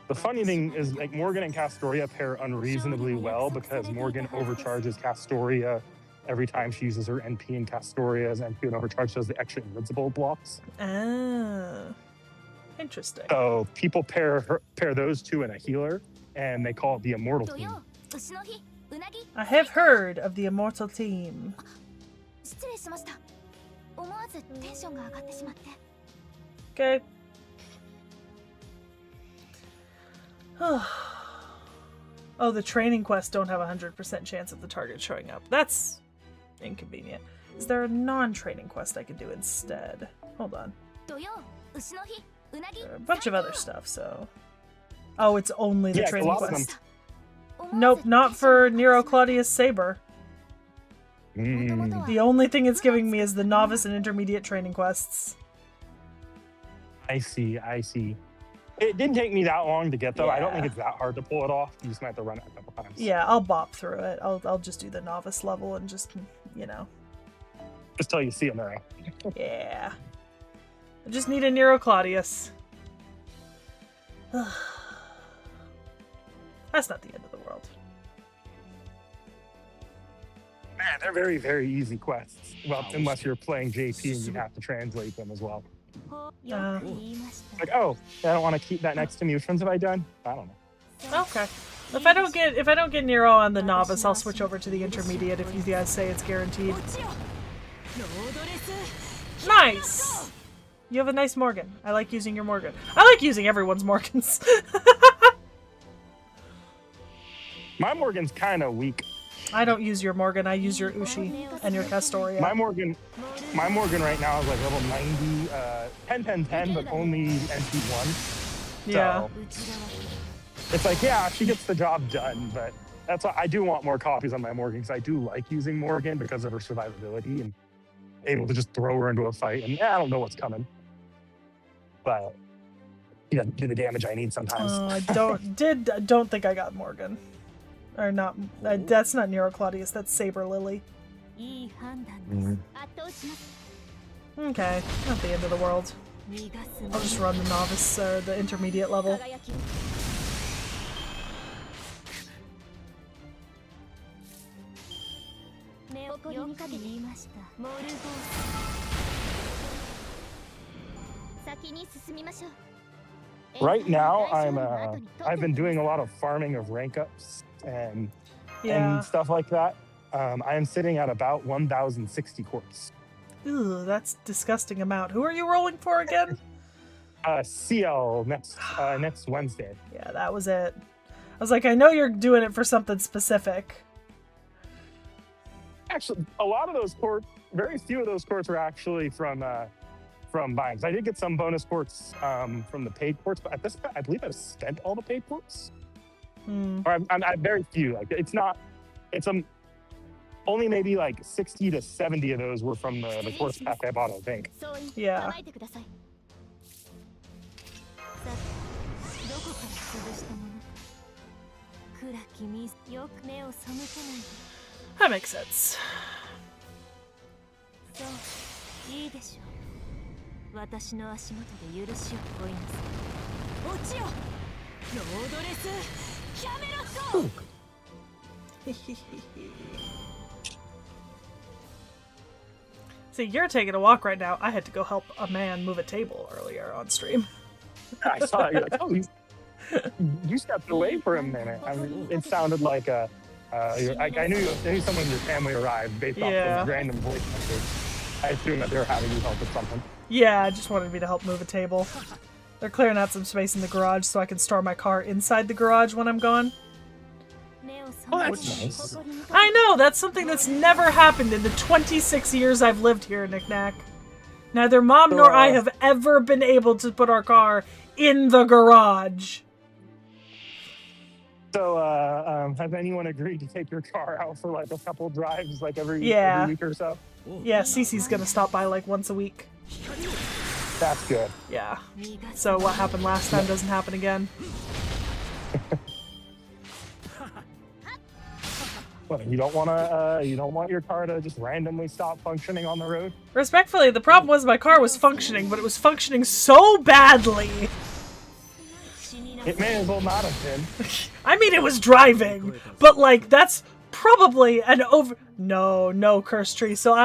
The funny thing is, like, Morgan and Castoria pair unreasonably well because Morgan overcharges Castoria every time she uses her NP, and Castoria's NP and overcharge does the extra invincible blocks.
Ah, interesting.
So people pair those two in a healer, and they call it the Immortal Team.
I have heard of the Immortal Team. Okay. Oh, the training quests don't have a 100% chance of the target showing up. That's inconvenient. Is there a non-training quest I could do instead? Hold on. There are a bunch of other stuff, so... Oh, it's only the training quest. Nope, not for Nero Claudius Saber. The only thing it's giving me is the novice and intermediate training quests.
I see. It didn't take me that long to get though. Yeah. I don't think it's that hard to pull it off. You just might have to run it a couple times.
Yeah, I'll bop through it. I'll just do the novice level and just, you know.
Just till you see him there.
Yeah. I just need a Nero Claudius. That's not the end of the world.
Man, they're very, very easy quests. Well, unless you're playing JP and you have to translate them as well. Like, oh, I don't want to keep that next to me. Which ones have I done? I don't know.
Okay. If I don't get Nero on the novice, I'll switch over to the intermediate if you guys say it's guaranteed. Nice! You have a nice Morgan. I like using your Morgan. I like using everyone's Morgans.
My Morgan's kind of weak.
I don't use your Morgan. I use your Ushi and your Castoria.
My Morgan right now is like level 90, 10, 10, 10, but only NP1.
Yeah.
So it's like, yeah, she gets the job done, but that's why I do want more copies on my Morgan, because I do like using Morgan because of her survivability and able to just throw her into a fight. And I don't know what's coming, but he doesn't do the damage I need sometimes.
I don't think I got Morgan. Or not, that's not Nero Claudius, that's Saber Lily. Okay, not the end of the world. I'll just run the novice, or the intermediate level.
Right now, I've been doing a lot of farming of rank ups and stuff like that. I am sitting at about 1,060 quartz.
Ooh, that's disgusting amount. Who are you rolling for again?
CL next Wednesday.
Yeah, that was it. I was like, I know you're doing it for something specific.
Actually, a lot of those quartz, very few of those quartz were actually from buying. I did get some bonus quartz from the paid quartz, but at this point, I believe I've spent all the paid quartz. Or I'm very few. Like it's only maybe like 60 to 70 of those were from the quartz pack I bought, I think.
Yeah. That makes sense. See, you're taking a walk right now. I had to go help a man move a table earlier on stream.
I saw it. You're like, oh, you stepped away for a minute. I mean, it sounded like I knew someone in your family arrived based off of random voice message. I assumed that they were having you help with something.
Yeah, just wanted me to help move a table. They're clearing out some space in the garage so I can store my car inside the garage when I'm gone.
Oh, that's nice.
I know, that's something that's never happened in the 26 years I've lived here, Knick Knack. Neither Mom nor I have ever been able to put our car in the garage.
So, has anyone agreed to take your car out for like a couple drives, like every week or so?
Yeah, Cece's gonna stop by like once a week.
That's good.
Yeah. So what happened last time doesn't happen again.
What, you don't want your car to just randomly stop functioning on the road?
Respectfully, the problem was my car was functioning, but it was functioning so badly.
It may as well not have been.
I mean, it was driving, but like that's probably an no curse tree. So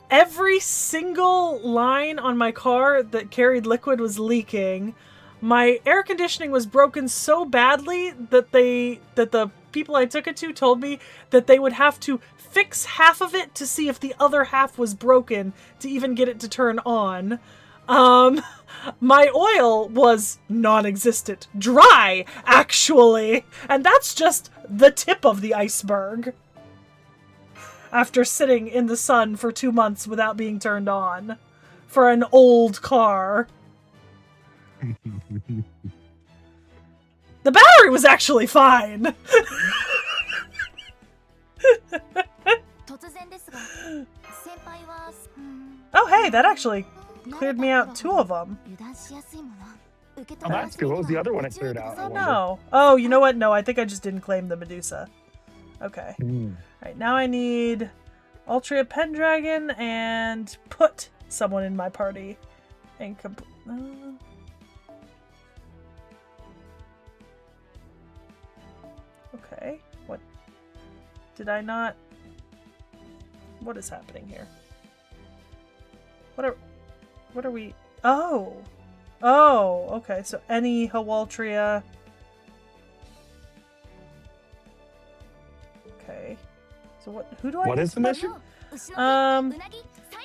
every single line on my car that carried liquid was leaking. My air conditioning was broken so badly that the people I took it to told me that they would have to fix half of it to see if the other half was broken to even get it to turn on. My oil was non-existent. Dry, actually. And that's just the tip of the iceberg. After sitting in the sun for 2 months without being turned on. For an old car. The battery was actually fine. Oh hey, that actually cleared me out 2 of them.
Oh, that's good. What was the other one it cleared out?
Oh no. Oh, you know what? No, I think I just didn't claim the Medusa. Okay. Alright, now I need Ultria Pendragon and put someone in my party. And okay. What? Did I not? What is happening here? What are we? Oh. Oh, okay. So Anni, Hawaltria. Okay. So who do I
What is the mission?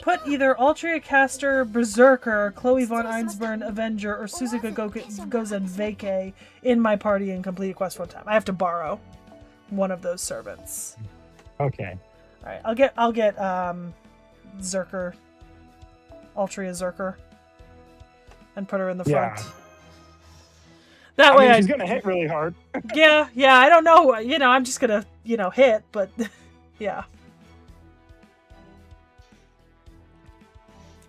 Put either Altria Caster, Berserker, Chloe von Einsburn, Avenger, or Suzuka Gozen Vacay in my party and complete a quest one time. I have to borrow one of those servants.
Okay.
Alright, I'll get Zerker. Altria Zerker. And put her in the front.
Yeah.
That way
she's gonna hit really hard.
yeah, I don't know. I'm just gonna, hit, but yeah.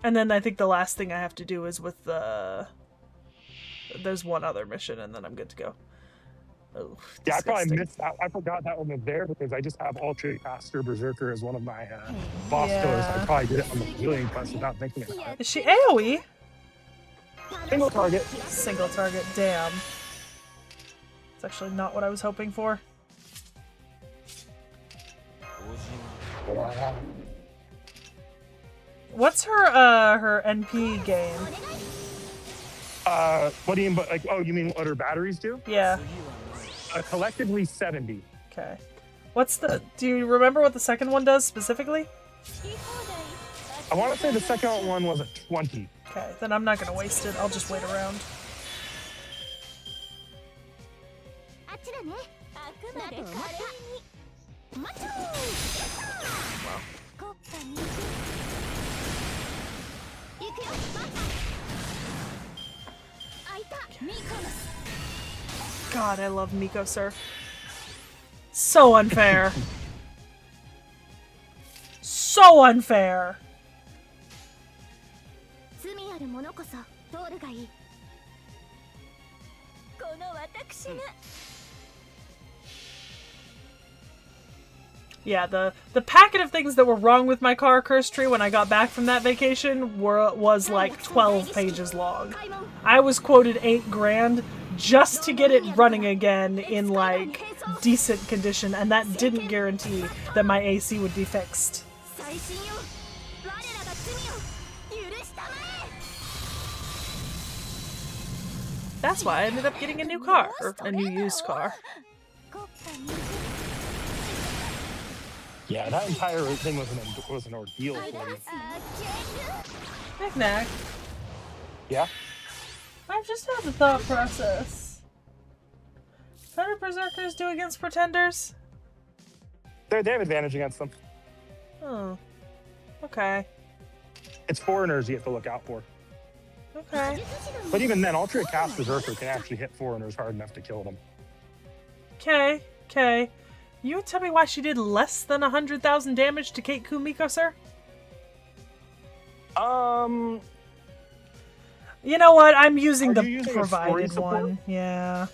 And then I think the last thing I have to do is with there's one other mission, and then I'm good to go. Oh,
yeah, I probably missed that. I forgot that one was there because I just have Ultra Caster Berserker as one of my boss killers. I probably did it on the healing quest without thinking about it.
Is she AoE?
Single target.
Single target, damn. It's actually not what I was hoping for. What's her NP game?
What do you mean? Like, oh, you mean what her batteries do?
Yeah.
Collectively 70.
Okay. Do you remember what the second one does specifically?
I want to say the second one was a 20.
Okay, then I'm not gonna waste it. I'll just wait around. God, I love Miko, sir. So unfair. So unfair. Yeah, the packet of things that were wrong with my car curse tree when I got back from that vacation was like 12 pages long. I was quoted $8,000 just to get it running again in like decent condition, and that didn't guarantee that my AC would be fixed. That's why I ended up getting a new car, or a new used car.
Yeah, that entire thing was an ordeal for me.
Knack.
Yeah?
I've just had the thought process. How do Berserkers do against Pretenders?
They have advantage against them.
Oh. Okay.
It's foreigners you have to look out for.
Okay.
But even then, Ultra Cast Berserker can actually hit foreigners hard enough to kill them.
Okay. You would tell me why she did less than 100,000 damage to Kate Kumiko, sir? You know what? I'm using the provided one. Yeah.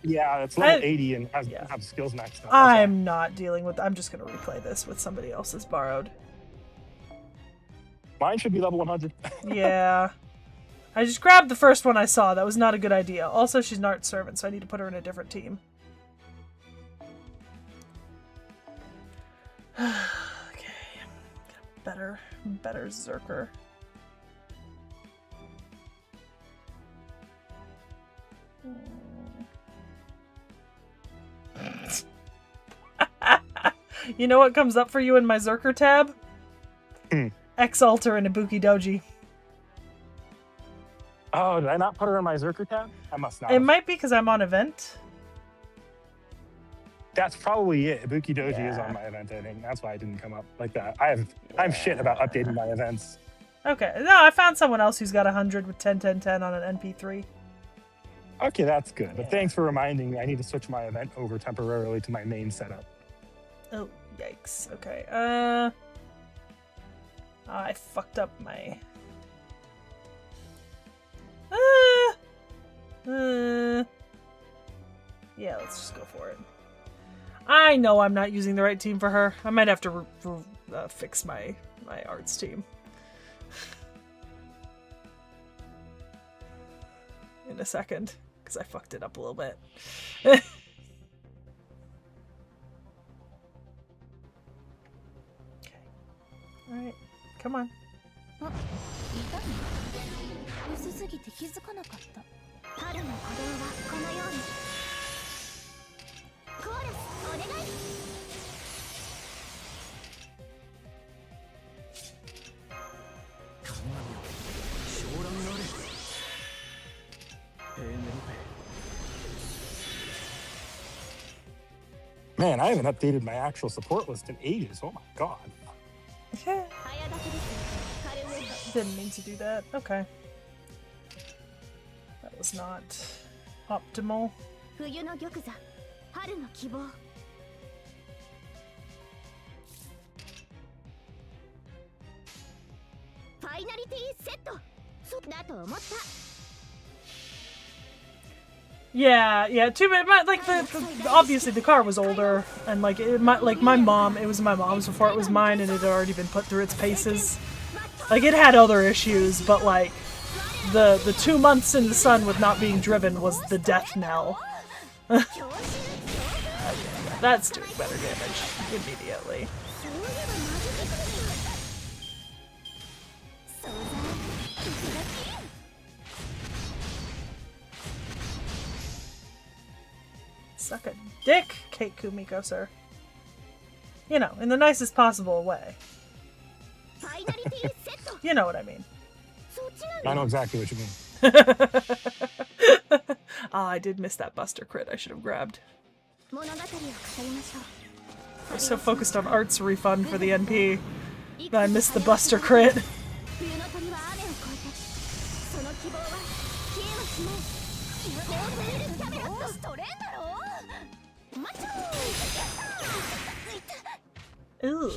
Yeah, it's level 80 and has skills maxed out.
I'm not dealing with... I'm just going to replay this with somebody else's borrowed.
Mine should be level 100.
Yeah. I just grabbed the first one I saw. That was not a good idea. Also, she's an art servant, so I need to put her in a different team. Okay. Better Zerker. You know what comes up for you in my Zerker tab? X-Alter and Ibuki Doji.
Oh, did I not put her in my Zerker tab? I must not.
It might be because I'm on event.
That's probably it. Ibuki Doji is on my event, I think. That's why I didn't come up like that. I'm shit about updating my events.
Okay. No, I found someone else who's got 100 with 10, 10, 10 on an NP3.
Okay, that's good. But thanks for reminding me. I need to switch my event over temporarily to my main setup.
Oh, yikes. Okay. I fucked up my... Yeah, let's just go for it. I know I'm not using the right team for her. I might have to fix my arts team. In a second, because I fucked it up a little bit. Come on.
あ、いたの？薄すぎて気づかなかった。春の鼓動はこのように。コーラスお願い。
神々よ、昇乱あれ。
Man, I haven't updated my actual support list in ages. Oh my god.
Didn't mean to do that. Okay. That was not optimal.
冬の玉座、春の希望。ファイナリティセット。そうだと思った。
Yeah, too bad. Like obviously the car was older, and like my mom, it was my mom's before it was mine, and it had already been put through its paces. Like it had other issues, but like the 2 months in the sun with not being driven was the death knell. That's doing better damage immediately. Suck a dick, Kate Kumiko, sir. You know, in the nicest possible way. You know what I mean.
I know exactly what you mean.
Ah, I did miss that Buster crit I should have grabbed. I was so focused on Art's refund for the NP that I missed the Buster crit. Ooh.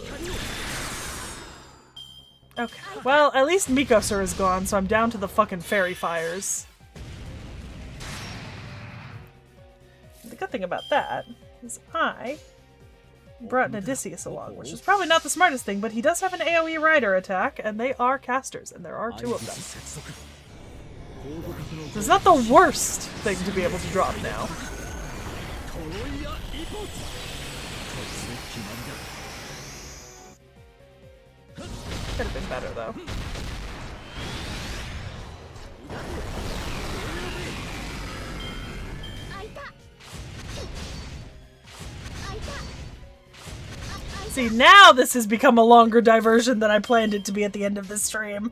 Okay, well, at least Mikosur is gone, so I'm down to the fucking fairy fires. The good thing about that is I brought an Odysseus along, which is probably not the smartest thing, but he does have an AoE rider attack, and they are casters, and there are 2 of them. So it's not the worst thing to be able to drop now. Could have been better, though. See, now this has become a longer diversion than I planned it to be at the end of this stream.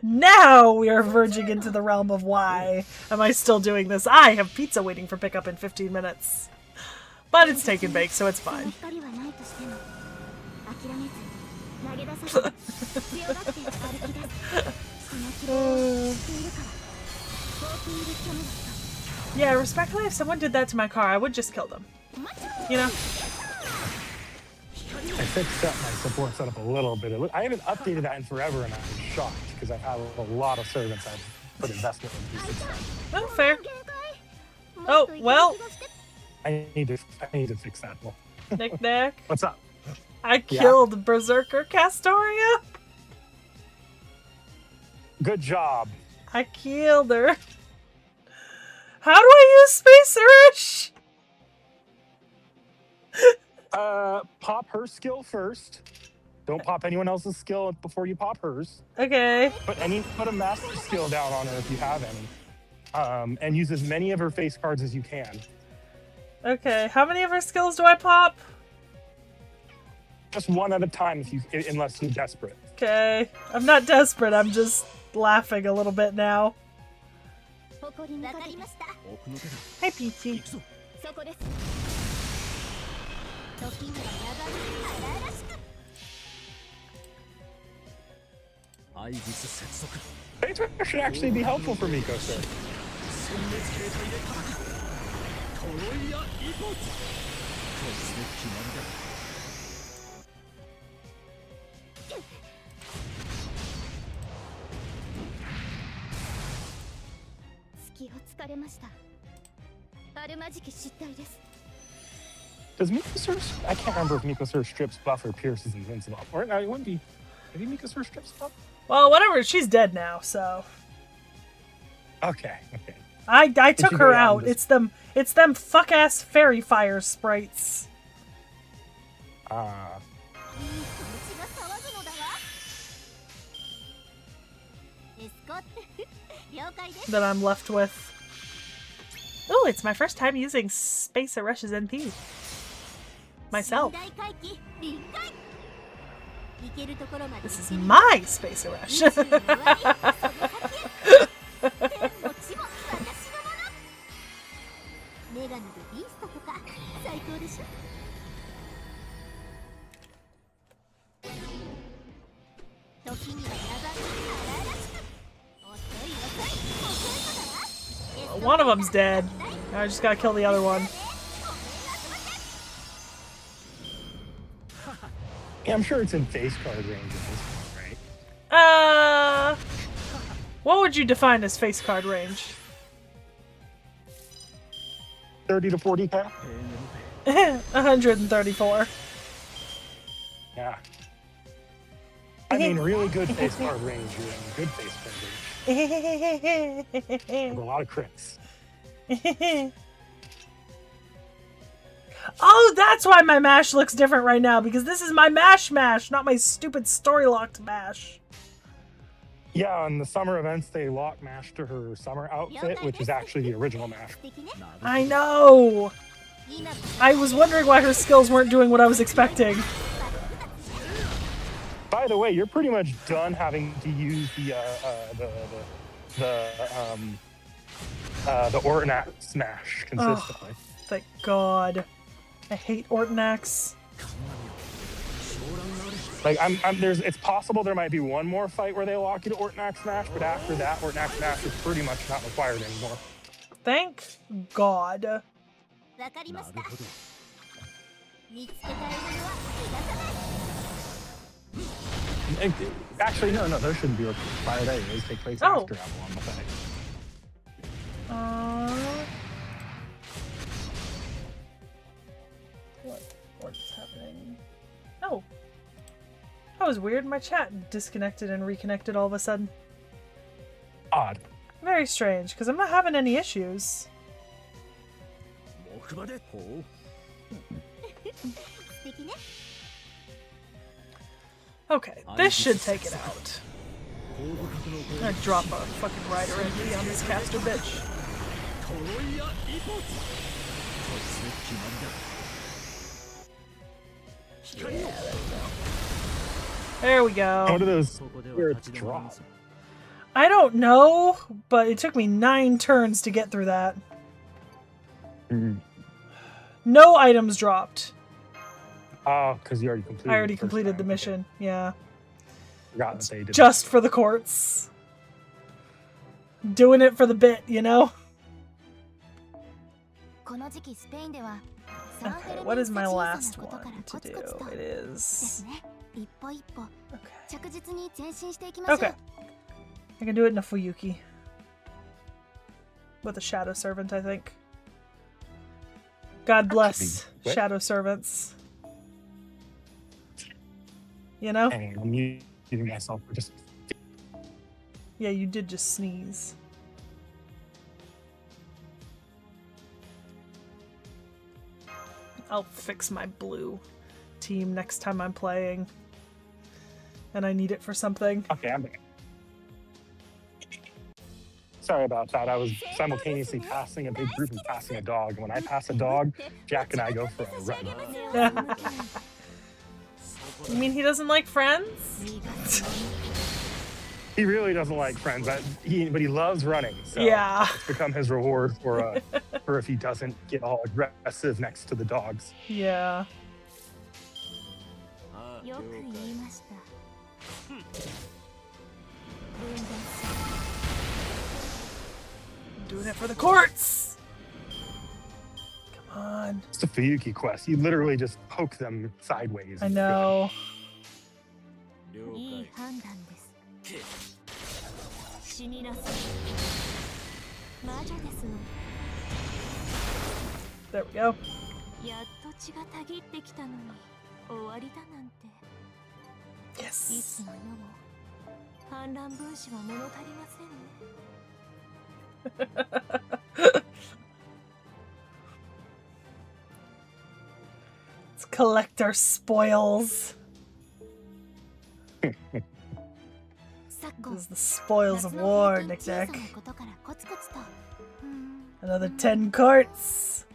Now we are verging into the realm of why am I still doing this? I have pizza waiting for pickup in 15 minutes. But it's take and bake, so it's fine. Yeah, respectfully, if someone did that to my car, I would just kill them. You know?
I fixed up my support setup a little bit. I haven't updated that in forever, and I'm shocked because I've had a lot of servants I've put investment into since then.
Oh, fair. Oh, well.
I need to fix that. Well.
Knick-knack.
What's up?
I killed Berserker Castoria.
Good job.
I killed her. How do I use Space Rush?
Pop her skill first. Don't pop anyone else's skill before you pop hers.
Okay.
Put a master skill down on her if you have any. And use as many of her face cards as you can.
Okay, how many of her skills do I pop?
Just one at a time unless you're desperate.
Okay. I'm not desperate, I'm just laughing a little bit now. Hi, Peachy.
Face should actually be helpful for Miko, sir. Does Mikosur? I can't remember if Mikosur strips buff or pierces invincible. Or no, it wouldn't be. Maybe Mikosur strips buff.
Well, whatever. She's dead now, so.
Okay.
I took her out. It's them fuck ass fairy fire sprites. that I'm left with. Oh, it's my first time using Space Rush's NP. Myself. This is my Space Rush. One of them's dead. Now I just gotta kill the other one.
Yeah, I'm sure it's in face card range at this point, right?
What would you define as face card range?
30 to 40k?
134.
Yeah. I mean, really good face card range. You're in good face card range. With a lot of crits.
Oh, that's why my mash looks different right now, because this is my mash, not my stupid story-locked mash.
Yeah, on the summer events, they lock Mash to her summer outfit, which is actually the original Mash.
I know! I was wondering why her skills weren't doing what I was expecting.
By the way, you're pretty much done having to use the Ortonax Smash consistently.
Oh, thank God. I hate Ortonax.
Like, it's possible there might be one more fight where they lock you to Ortonax Smash, but after that, Ortonax Smash is pretty much not required anymore.
Thank God.
Actually, no, those shouldn't be required. Those take place after Avalon the fight.
What's happening? Oh. That was weird. My chat disconnected and reconnected all of a sudden.
Odd.
Very strange, because I'm not having any issues. Okay, this should take it out. I'm gonna drop a fucking rider NP on this caster bitch. Yeah, there we go.
What are those spirits drop?
I don't know, but it took me 9 turns to get through that. No items dropped.
Oh, because you already completed.
I already completed the mission. Yeah.
Forgot that they did.
Just for the courts. Doing it for the bit, you know? Okay, what is my last one to do? It is... Okay. I can do it in a Fuyuki. With a Shadow Servant, I think. God bless Shadow Servants. You know?
Hey, I'm muting myself for just...
Yeah, you did just sneeze. I'll fix my blue team next time I'm playing. And I need it for something.
Okay, I'm back. Sorry about that. I was simultaneously passing a big group and passing a dog. And when I pass a dog, Jack and I go for a run.
You mean he doesn't like friends?
He really doesn't like friends, but he loves running. So
yeah.
It's become his reward for if he doesn't get all aggressive next to the dogs.
Yeah. Doing it for the courts! Come on.
It's a Fuyuki quest. You literally just poke them sideways.
I know. There we go. Yes. Let's collect our spoils. This is the spoils of war, Nick Nick. Another 10 courts.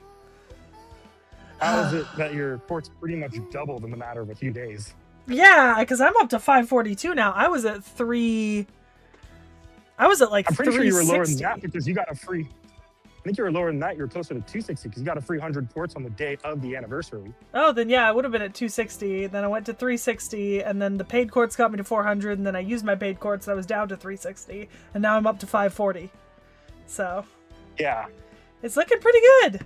How is it that your courts pretty much doubled in the matter of a few days?
Yeah, because I'm up to 542 now. I was at like
I'm pretty sure you were lower than
360.
that because you got a free. I think you were lower than that. You were closer to 260 because you got a free 100 ports on the day of the anniversary.
Oh, then yeah, I would have been at 260. Then I went to 360, and then the paid courts got me to 400, and then I used my paid courts, and I was down to 360, and now I'm up to 540. So
Yeah.
it's looking pretty good.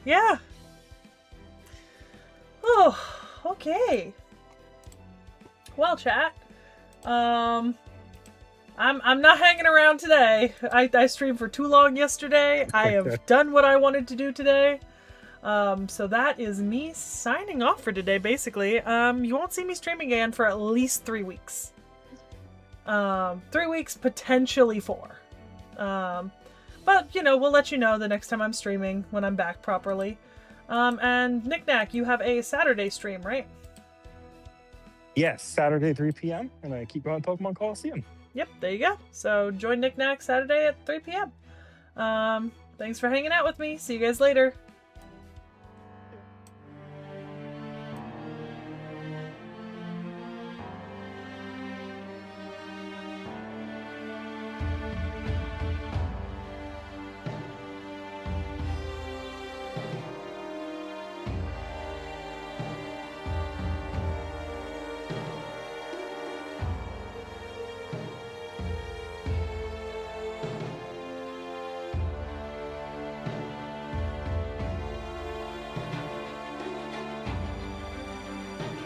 Yeah. Oh, okay. Well, chat. I'm not hanging around today. I streamed for too long yesterday. I have done what I wanted to do today. So that is me signing off for today, basically. You won't see me streaming again for at least 3 weeks. 3 weeks, potentially 4. But, you know, we'll let you know the next time I'm streaming when I'm back properly. And Knick-Knack, you have a Saturday stream, right?
Yes, Saturday 3 p.m. and I keep going Pokemon Coliseum.
Yep, there you go. So join Knick-Knack Saturday at 3 p.m. Thanks for hanging out with me. See you guys later.